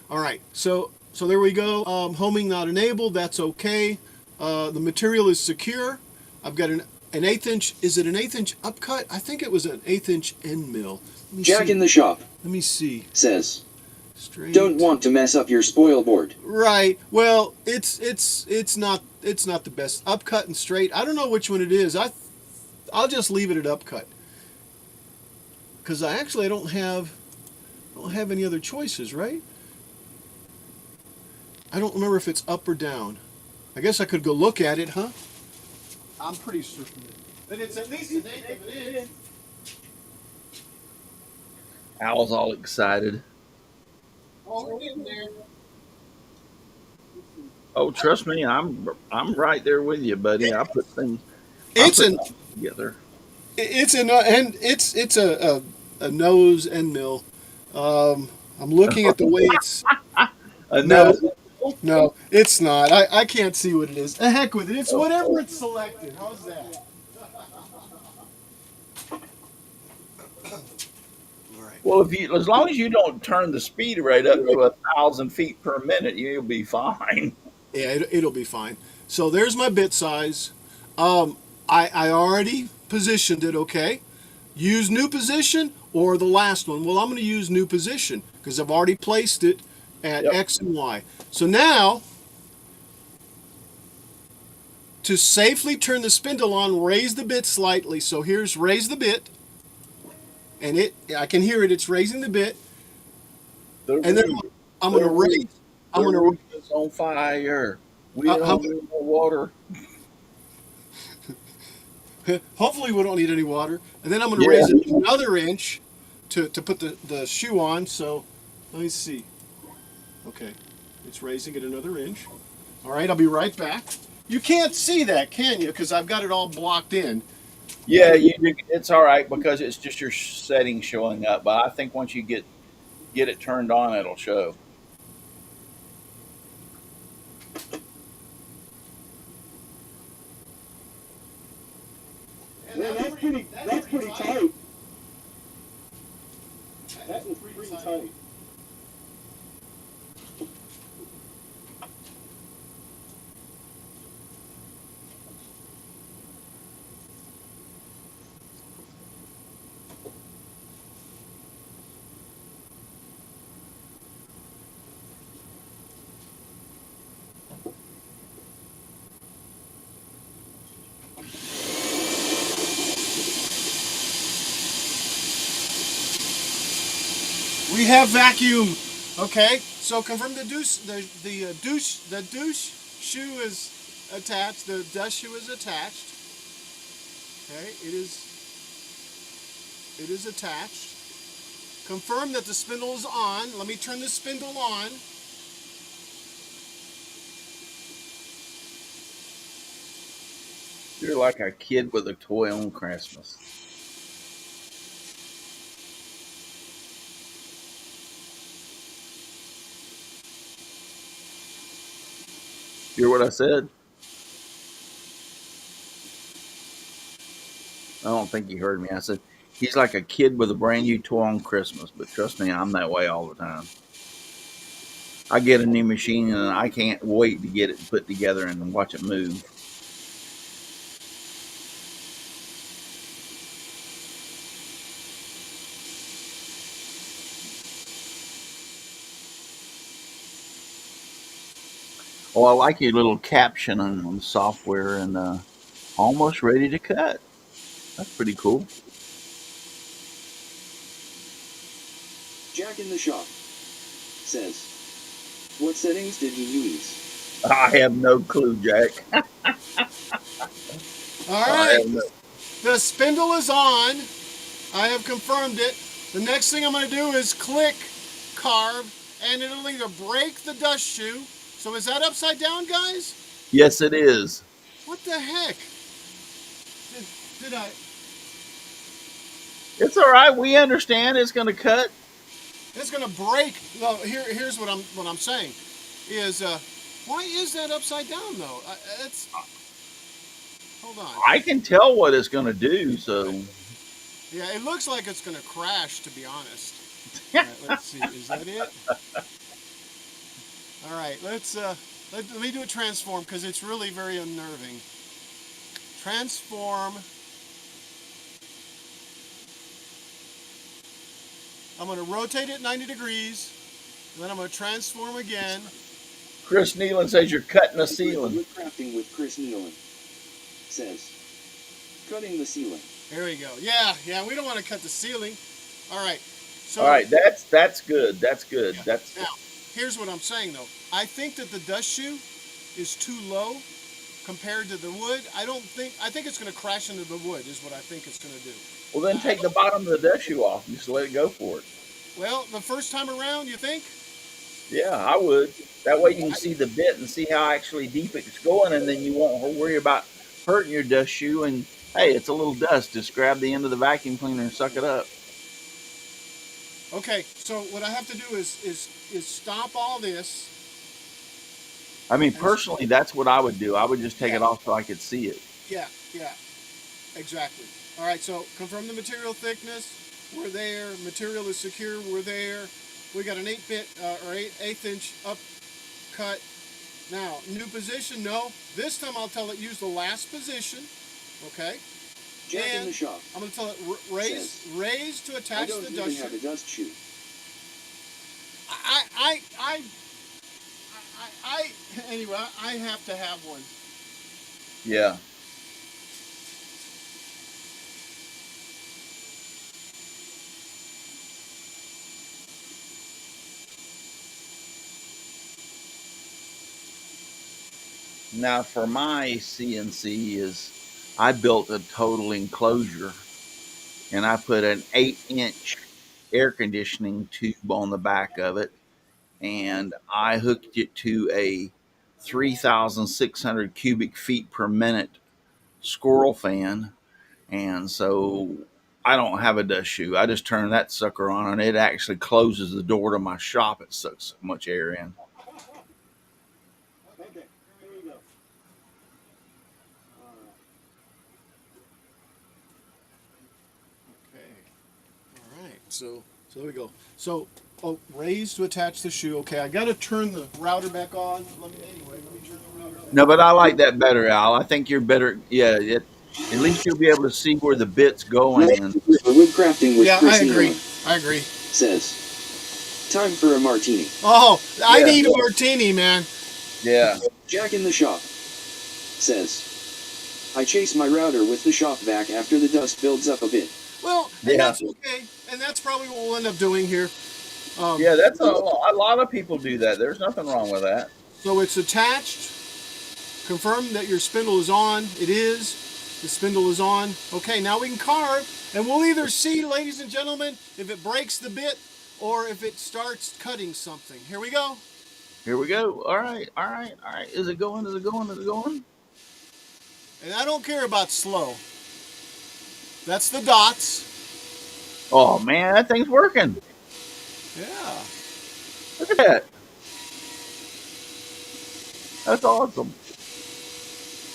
right, so there we go. Homing not enabled. That's okay. The material is secure. I've got an 1/8 inch. Is it an 1/8 inch upcut? I think it was an 1/8 inch end mill. Let me Jack see. in the shop Let me see. says, Straight. don't want to mess up your spoil board. Right. Well, it's not the best. Upcut and straight. I don't know which one it is. I'll just leave it at upcut. Because I don't have any other choices, right? I don't remember if it's up or down. I guess I could go look at it, huh? I'm pretty certain that it's at least an 1/8 of an inch. Al's all excited. Oh, we're getting there. Oh, trust me, I'm right there with you, buddy. I put things It's an together. it's an and it's a nose end mill. I'm looking at the way it's. No, No, it's not. I can't see what it is. The heck with it. It's whatever it's selected. How's that? All right. well, as long as you don't turn the speed rate up to 1,000 feet per minute, you'll be fine. Yeah, it'll be fine. So there's my bit size. I already positioned it. Okay. Use new position or the last one. Well, I'm going to use new position because I've already placed it at Yep. X and Y. So now, to safely turn the spindle on, raise the bit slightly. So here's raise the bit, and I can hear it. It's raising the bit, and then I'm going to raise. I'm going to. It's on fire. We How- don't need more water. Hopefully, we don't need any water. And then I'm going to Yeah. raise it another inch to put the shoe on. So let me see. Okay, it's raising it another inch. All right, I'll be right back. You can't see that, can you? Because I've got it all blocked in. Yeah, it's all right because it's just your settings showing up. But I think once you get it turned on, it'll show. Yeah, that's pretty tight. That is pretty tight. We have vacuum. Okay, so confirm the douche shoe is attached. The dust shoe is attached. Okay, it is attached. Confirm that the spindle is on. Let me turn the spindle on. You're like a kid with a toy on Christmas. You hear what I said? I don't think you heard me. I said he's like a kid with a brand new toy on Christmas, but trust me, I'm that way all the time. I get a new machine and I can't wait to get it put together and watch it move. Oh, I like your little caption on the software and almost ready to cut. That's pretty cool. Jack in the shop says, what settings did he use? I have no clue, Jack. All I right. have no. The spindle is on. I have confirmed it. The next thing I'm going to do is click carve, and it'll either break the dust shoe. So is that upside down, guys? Yes, it is. What the heck? Did I? It's all right. We understand it's going to cut. It's going to break. No, here's what I'm saying is why is that upside down though? It's hold on. I can tell what it's going to do. So Yeah, it looks like it's going to crash. To be honest. All right, let's see. Is that it? All right. Let me do a transform because it's really very unnerving. Transform. I'm going to rotate it 90 degrees. And then I'm going to transform again. Chris Nealon says you're cutting the ceiling. Woodcrafting with Chris Nealon says, cutting the ceiling. There we go. Yeah, we don't want to cut the ceiling. All right. So, All right, that's good. That's good. Yeah. That's Now, here's what I'm saying though. I think that the dust shoe is too low compared to the wood. I think it's going to crash into the wood is what I think it's going to do. well. Then take the bottom of the dust shoe off. Just let it go for it. Well, the first time around, you think? Yeah, I would. That way you can see the bit and see how actually deep it's going, and then you won't worry about hurting your dust shoe. And hey, it's a little dust. Just grab the end of the vacuum cleaner and suck it up. Okay, so what I have to do is stop all this. I mean, personally, that's what I would do. I would just take it off so I could see it. Yeah, exactly. All right, so confirm the material thickness. We're there. Material is secure. We're there. We got an 8-bit or 1/8 inch up cut. Now, new position. No, this time I'll tell it use the last position. Okay. Jack in And the shop. I'm going to tell it raise to I attach don't the even dust have shoe. a dust shoe. Anyway, I have to have one. Yeah. Now, for my CNC is I built a total enclosure, and I put an 8-inch air conditioning tube on the back of it, and I hooked it to a 3,600 cubic feet per minute squirrel fan, and so I don't have a dust shoe. I just turn that sucker on, and it actually closes the door to my shop. It sucks so much air in. Okay, here we go. Okay. All right. So there we go. So raise to attach the shoe. Okay, I got to turn the router back on. Let me turn the router back. No, but I like that better, Al. I think you're better. Yeah, at least you'll be able to see where the bit's going. And Woodcrafting with Yeah, Chris I agree. Nealon I agree. says, time for a martini. Oh, I Yeah. need a martini, man. yeah, Jack in the shop says, I chase my router with the shop vac after the dust builds up a bit. Well, and Yeah. that's okay, and that's probably what we'll end up doing here. yeah, that's a lot of people do that. There's nothing wrong with that. So it's attached. Confirm that your spindle is on. It is. The spindle is on. Okay, now we can carve, and we'll either see, ladies and gentlemen, if it breaks the bit or if it starts cutting something. Here we go. Here we go. All right. Is it going? Is it going? Is it going? And I don't care about slow. That's the dots. Oh man, that thing's working. Yeah. Look at that. That's awesome.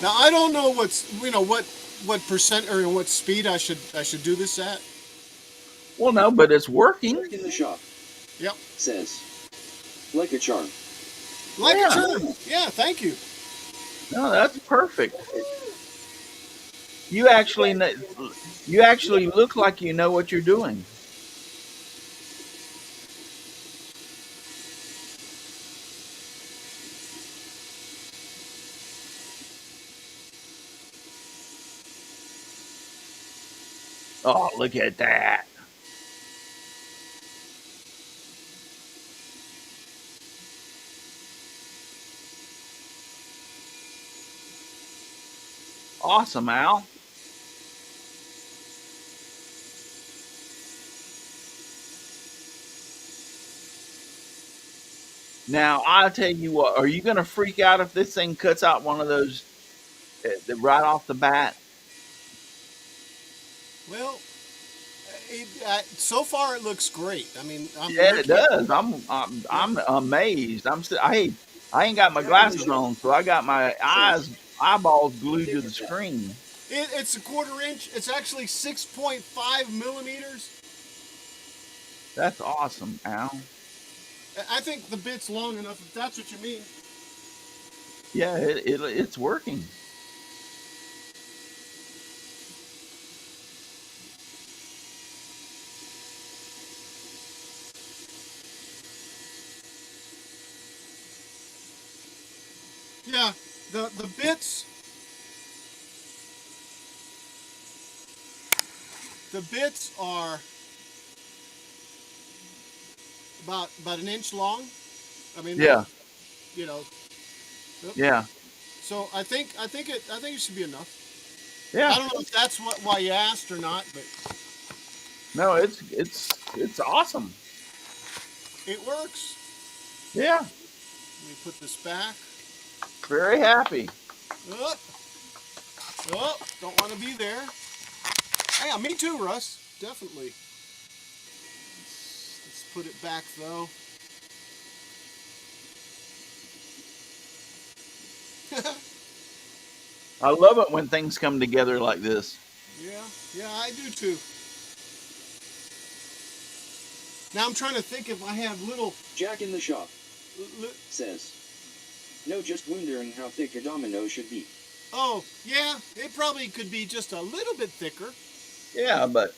Now I don't know what percent or what speed I should do this at. Well, no, but it's working. Jack in the shop Yep. says, like a charm. Like Yeah. a charm. Yeah, thank you. No, that's perfect. You actually look like you know what you're doing. Oh, look at that. Awesome, Al. Now, I'll tell you what, are you going to freak out if this thing cuts out one of those right off the bat? Well, so far it looks great. I mean, I'm Yeah, it looking at. does. I'm amazed. I ain't got my Jack in the glasses Shop on, so I got my says, eyeballs glued to take the your time. screen. It's a 1/4 inch. It's actually 6.5 millimeters. That's awesome, Al. I think the bit's long enough, if that's what you mean. Yeah, it's working. Yeah, the bits. The bits are about an inch long. I mean, Yeah, you know. Yep. yeah, So I think it should be enough. yeah. I don't know if that's why you asked or not, but No, it's awesome. it works. Yeah, Let me put this back. very happy. Oh, oh, don't want to be there. Yeah, me too, Russ. Definitely. Let's put it back though. I love it when things come together like this. Yeah, I do too. Now I'm trying to think if I have little. Jack in the Shop Li- says, no, just wondering how thick a domino should be. oh, yeah, it probably could be just a little bit thicker. Yeah, but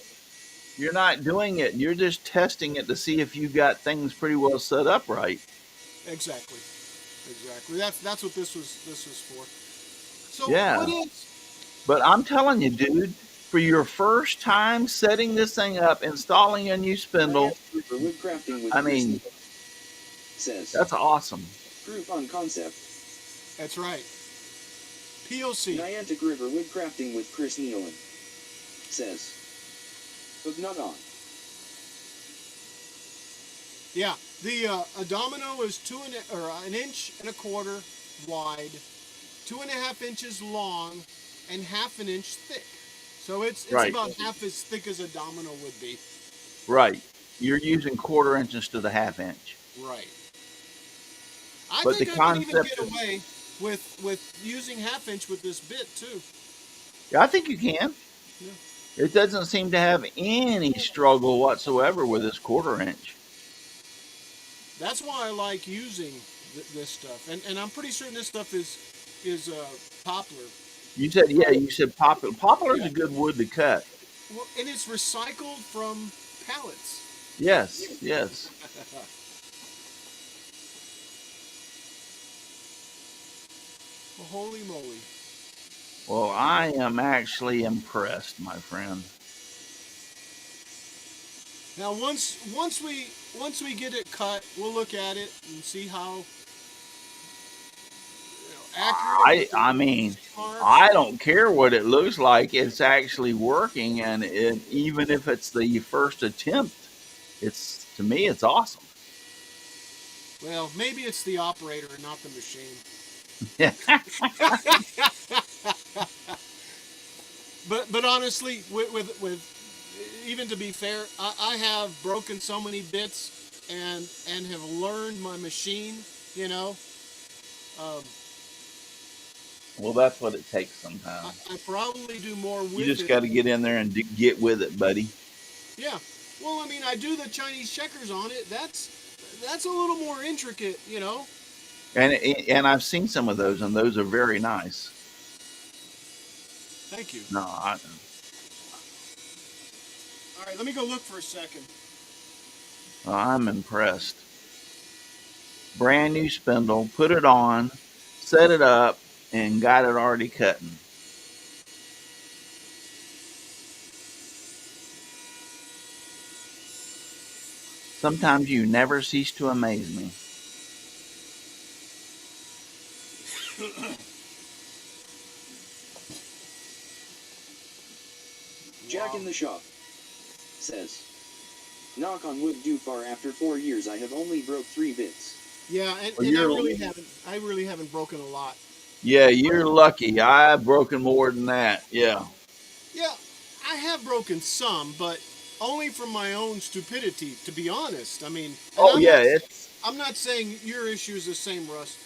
you're not doing it. You're just testing it to see if you got things pretty well set up right. Exactly. That's what this was for. So Yeah. what is? But I'm telling you, dude, for your first time setting this thing up, installing a new spindle, For wood crafting with I Chris mean, says, that's awesome. proof on concept. That's right. POC. Niantic River wood crafting with Chris Nealon says, hook not on. Yeah, the a domino is 1.25 inches wide, 2.5 inches long, and 1/2 inch thick. So it's Right. about half as thick as a domino would be. Right. You're using 1/4 inch instead of 1/2 inch. Right. I But think the I could even concept get is, away with using 1/2 inch with this bit too. yeah, I think you can. Yeah. It doesn't seem to have any struggle whatsoever with this 1/4 inch. That's why I like using this stuff, and I'm pretty certain this stuff is poplar. You said poplar. Poplar is Yeah. a good wood to cut. Well, and it's recycled from pallets. Yes, yes. Well, holy moly! Well, I am actually impressed, my friend. Now once we get it cut, we'll look at it and see how accurate. I mean, Marks. I don't care what it looks like. It's actually working, and even if it's the first attempt, it's to me it's awesome. Well, maybe it's the operator and not the machine. But honestly, with even to be fair, I have broken so many bits and have learned my machine. You know, um, Well, that's what it takes sometimes. I probably do more with You just it. got to get in there and get with it, buddy. Yeah. Well, I mean, I do the Chinese checkers on it. That's a little more intricate, you know. And I've seen some of those, and those are very nice. Thank you. No, All right, let me go look for a second. I'm impressed. Brand new spindle, put it on, set it up, and got it already cutting. Sometimes you never cease to amaze me. Jack in the shop says, knock on wood do far after 4 years I have only broke 3 bits. Yeah, Well, and I you're really haven't broken a lot. yeah, you're lucky. I've broken more than that. Yeah. Yeah, I have broken some, but only from my own stupidity, to be honest. I mean, and Oh yeah, it's I'm not saying your issue is the same, Russ.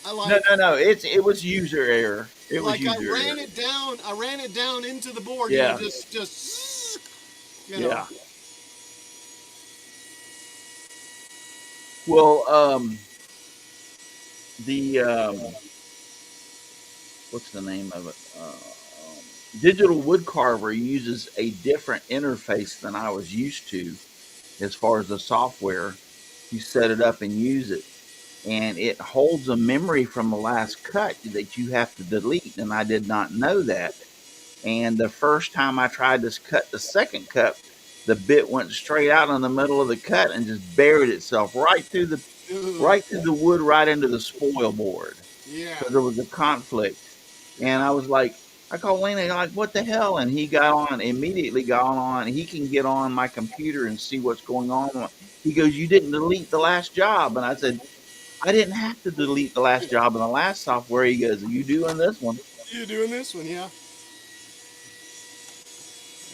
I no. It was user error. It was like I user ran error. it down. I ran it down into the board. Yeah. Just you know. Yeah. Well, the what's the name of it? Digital Wood Carver uses a different interface than I was used to as far as the software. You set it up and use it, and it holds a memory from the last cut that you have to delete, and I did not know that. And the first time I tried to cut the second cut, the bit went straight out in the middle of the cut and just buried itself right through the wood, right into the spoil board. Yeah. So there was a conflict, and I was like, I called Lena, like, what the hell? And he immediately got on. He can get on my computer and see what's going on. He goes, you didn't delete the last job. And I said, I didn't have to delete the last job in the last software. He goes, you doing this one? You doing this one, yeah.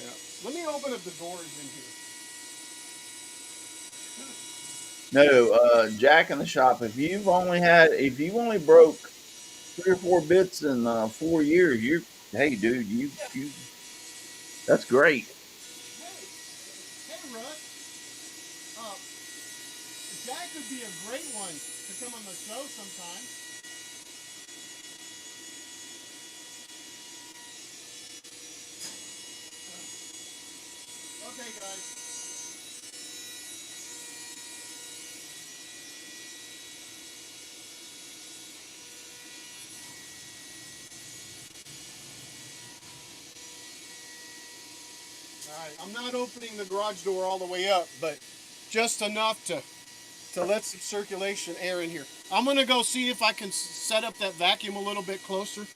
Yeah. Let me open up the doors in here. No, Jack in the shop. If you've only broke 3 or 4 bits in 4 years, hey, dude, you, that's great. Hey, Russ. Jack would be a great one to come on the show sometime. Okay, guys. All right, I'm not opening the garage door all the way up, but just enough to let some circulation air in here. I'm going to go see if I can set up that vacuum a little bit closer.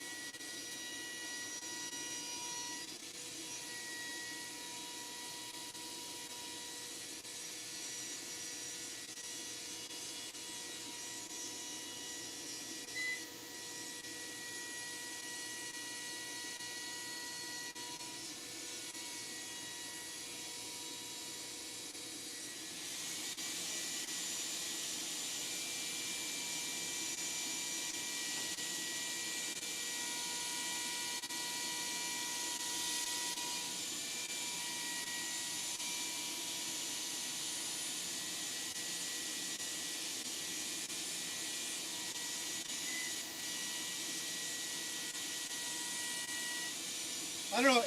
I don't know.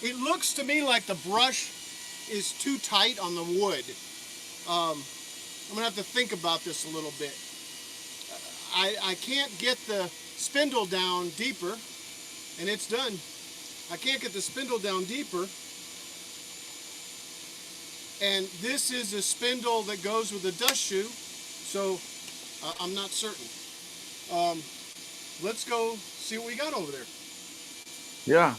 It looks to me like the brush is too tight on the wood. I'm gonna have to think about this a little bit. I can't get the spindle down deeper, and it's done. I can't get the spindle down deeper. And this is a spindle that goes with the dust shoe, so I'm not certain. Let's go see what we got over there. Yeah.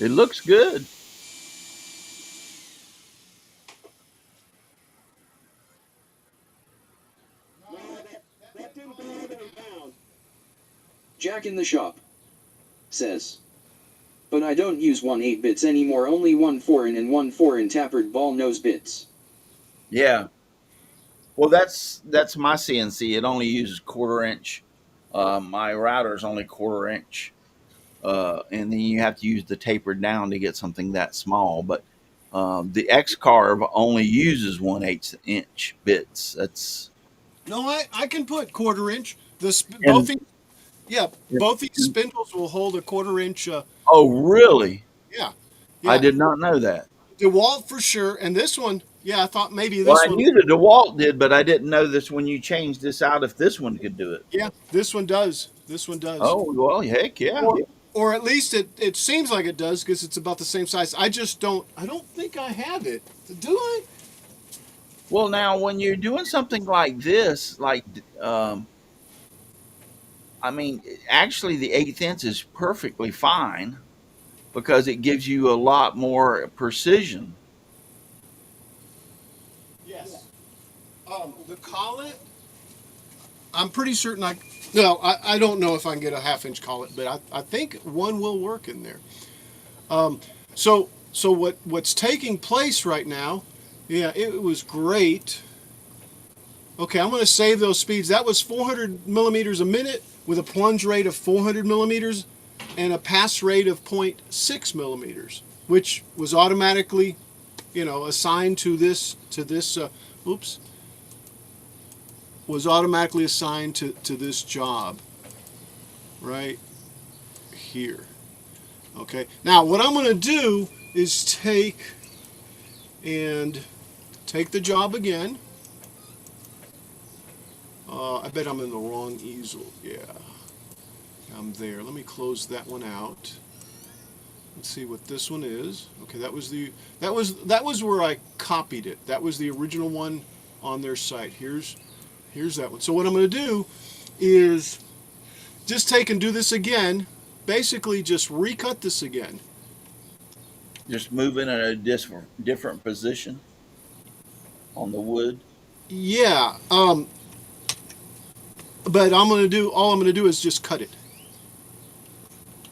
It looks good. Jack in the shop says, but I don't use 1/8 bits anymore, only 1 4-in and 1 4-in tapered ball nose bits. Yeah. Well, that's my CNC. It only uses 1/4 inch. My router is only 1/4 inch. And then you have to use the tapered down to get something that small. But the X-Carve only uses 1/8 inch bits. That's No, I can put 1/4 inch. And- Both these spindles will hold a 1/4 inch. oh, really? Yeah. I did not know that. DeWalt for sure, and this one, yeah, I thought maybe this Well, I one. knew the DeWalt did, but I didn't know this when you changed this out if this one could do it. Yeah, this one does. This one does. Oh, well, heck yeah. or at least it seems like it does because it's about the same size. I don't think I have it. Do I? Well, now when you're doing something like this, I mean, actually, the 1/8 inch is perfectly fine because it gives you a lot more precision. Yes. The collet, I'm pretty certain I don't know if I can get a 1/2 inch collet, but I think one will work in there. Um, so what's taking place right now? Yeah, it was great. Okay, I'm going to save those speeds. That was 400 millimeters a minute with a plunge rate of 400 millimeters and a pass rate of 0.6 millimeters, which was automatically, assigned to this oops, was automatically assigned to this job right here. Okay, now what I'm going to do is take the job again. I bet I'm in the wrong easel. Yeah, I'm there. Let me close that one out. Let's see what this one is. Okay, that was where I copied it. That was the original one on their site. Here's that one. So what I'm going to do is just take and do this again. Basically, just recut this again. Just moving in a different position on the wood. Yeah. But all I'm gonna do is just cut it.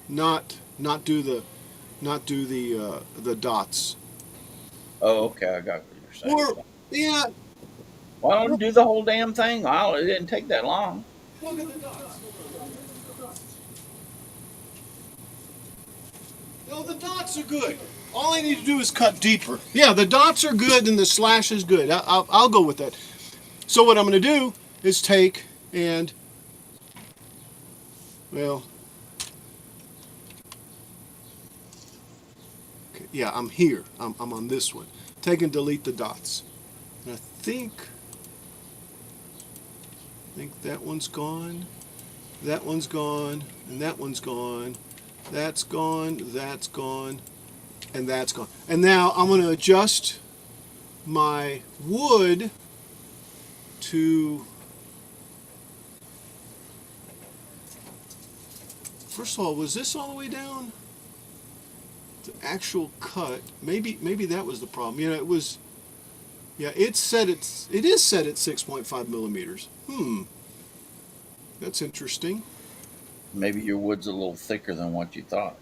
Not do the dots. Oh, okay, I got what you're saying. Or yeah. Why don't you do the whole damn thing? It didn't take that long. Look at the dots. No, the dots are good. All I need to do is cut deeper. Yeah, the dots are good and the slash is good. I'll go with that. So what I'm going to do is take and, well, okay, yeah, I'm here. I'm on this one. Take and delete the dots. And I think that one's gone. That one's gone. And that one's gone. That's gone. That's gone. And that's gone. And now I'm going to adjust my wood to, first of all, was this all the way down? The actual cut, maybe that was the problem. It was, yeah, it is set at 6.5 millimeters. That's interesting. Maybe your wood's a little thicker than what you thought.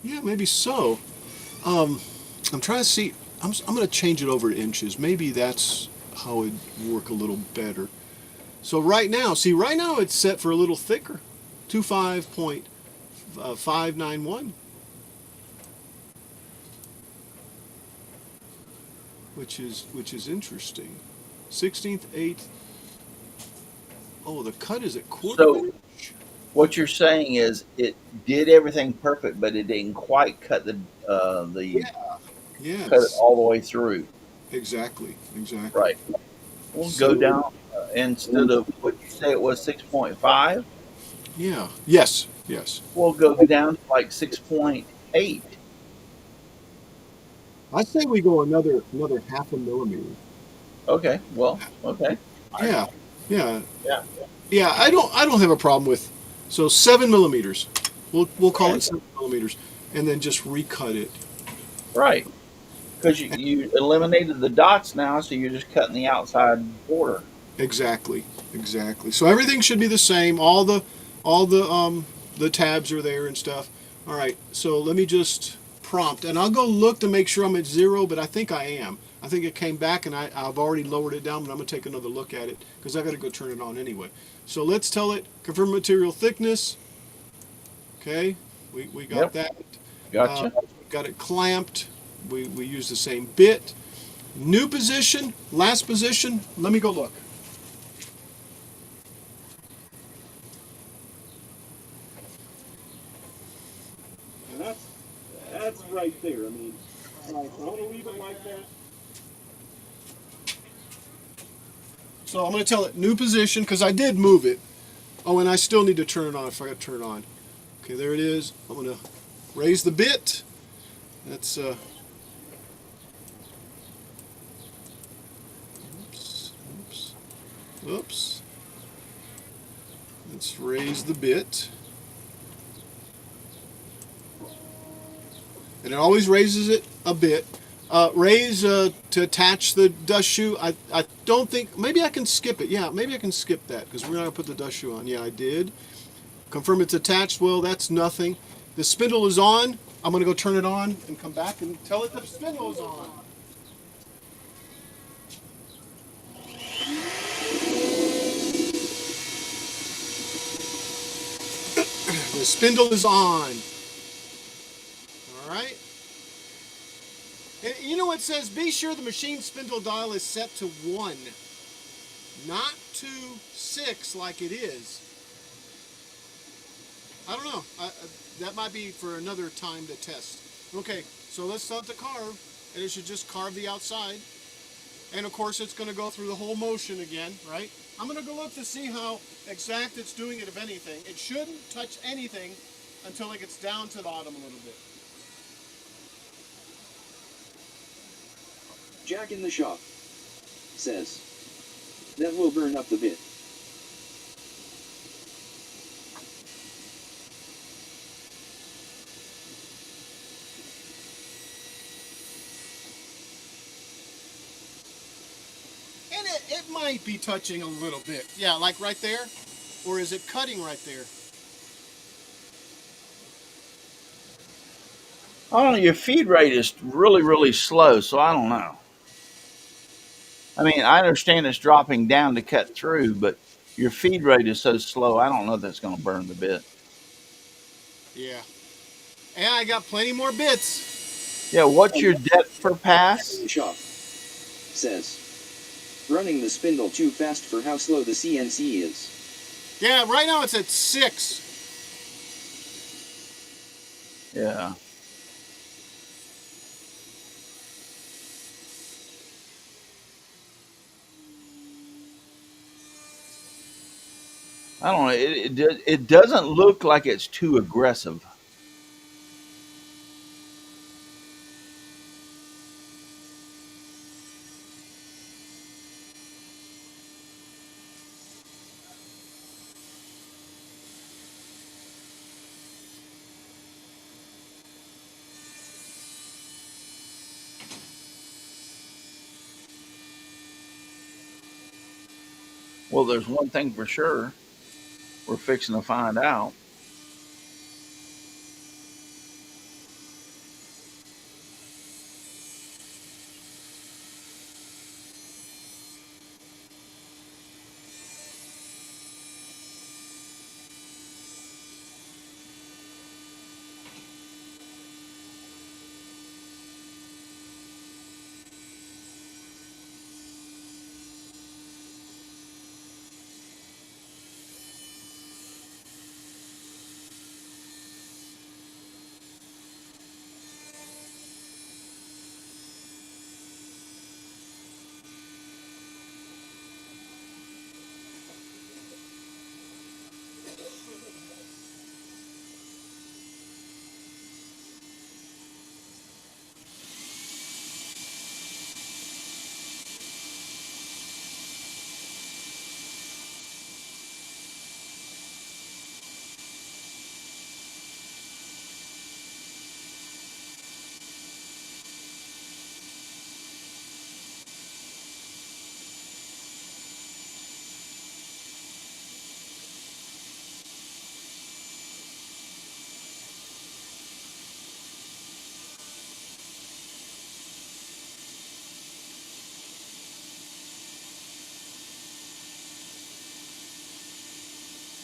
Yeah, maybe so. I'm trying to see. I'm going to change it over to inches. Maybe that's how it'd work a little better. So right now it's set for a little thicker, 25.591, which is interesting. 16th, 8th. Oh, the cut is at quarter. So what you're saying is it did everything perfect, but it didn't quite cut cut it all the way through. Exactly. Right. We'll go down instead of what you say it was 6.5. Yeah. Yes. We'll go down to like 6.8. I say we go another half a millimeter. Okay. Well. Okay. Yeah. Yeah. I don't have a problem with. So 7 millimeters. We'll call it 7 millimeters, and then just recut it. Right. Because you eliminated the dots now, so you're just cutting the outside border. Exactly. So everything should be the same. All the tabs are there and stuff. All right. So let me just prompt, and I'll go look to make sure I'm at 0, but I think I am. I think it came back, and I've already lowered it down, but I'm going to take another look at it because I got to go turn it on anyway. So let's tell it confirm material thickness. Okay, we got that. Gotcha. Got it clamped. We use the same bit. New position, last position. Let me go look. And that's right there. I mean, I'm going to leave it like that. So I'm going to tell it new position because I did move it. Oh, and I still need to turn it on. I forgot to turn it on. Okay, there it is. I'm going to raise the bit. That's oops, oops, oops. Let's raise the bit. And it always raises it a bit. Raise to attach the dust shoe. I don't think, maybe I can skip it. Yeah, maybe I can skip that because we're not going to put the dust shoe on. Yeah, I did. Confirm it's attached. Well, that's nothing. The spindle is on. I'm going to go turn it on and come back and tell it the spindle is on. The spindle is on. All right. And you know what it says? Be sure the machine spindle dial is set to 1, not to 6 like it is. I don't know. That might be for another time to test. Okay, so let's start the carve, and it should just carve the outside. And of course, it's going to go through the whole motion again, right? I'm going to go look to see how exact it's doing it, if anything. It shouldn't touch anything until it gets down to the bottom a little bit. Jack in the shop says, that will burn up the bit. And it might be touching a little bit. Yeah, like right there. Or is it cutting right there? I don't know. Your feed rate is really, really slow, so I don't know. I mean, I understand it's dropping down to cut through, but your feed rate is so slow, I don't know if that's going to burn the bit. Yeah. And I got plenty more bits. Yeah, what's your depth per Jack pass? in the shop says, running the spindle too fast for how slow the CNC is. Yeah, right now it's at 6. Yeah. I don't know. It doesn't look like it's too aggressive. Well, there's one thing for sure. We're fixing to find out.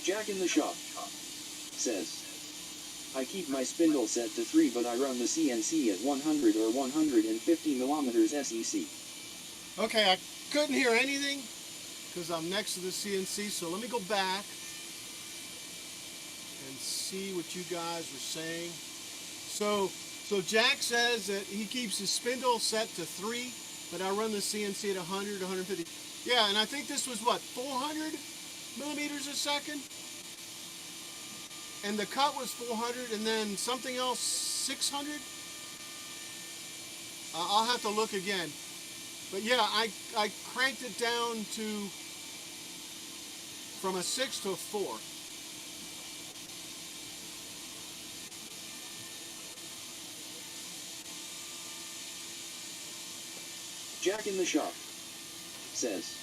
Jack in the shop says, I keep my spindle set to 3 but I run the CNC at 100 or 150 millimeters SEC. Okay, I couldn't hear anything because I'm next to the CNC, so let me go back and see what you guys were saying. So Jack says that he keeps his spindle set to 3, but I run the CNC at 100, 150. Yeah, and I think this was what, 400 millimeters a second? and the cut was 400, and then something else 600. I'll have to look again. But yeah, I cranked it down to from a 6 to a 4. Jack in the Shop says,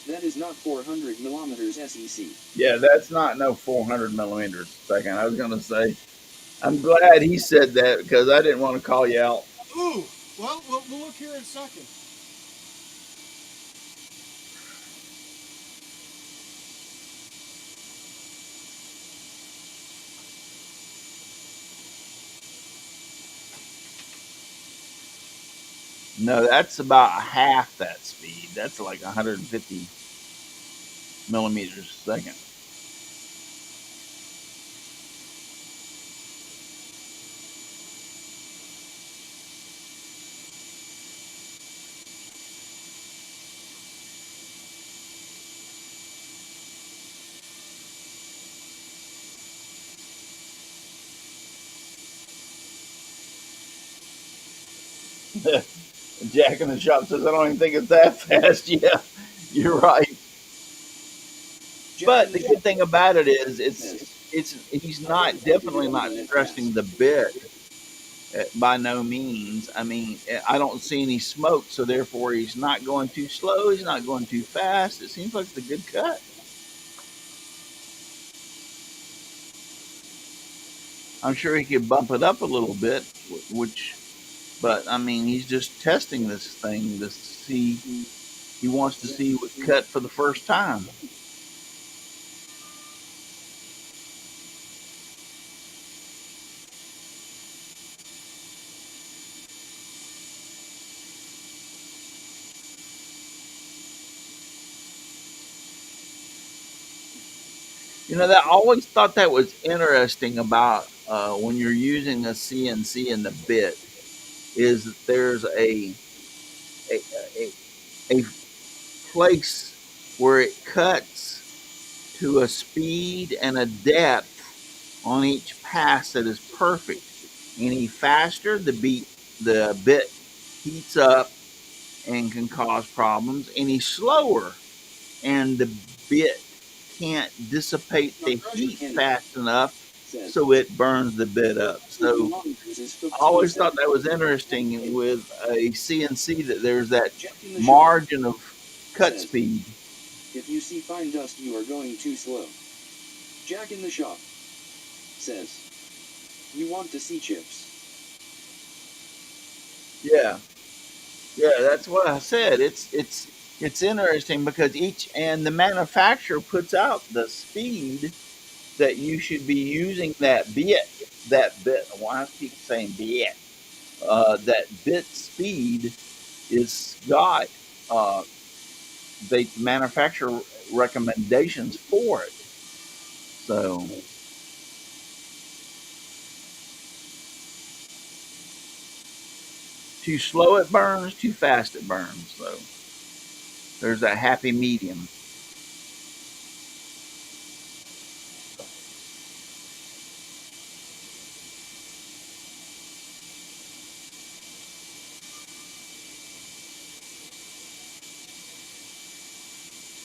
that is not 400 millimeters SEC. Yeah, that's not no 400 millimeters a second. I was going to say, I'm glad he said that because I didn't want to call you out. Ooh, well, we'll look here in a second. No, that's about half that speed. That's like 150 millimeters a second. Jack in the Shop says, I don't even think it's that fast. Yeah, you're right. But the good thing about it is, he's not definitely not stressing the bit by no means. I mean, I don't see any smoke, so therefore he's not going too slow. He's not going too fast. It seems like it's a good cut. I'm sure he could bump it up a little bit, but I mean, he's just testing this thing to see. He wants to see what cut for the first time. You know, I always thought that was interesting about when you're using a CNC in the bit, is that there's a, a place where it cuts to a speed and a depth on each pass that is perfect. Any faster, the bit heats up and can cause problems. Any slower, and the bit can't dissipate the heat fast enough, so it burns the bit up. So I always thought that was interesting with a CNC, that there's that margin of cut speed. If you see fine dust, you are going too slow. Jack in the Shop says, you want to see chips. Yeah, that's what I said. It's interesting because the manufacturer puts out the speed that you should be using that bit. Why I keep saying bit? That bit speed is got the manufacturer recommendations for it. So too slow it burns, too fast it burns. So there's that happy medium.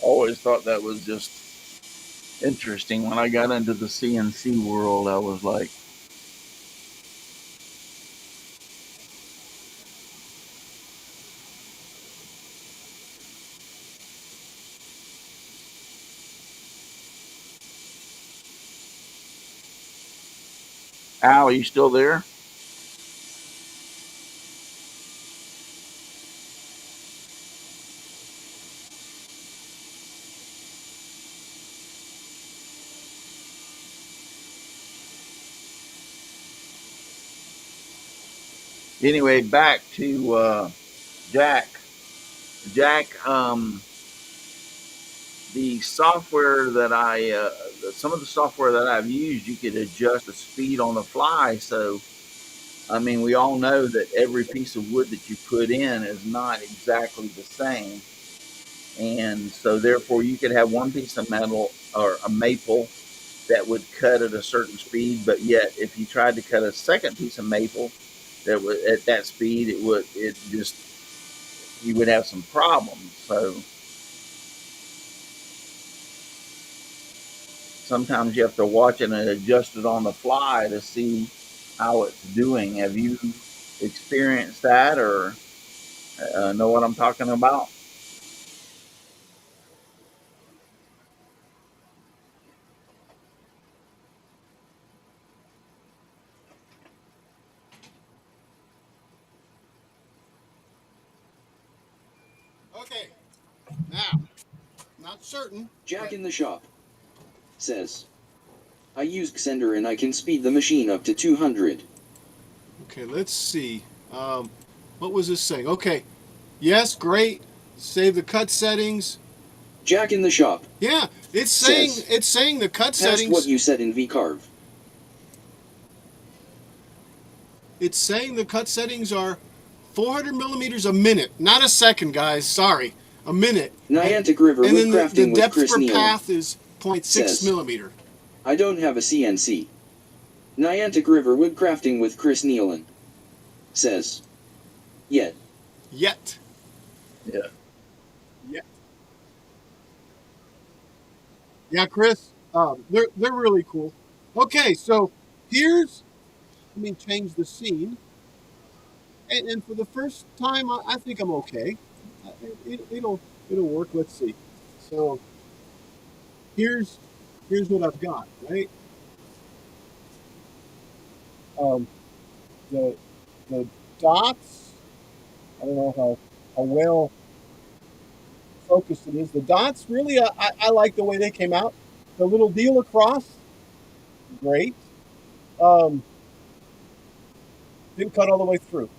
Always thought that was just interesting. When I got into the CNC world, I was like, Al, are you still there? Anyway, back to Jack. Jack, the software that some of the software that I've used, you could adjust the speed on the fly. So, I mean, we all know that every piece of wood that you put in is not exactly the same. And so therefore you could have one piece of metal or a maple that would cut at a certain speed, but yet if you tried to cut a second piece of maple that was at that speed, it just you would have some problems. So sometimes you have to watch it and adjust it on the fly to see how it's doing. Have you experienced that, or know what I'm talking about? Okay. Now, not certain. Jack in the shop says, I use Xender and I can speed the machine up to 200. Okay, let's see. What was this saying? Okay. Yes, great. Save the cut settings. Jack in the shop. Yeah, it's saying the cut Past settings. what you said in VCarve. It's saying the cut settings are 400 millimeters a minute, not a second, guys. Sorry, a minute. Niantic River And then the Woodcrafting with depth Chris per Neal path is 0.6 says, millimeter. I don't have a CNC. Niantic River Woodcrafting with Chris Nealon says, yet. Yet. Yeah. Yet. Yeah, Chris. They're really cool. Okay, so here's. Let me change the scene. And for the first time, I think I'm okay. It'll work. Let's see. So here's what I've got. Right. The dots. I don't know how well focused it is. The dots really, I like the way they came out. The little deal across, great. Didn't cut all the way through.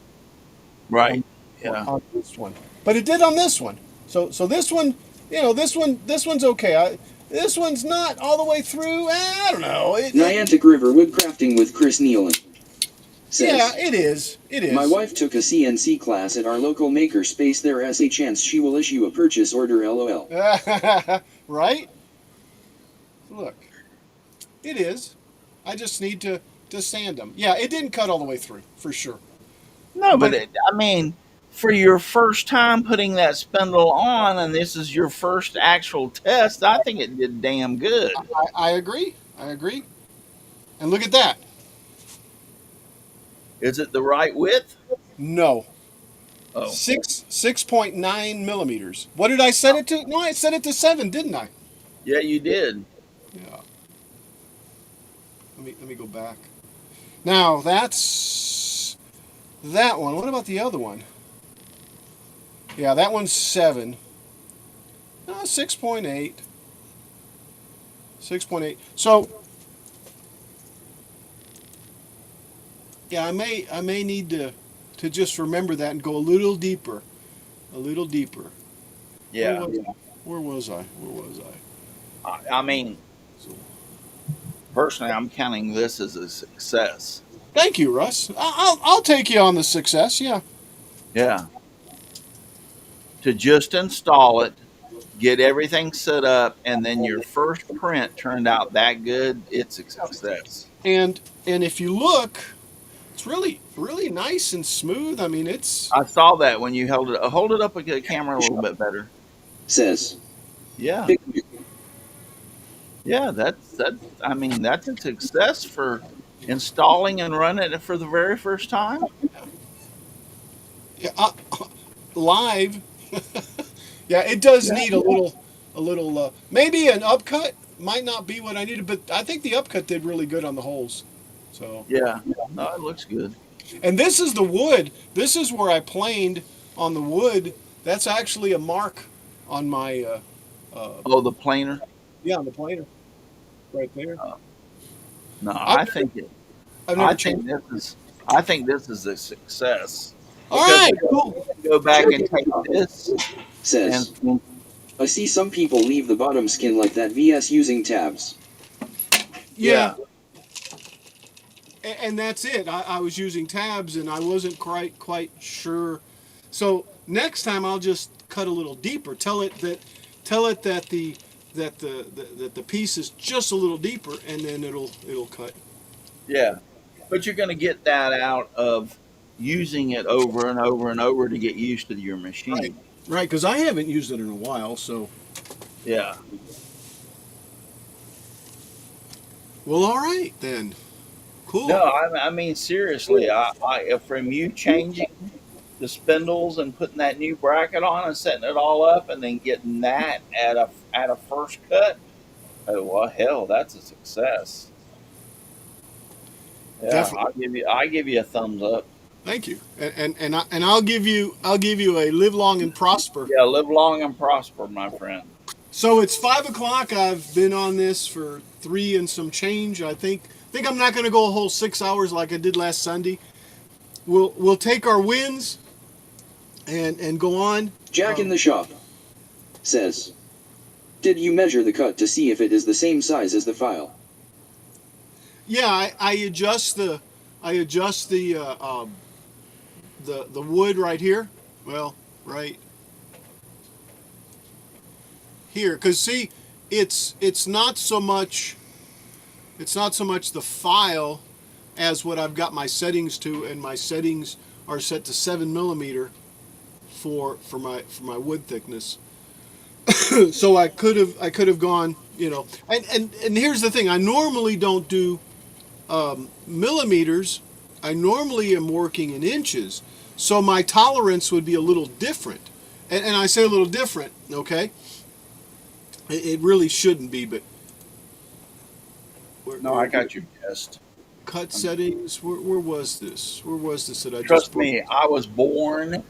Right. Yeah. On this one, but it did on this one. So this one, this one's okay. This one's not all the way through. I don't know. Niantic River Woodcrafting with Chris Nealon says, yeah, it is. It is. My wife took a CNC class at our local maker space. There is a chance she will issue a purchase order. LOL. Right? Look, it is. I just need to sand them. Yeah, it didn't cut all the way through for sure. No, but I mean, for your first time putting that spindle on, and this is your first actual test, I think it did damn good. I agree. And look at that. Is it the right width? No. Oh. 6.9 millimeters. What did I set it to? No, I set it to 7, didn't I? Yeah, you did. Yeah. Let me go back. Now that's that one. What about the other one? Yeah, that one's 7. No, 6.8. 6.8. So yeah, I may need to just remember that and go a little deeper. Yeah. Where was I? I mean, personally, I'm counting this as a success. Thank you, Russ. I'll take you on the success. Yeah. Yeah. To just install it, get everything set up, and then your first print turned out that good, it's a success. And if you look, it's really nice and smooth. I mean, it's. I saw that when you held it. Hold it up with the camera a little bit better. Says, Yeah. Yeah, that's I mean, that's a success for installing and running it for the very first time. Yeah, live. Yeah, it does need a little. Maybe an upcut might not be what I needed, but I think the upcut did really good on the holes. So. Yeah. No, it looks good. And this is the wood. This is where I planed on the wood. That's actually a mark on my. Oh, the planer. Yeah, on the planer, right there. No, I think this is a success. All right, cool. Go back and take this. Says, I see some people leave the bottom skin like that vs using tabs. Yeah. And that's it. I was using tabs and I wasn't quite sure. So next time I'll just cut a little deeper. Tell it that that that the piece is just a little deeper, and then it'll cut. Yeah, but you're going to get that out of using it over and over and over to get used to your machine. Right, because I haven't used it in a while. So, Yeah. well, all right then. Cool. No, I mean seriously. From you changing the spindles and putting that new bracket on and setting it all up, and then getting that at a first cut. Oh well, hell, that's a success. Yeah, Definitely. I give you a thumbs up. Thank you, and I'll give you a live long and prosper. Yeah, live long and prosper, my friend. So it's 5 o'clock. I've been on this for 3 and some change. I think I'm not going to go a whole 6 hours like I did last Sunday. We'll take our wins and go on. Jack in the shop says, did you measure the cut to see if it is the same size as the file? Yeah, I adjust the wood right here. Well, right here, because see, it's not so much the file as what I've got my settings to, and my settings are set to 7mm for my wood thickness. So I could have gone, and here's the thing: I normally don't do millimeters. I normally am working in inches, so my tolerance would be a little different. And I say a little different, okay? It really shouldn't be, but No, I got your guessed. cut settings. Where was this? Where was this that I Trust just me, I was born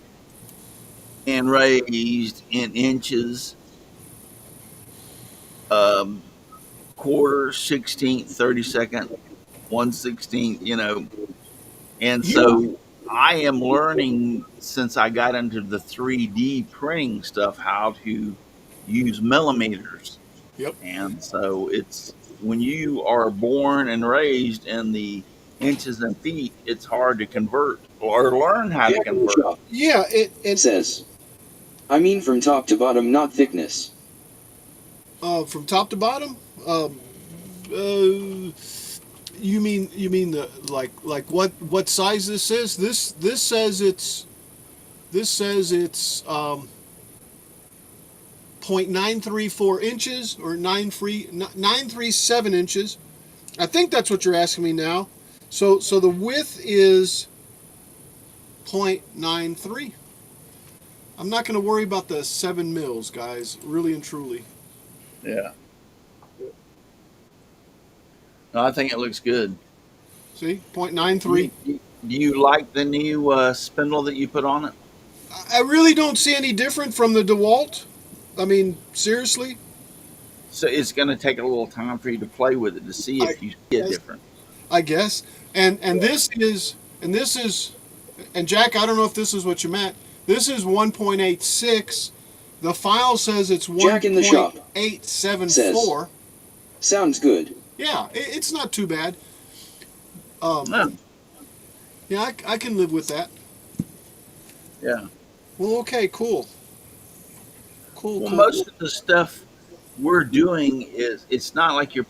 and raised in inches, quarter, 16th, 32nd, 1/16, and so I am learning since I got into the 3D printing stuff how to use millimeters. Yep. And so it's when you are born and raised in the inches and feet, it's hard to convert or learn how to Jack in the convert. shop Yeah, it says, I mean from top to bottom, not thickness. from top to bottom. You mean the like what size this is? This says it's 0.934 inches or 937 inches. I think that's what you're asking me now. So the width is 0.93. I'm not going to worry about the 7 mils, guys. Really and truly. Yeah. No, I think it looks good. See, 0.93. Do you like the new spindle that you put on it? I really don't see any different from the DeWalt. I mean, seriously. So it's going to take a little time for you to play with it to see if you see a difference. I guess. And this is and Jack, I don't know if this is what you meant. This is 1.86. The file says it's Jack in the shop 1.874. says, sounds good. Yeah, it's not too bad. No. Yeah, I can live with that. Yeah. Well, okay, cool. Cool. Well, cool, most cool. of the stuff we're doing is it's not like you're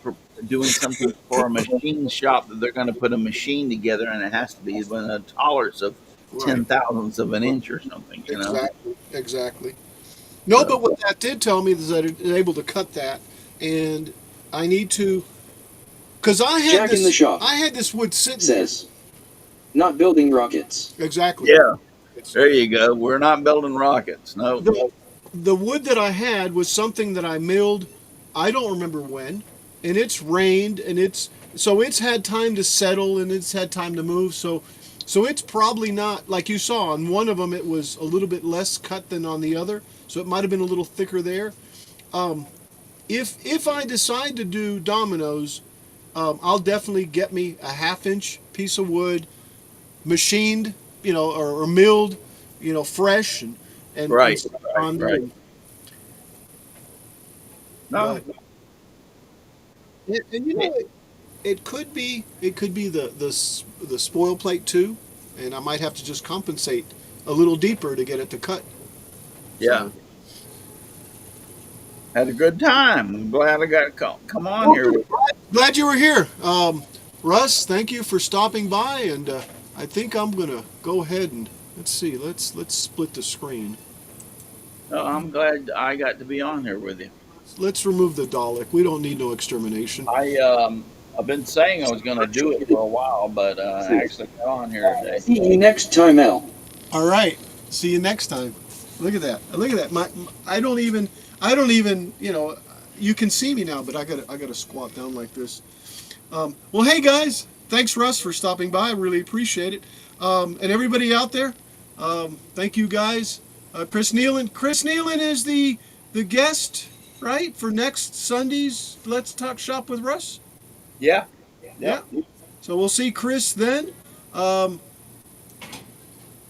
doing something for a machine shop that they're going to put a machine together and it has to be within a tolerance of Right. 10,000ths of an inch or something. Exactly. No, but what that did tell me is that it is able to cut that, and I need to, because I had Jack in the shop I had this wood sitting says, not building rockets. there. Exactly. Yeah. There you go. We're not building rockets. No. The wood that I had was something that I milled, I don't remember when, and it's rained, and it's had time to settle, and it's had time to move, so it's probably not, like you saw, on one of them it was a little bit less cut than on the other, so it might have been a little thicker there. If I decide to do dominoes, I'll definitely get me a 1/2 inch piece of wood, machined, or milled, fresh, and Right. on there. Right. No. And it could be the spoil plate too, and I might have to just compensate a little deeper to get it to cut. Yeah. Had a good time. I'm glad I got to come on Well, here with you. glad you were here. Russ, thank you for stopping by, and I think I'm gonna go ahead and let's see. Let's split the screen. No, I'm glad I got to be on here with you. Let's remove the Dalek. We don't need no extermination. I've been saying I was going to do it for a while, but I actually got on here today. See you next time, Al. All right. See you next time. Look at that. Look at that. I don't even. You know, you can see me now, but I gotta squat down like this. Well, hey guys, thanks Russ for stopping by. I really appreciate it. And everybody out there, thank you guys. Chris Nealon. Chris Nealon is the guest, right, for next Sunday's Let's Talk Shop with Russ. Yeah. Yeah. So we'll see Chris then. It's And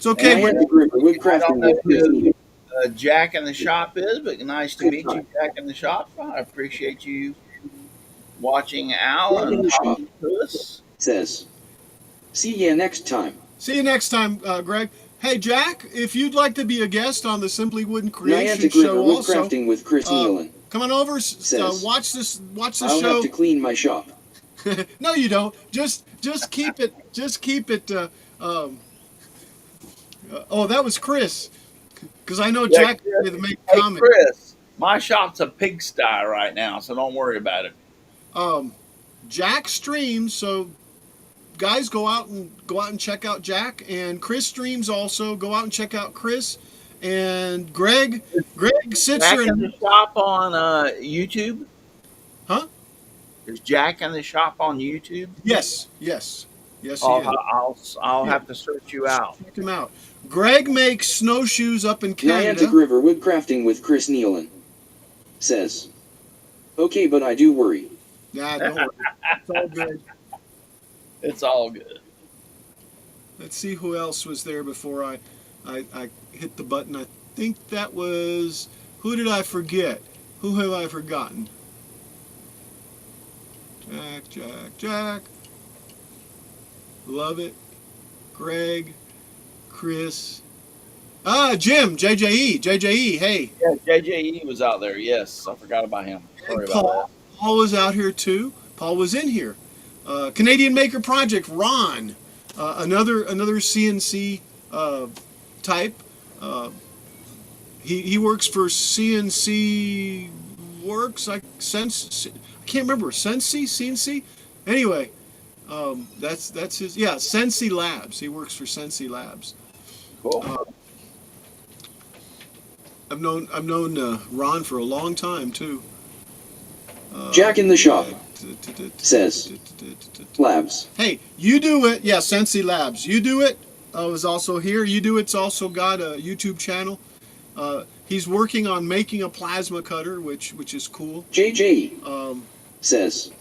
I okay. had to grip woodcrafting with Chris Nealon. Jack in the shop is, but nice to meet you, Jack in the shop. I appreciate you watching Al Jack in and the shop talking to us. says, see ya next time. See you next time, Greg. Hey, Jack, if you'd like to be a guest on the Simply Wooden Creation Niantic River show also, Woodcrafting with Chris Nealon come on over, says, watch this I'll show. have to clean my shop. No, you don't. Just keep it. Just keep it. Oh, that was Chris. Because I know Yeah, Jack Chris. to make Hey, comment. Chris, my shop's a pigsty right now, so don't worry about it. Jack streams, so guys, go out and check out Jack, and Chris streams also. Go out and check out Chris and Greg. Greg sits Jack there in the and shop on YouTube. huh? Is Jack in the shop on YouTube? Yes. He is. I'll have to search you out. Check him out. Greg makes snowshoes up in Canada. Niantic River Woodcrafting with Chris Nealon says, okay, but I do worry. Nah, don't worry. It's all good. It's all good. Let's see who else was there before I hit the button. I think that was, who did I forget? Who have I forgotten? Jack. Love it. Greg. Chris. Jim. JJE. Hey. Yeah, JJE was out there. Yes, I forgot about him. Sorry And about Paul was out here too. Paul was in here. Canadian Maker Project. Ron. Another CNC type. He works for CNC Works. I can't remember. CNC. Anyway, that's his. Yeah, Sensi Labs. He works for Sensi Labs. that. Cool. I've known Ron for a long time too. Jack in the shop says, Labs. Hey, you do it. Yeah, Sensi Labs. You do it. Is also here. You do it's also got a YouTube channel. He's working on making a plasma cutter, which is cool. JJ says,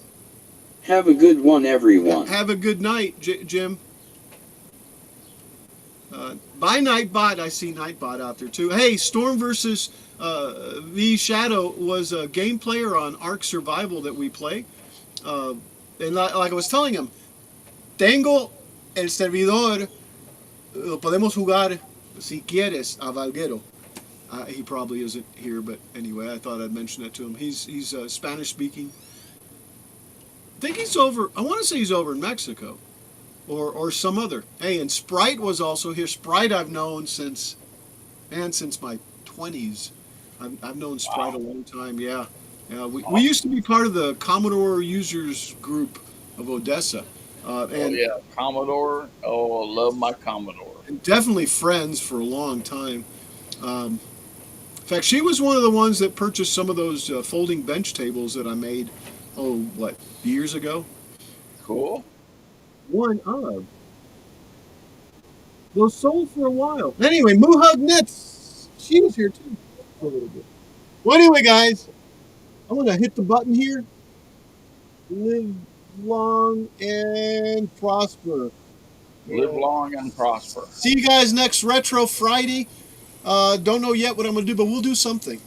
have a good one, everyone. Have a good night, Jim. By Nightbot, I see Nightbot out there too. Hey, Storm versus V Shadow was a game player on Ark Survival that we play. And like I was telling him, tengo el servidor, lo podemos jugar si quieres a Valguero. He probably isn't here, but anyway, I thought I'd mention that to him. He's Spanish speaking. I think he's over. I want to say he's over in Mexico, or some other. Hey, and Sprite was also here. Sprite I've known since my 20s. I've known Sprite a long time. Yeah. We used to be part of the Commodore users group of Odessa. And yeah, Commodore. Oh, I love my Commodore. And definitely friends for a long time. In fact, she was one of the ones that purchased some of those folding bench tables that I made, years ago? Cool. One of. Those sold for a while. Anyway, Moohug Knits. She was here too for a little bit. Well, anyway, guys, I'm going to hit the button here. Live long and prosper. Live long and prosper. See you guys next Retro Friday. Don't know yet what I'm going to do, but we'll do something.